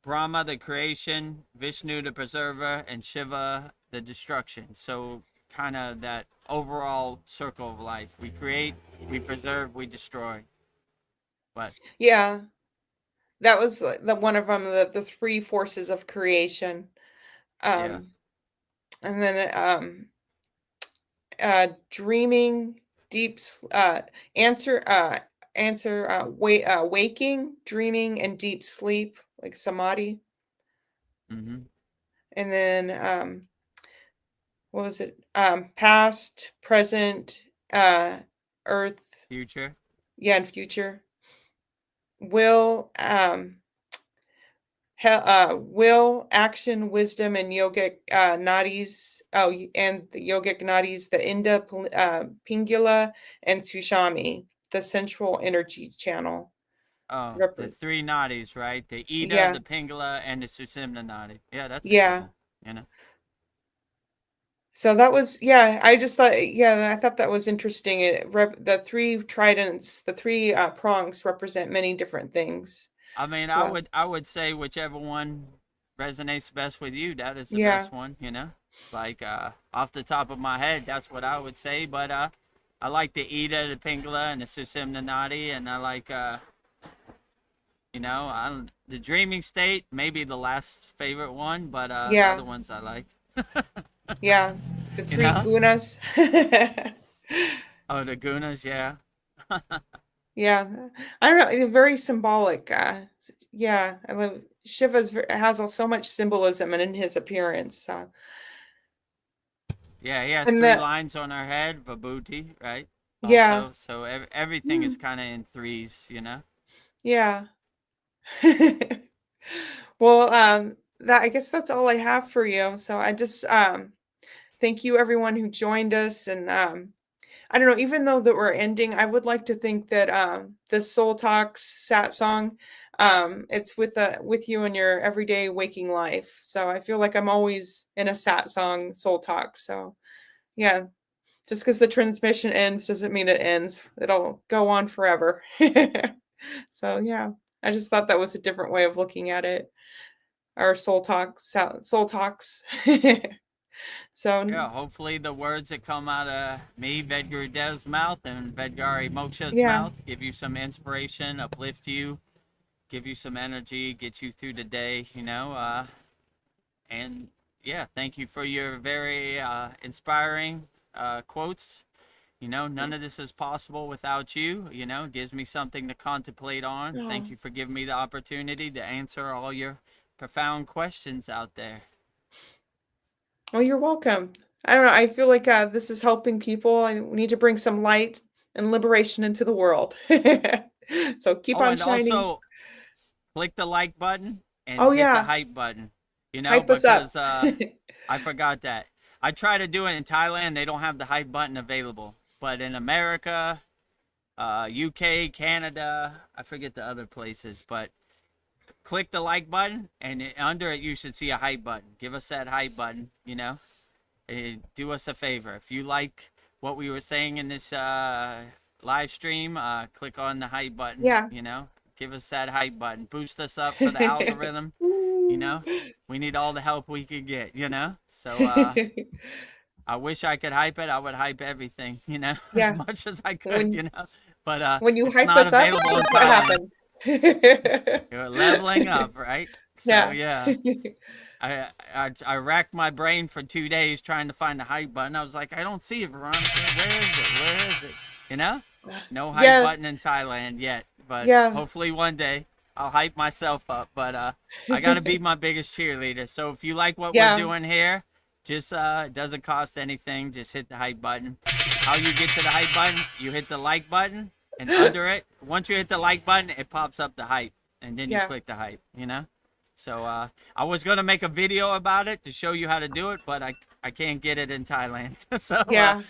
Brahma, the creation, Vishnu, the preserver, and Shiva, the destruction. So, kind of that overall circle of life. We create, we preserve, we destroy. But, Yeah, that was the one of them, the three forces of creation. yeah. Um, and then dreaming, answer, waking, dreaming, and deep sleep, like samadhi. Mm-hmm. And then what was it? Past, present, earth, Future. yeah, and future. Will, will, action, wisdom, and yogic nadis. Oh, and the yogic nadis, the Pingula, and Sushami, the central energy channel. Oh, the Rep- three nadis, right? The Ida, yeah, the Pingala, and the Susimna nadi. Yeah, that's a good yeah. one. You know. So that was, yeah. I just thought, yeah, I thought that was interesting. The three tridents, the three prongs represent many different things. I mean, So I would say whichever one resonates best with you, that is the yeah, best one. You know, like off the top of my head, that's what I would say. But I like the Ida, the Pingala, and the Susimna nadi, and I like you know, the dreaming state, maybe the last favorite one, but the yeah, other ones I like. yeah. The You three know? gunas. Oh, the Gunas, yeah. Yeah, I don't know, very symbolic, yeah, I love has so much symbolism in his appearance, Yeah, he has and three the lines on her head, Vibhuti, right? yeah, Also, so everything is mm, kind of in threes, you know? yeah. Well, that I guess that's all I have for you, so I just, thank you everyone who joined us, and, I don't know, even though that we're ending, I would like to think that the Soul Talks Sat song, it's with you in your everyday waking life. So I feel like I'm always in a Sat song Soul Talk. So yeah, just because the transmission ends doesn't mean it ends. It'll go on forever. So yeah, I just thought that was a different way of looking at it. Our Soul Talks, Soul Talks. So Yeah, hopefully the words that come out of me, Vedgurudev's mouth, and Vedgari Moksha's yeah, mouth give you some inspiration, uplift you, give you some energy, get you through the day, you know? And yeah, thank you for your very inspiring quotes. You know, none of this is possible without you. You know, it gives me something to contemplate on. Thank oh, you for giving me the opportunity to answer all your profound questions out there. well, you're welcome. I don't know. I feel like this is helping people. I we need to bring some light and liberation into the world. So keep Oh, on and shining. also click the like button and Oh hit the yeah, hype button, you know, hype us up. because I forgot that. I try to do it in Thailand, they don't have the hype button available. But in America, UK, Canada, I forget the other places, but click the like button and under it you should see a hype button. Give us that hype button, you know. Do us a favor. If you like what we were saying in this live stream, click on the hype button, Yeah. you know. Give us that hype button. Boost us up for the algorithm. You know, we need all the help we could get. You know, so I wish I could hype it. I would hype everything. You know, as Yeah. much as I could. When You know, but when you it's hype not us up, available this in is what Thailand. happens. You're leveling up, right? So Yeah. yeah. I racked my brain for 2 days trying to find the hype button. I was like, I don't see it, Veronica. Where is it? Where is it? You know? No hype Yeah. button in Thailand yet, but Yeah. hopefully one day I'll hype myself up. But I gotta be my biggest cheerleader. So if you like what we're Yeah. doing here, just it doesn't cost anything. Just hit the hype button. How you get to the hype button? You hit the like button, and under it, once you hit the like button, it pops up the hype, and then you Yeah. click the hype. You know? So I was gonna make a video about it to show you how to do it, but I can't get it in Thailand. So Yeah.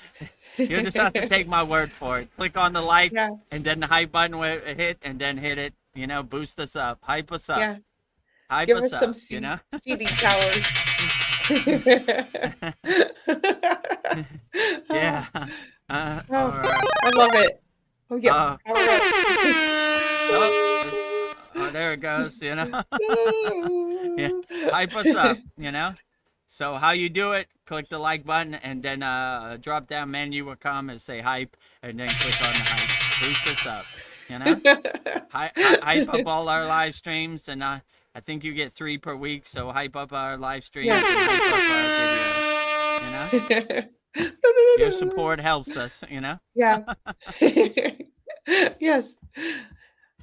you'll just have to take my word for it. Click on the like, Yeah. and then the hype button will hit, and then hit it. You know, boost us up, hype us up, Yeah. hype Give us us some up. You know. CD powers. Yeah. Oh, All right. I love it. Oh yeah. Oh, Power up. oh, there it goes. You know. Yeah, hype us up. You know. So how you do it? Click the like button, and then a drop down menu will come and say hype, and then click on the hype. Boost us up. You know. Hype up all our live streams, and I think you get 3 per week. So hype up our live streams and hype up our videos. You know. Your support helps us. You know. Yeah. Yes.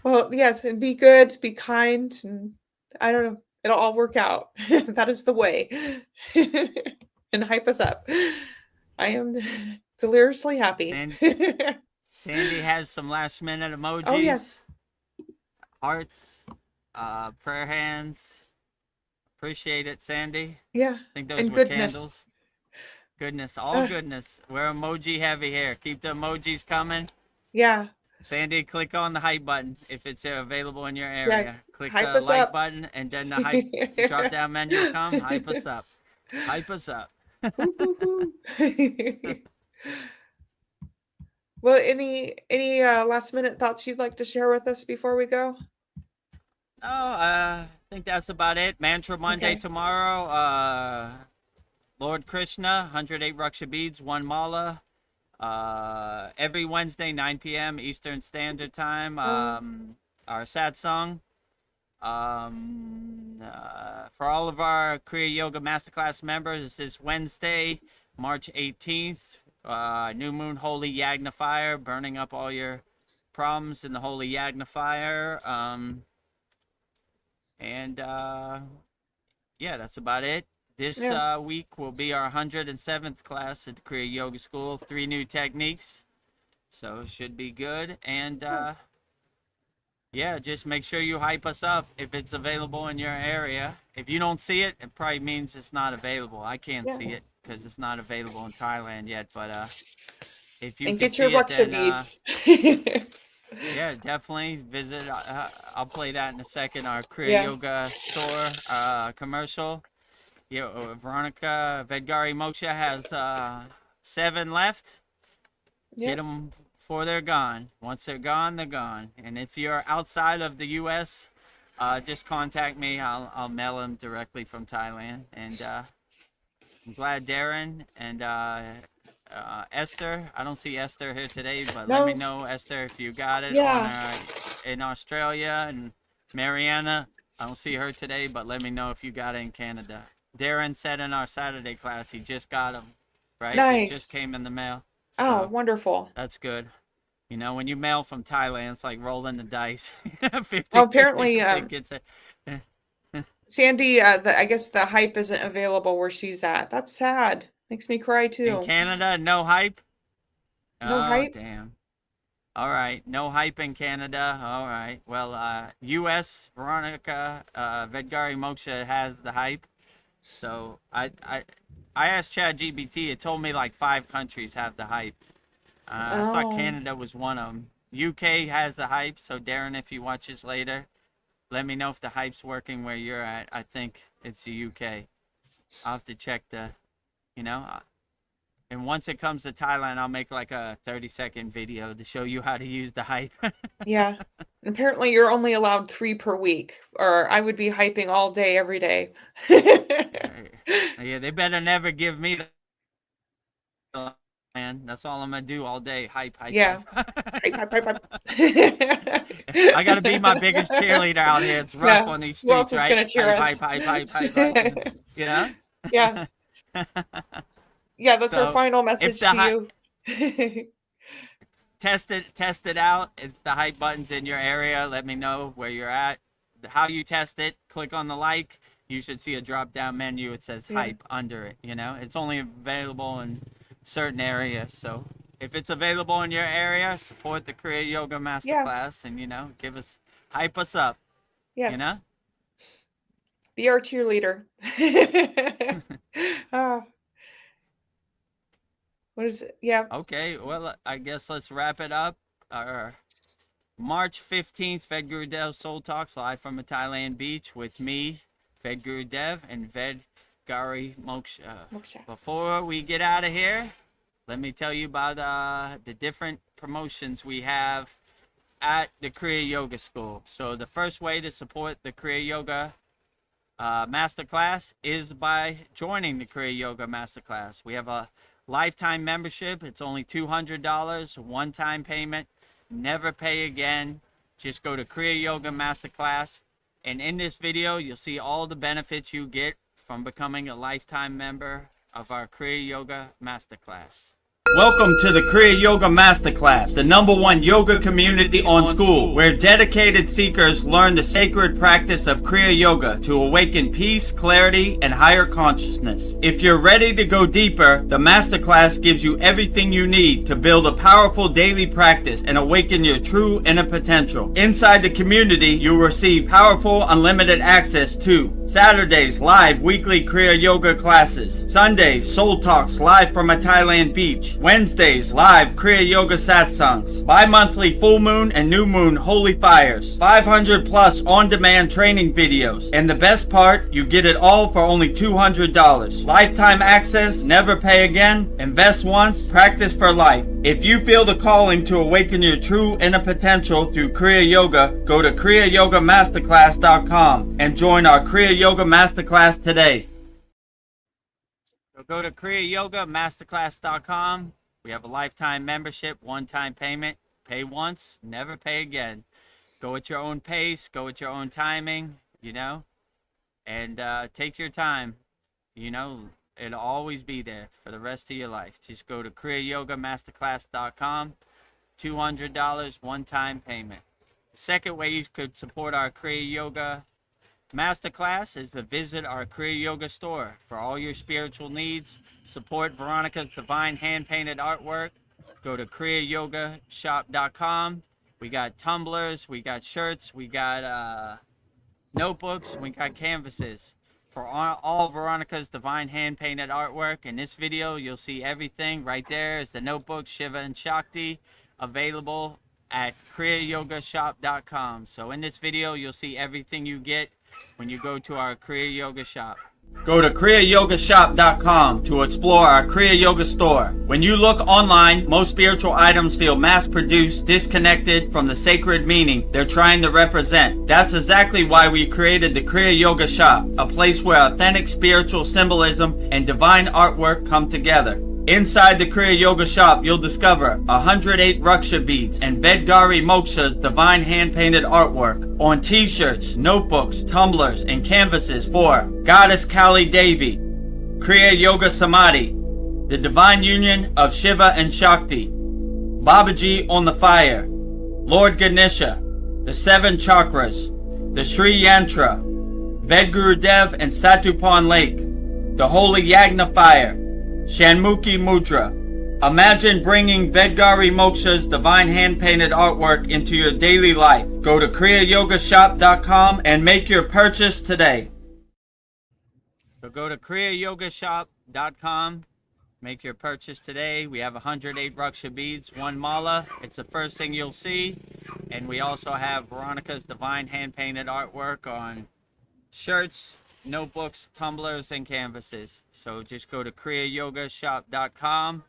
Well, yes, and be good, be kind, and I don't know, it'll all work out. That is the way. And hype us up. I am deliriously happy. Sandy has some last minute emojis. Oh yes. Hearts, prayer hands. Appreciate it, Sandy. Yeah. I think those And were goodness. candles. Goodness, all goodness. We're emoji heavy here. Keep the emojis coming. Yeah. Sandy, click on the hype button if it's available in your area. Yeah. Click Hype the us like up. button, and then the hype drop down menu come. Hype us up. Hype us up. Well, any last minute thoughts you'd like to share with us before we go? No, I think that's about it. Mantra Monday Okay. tomorrow. Lord Krishna, 108 Raksha beads, 1 mala. Every Wednesday, 9 p.m. Eastern Standard Time. Our sad song. For all of our Kriya Yoga Masterclass members, this is Wednesday, March 18th. New Moon Holy Yagna Fire, burning up all your problems in the Holy Yagna Fire. Yeah, that's about it. This week will be our 107th class at the Kriya Yoga School. 3 new techniques, so it should be good. And yeah, just make sure you hype us up if it's available in your area. If you don't see it, it probably means it's not available. I can't see it because it's not available in Thailand yet. But if you And can get your see it, Raksha then beads. yeah, definitely visit. I'll play that in a second. Our Kriya Yeah. Yoga store commercial. Yeah, Veronica Vedgari Moksha has 7 left. Yeah. Get them before they're gone. Once they're gone, they're gone. And if you're outside of the U.S., just contact me. I'll mail them directly from Thailand. And I'm glad Darren and Esther. I don't see Esther here today, but let me know, Esther, if you got it in Australia. And Mariana, I don't see her today, but let me know if you got it in Canada. Darren said in our Saturday class he just got them, right? Nice. It just came in the mail. Oh, So wonderful. that's good. You know, when you mail from Thailand, it's like rolling the dice. 50, Oh, apparently, 50, gets it. Sandy, I guess the hype isn't available where she's at. That's sad. Makes me cry In too. Canada, no hype? No Oh, hype? damn. All right, no hype in Canada. All right. Well, U.S. Veronica Vedgari Moksha has the hype. So I asked ChatGPT. It told me like 5 countries have the hype. I thought Canada was one of them. UK has the hype. So Darren, if you watch this later, let me know if the hype's working where you're at. I think it's the UK. I'll have to check and once it comes to Thailand, I'll make like a 30-second video to show you how to use the hype. Yeah. Apparently, you're only allowed 3 per week, or I would be hyping all day, every day. Yeah, they better never give me the man. That's all I'm gonna do all day. Hype, hype, Yeah. Hype, hype, hype, hype. hype. I gotta be my biggest cheerleader out here. It's rough Yeah. on these Who else streets, is right? gonna cheer Hype, us? hype, hype, hype, hype, hype. You know? Yeah. Yeah, that's our So final if message the to you. test it out. If the hype button's in your area, let me know where you're at. How you test it, click on the like. You should see a drop down menu. It says Yeah. hype under it. You know, it's only available in certain areas. So if it's available in your area, support the Kriya Yoga Yeah. Masterclass and, hype us up. Yes. You know? Be our cheerleader. Ah, what is it? Yeah. Okay, well, I guess let's wrap it up. Our March 15th, Vedagurudev Soul Talks live from a Thailand beach with me, Vedagurudev, and Vedagurudev. Moksha. Before we get out of here, let me tell you about the different promotions we have at the Kriya Yoga School. So the first way to support the Kriya Yoga Masterclass is by joining the Kriya Yoga Masterclass. We have a lifetime membership. It's only $200, one-time payment. Never pay again. Just go to Kriya Yoga Masterclass, and in this video you'll see all the benefits you get from becoming a lifetime member of our Kriya Yoga Masterclass. Welcome to the Kriya Yoga Masterclass, the #1 yoga community on SKOOL, where dedicated seekers learn the sacred practice of Kriya Yoga to awaken peace, clarity, and higher consciousness. If you're ready to go deeper, the Masterclass gives you everything you need to build a powerful daily practice and awaken your true inner potential. Inside the community, you'll receive powerful, unlimited access to Saturdays, live weekly Kriya Yoga classes. Sundays, Soul Talks live from a Thailand beach. Wednesdays, live Kriya Yoga satsangs. Bi-monthly full moon and new moon holy fires. 500 plus on-demand training videos. And the best part, you get it all for only $200. Lifetime access, never pay again, invest once, practice for life. If you feel the calling to awaken your true inner potential through Kriya Yoga, go to kriyayogamasterclass.com and join our Kriya Yoga Masterclass today. So go to kriyayogamasterclass.com. We have a lifetime membership, one-time payment. Pay once, never pay again. Go at your own pace, go at your own timing, and take your time. It'll always be there for the rest of your life. Just go to kriyayogamasterclass.com. $200, one-time payment. The second way you could support our Kriya Yoga Masterclass is to visit our Kriya Yoga store for all your spiritual needs. Support Veronica's divine hand-painted artwork. Go to kriyayogashop.com. We got tumblers, we got shirts, we got notebooks, we got canvases for all Veronica's divine hand-painted artwork. In this video, you'll see everything. Right there is the notebook, Shiva and Shakti, available at kriyayogashop.com. So in this video, you'll see everything you get when you go to our Kriya Yoga shop. Go to kriyayogashop.com to explore our Kriya Yoga store. When you look online, most spiritual items feel mass-produced, disconnected from the sacred meaning they're trying to represent. That's exactly why we created the Kriya Yoga shop, a place where authentic spiritual symbolism and divine artwork come together. Inside the Kriya Yoga shop, you'll discover 108 Raksha beads and Vedagurudev divine hand-painted artwork on t-shirts, notebooks, tumblers, and canvases for Goddess Kali Devi, Kriya Yoga Samadhi, the divine union of Shiva and Shakti, Babaji on the fire, Lord Ganesha, the 7 chakras, the Sri Yantra, Vedagurudev and Satupan Lake, the Holy Yagna fire, Shanmukhi Mudra. Imagine bringing Vedagurudev divine hand-painted artwork into your daily life. Go to kriyayogashop.com and make your purchase today. So go to kriyayogashop.com, make your purchase today. We have 108 Raksha beads, 1 mala. It's the first thing you'll see. And we also have Veronica's divine hand-painted artwork on shirts, notebooks, tumblers, and canvases. So just go to kriyayogashop.com.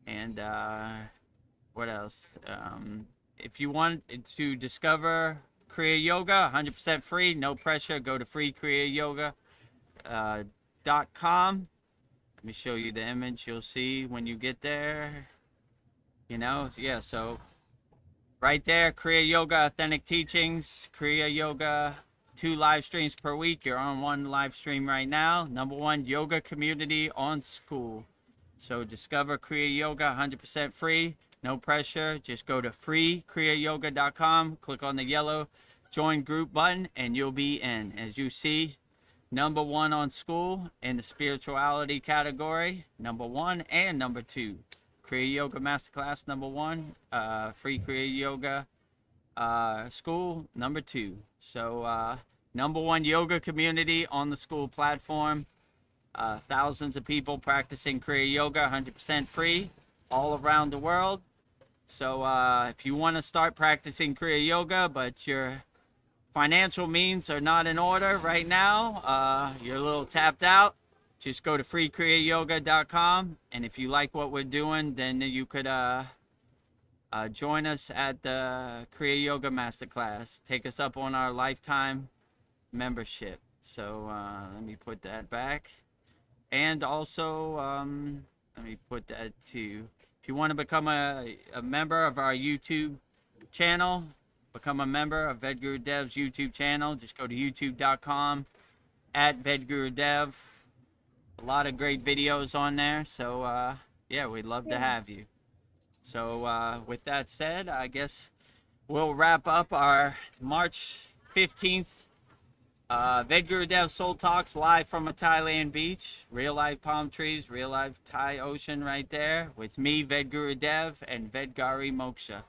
And what else? if you want to discover Kriya Yoga, 100% free, no pressure, go to freekriyayogamasterclass.com. Let me show you the image you'll see when you get there. You know, yeah, so right there, Kriya Yoga Authentic Teachings, Kriya Yoga, 2 live streams per week. You're on 1 live stream right now. Number 1 yoga community on SKOOL. So discover Kriya Yoga, 100% free, no pressure. Just go to freekriyayoga.com, click on the yellow join group button, and you'll be in. As you see, number 1 on SKOOL in the spirituality category, number 1 and number 2. Kriya Yoga Masterclass number 1, free Kriya Yoga SKOOL number 2. So number 1 yoga community on the SKOOL platform. Thousands of people practicing Kriya Yoga, 100% free, all around the world. So if you want to start practicing Kriya Yoga, but your financial means are not in order right now, you're a little tapped out, just go to freekriyayoga.com. And if you like what we're doing, then you could join us at the Kriya Yoga Masterclass. Take us up on our lifetime membership. So let me put that back. And also, let me put that too. If you want to become a member of our YouTube channel, become a member of Vedagurudev's YouTube channel, just go to youtube.com @Vedagurudev. A lot of great videos on there. So, yeah, we'd love to have you. So, with that said, I guess we'll wrap up our March 15th Vedagurudev Soul Talks live from a Thailand beach. Real life palm trees, real life Thai ocean right there with me, Vedagurudev, and Vedgari Moksha.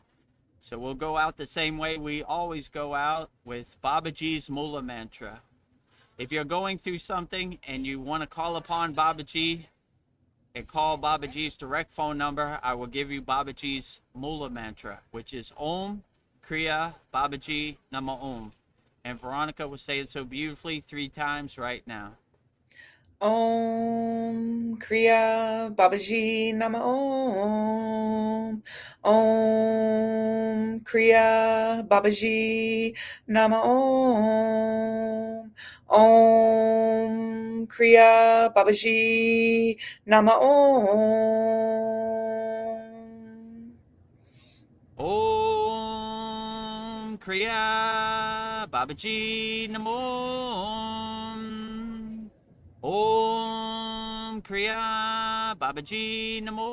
So we'll go out the same way we always go out, with Babaji's Mula Mantra. If you're going through something and you want to call upon Babaji and call Babaji's direct phone number, I will give you Babaji's Mula Mantra, which is Om Kriya Babaji Nama Om. And Veronica will say it so beautifully 3 times right now. Om Kriya Babaji Nama Om. Om Kriya Babaji Nama Om. Om Kriya Babaji Nama Om. Om Kriya Babaji Namo. Om Kriya Babaji Namo.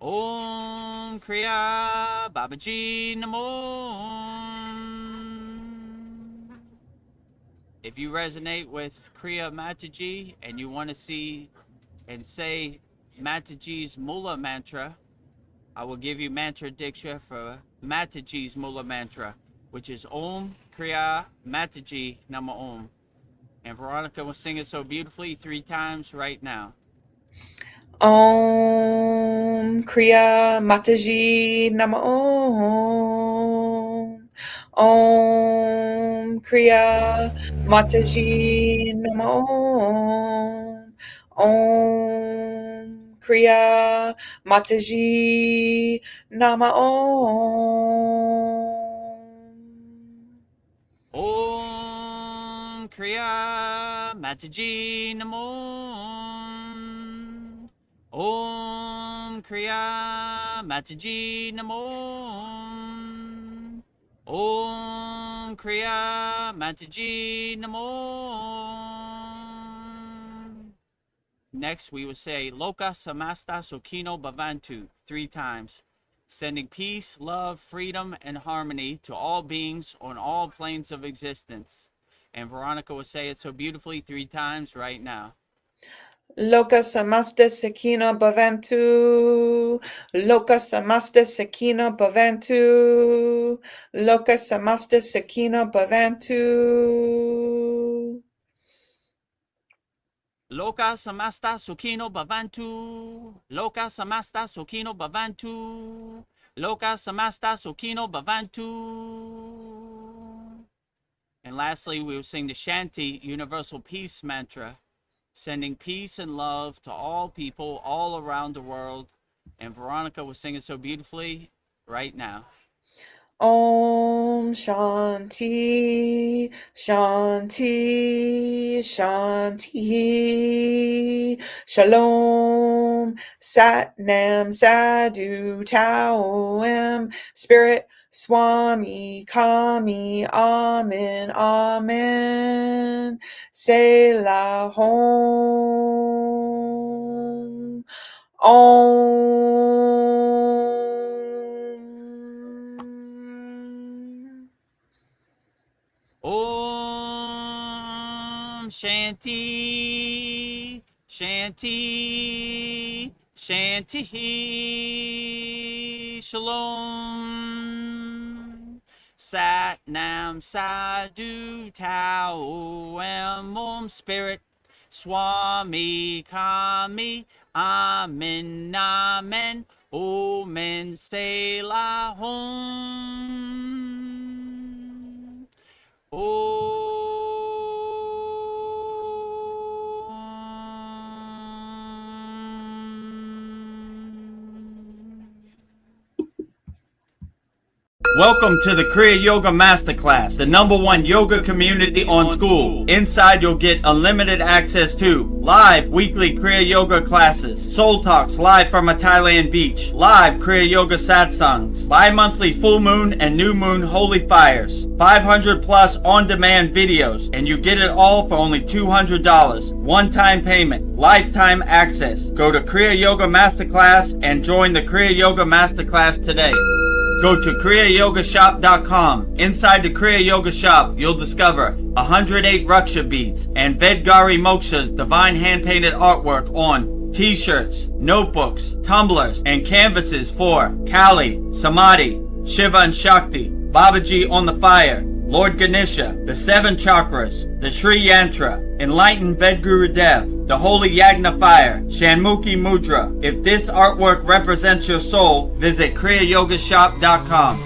Om Kriya Babaji Namo. If you resonate with Kriya Mataji and you want to see and say Mataji's Mula Mantra, I will give you mantra diksha for Mataji's Mula Mantra, which is Om Kriya Mataji Nama Om. And Veronica will sing it so beautifully 3 times right now. Om Kriya Mataji Nama Om. Om Kriya Mataji Nama Om. Om Kriya Mataji Nama Om. Om Kriya Mataji Namo. Om Kriya Mataji Namo. Om Kriya Mataji Namo. Next, we will say Loka Samasta Sukhino Bhavantu 3 times, sending peace, love, freedom, and harmony to all beings on all planes of existence. And Veronica will say it so beautifully 3 times right now. Loka samasta sakina bhavantu. Loka samasta sakina bhavantu. Loka samasta sakina bhavantu. Loka Samasta Sukhino Bhavantu. Loka Samasta Sukhino Bhavantu. Loka Samasta Sukhino Bhavantu. And lastly, we will sing the Shanti Universal Peace Mantra, sending peace and love to all people all around the world And Veronica will sing it so beautifully right now. Om Shanti, Shanti, Shanti, Shalom, Sat Nam, Sadhu, Tao, Spirit, Swami, Kami, Amen, Amen, Selah Hom, Om Shanti, Shanti, Shanti, Shalom, Sat Nam, Sadhu, Tao, Om, Spirit, Swami, Kami, Amen, Amen, Omen, Selah Hom. Welcome to the Kriya Yoga Masterclass, the #1 yoga community on SKOOL. Inside you'll get unlimited access to live weekly Kriya Yoga classes, soul talks live from a Thailand beach, live Kriya Yoga satsangs, bi-monthly full moon and new moon holy fires, 500 plus on-demand videos, and you get it all for only $200. One-time payment, lifetime access. Go to Kriya Yoga Masterclass and join the Kriya Yoga Masterclass today. Go to kriyayogamasterclass.com. Inside the Kriya Yoga shop, you'll discover 108 Raksha beads and Vedagurudev divine hand-painted artwork on t-shirts, notebooks, tumblers, and canvases for Kali, Samadhi, Shiva and Shakti, Babaji on the fire, Lord Ganesha, the 7 chakras, the Sri Yantra, enlightened Vedagurudev, the holy Yagna fire, Shanmukhi Mudra. If this artwork represents your soul, visit kriyayogashop.com.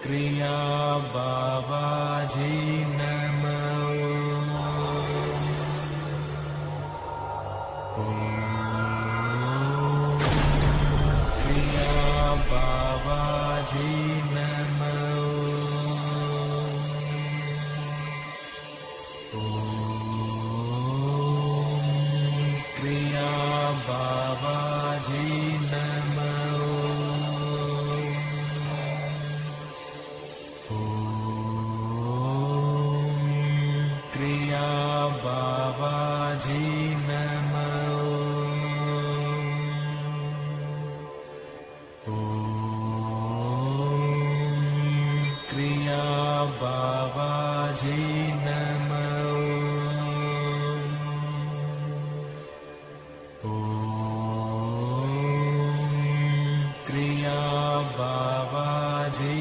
Kriya Babaji Namo. Kriya Babaji Namo. Kriya Babaji Namo. Kriya Babaji Namo. Kriya Babaji Namo. Kriya Babaji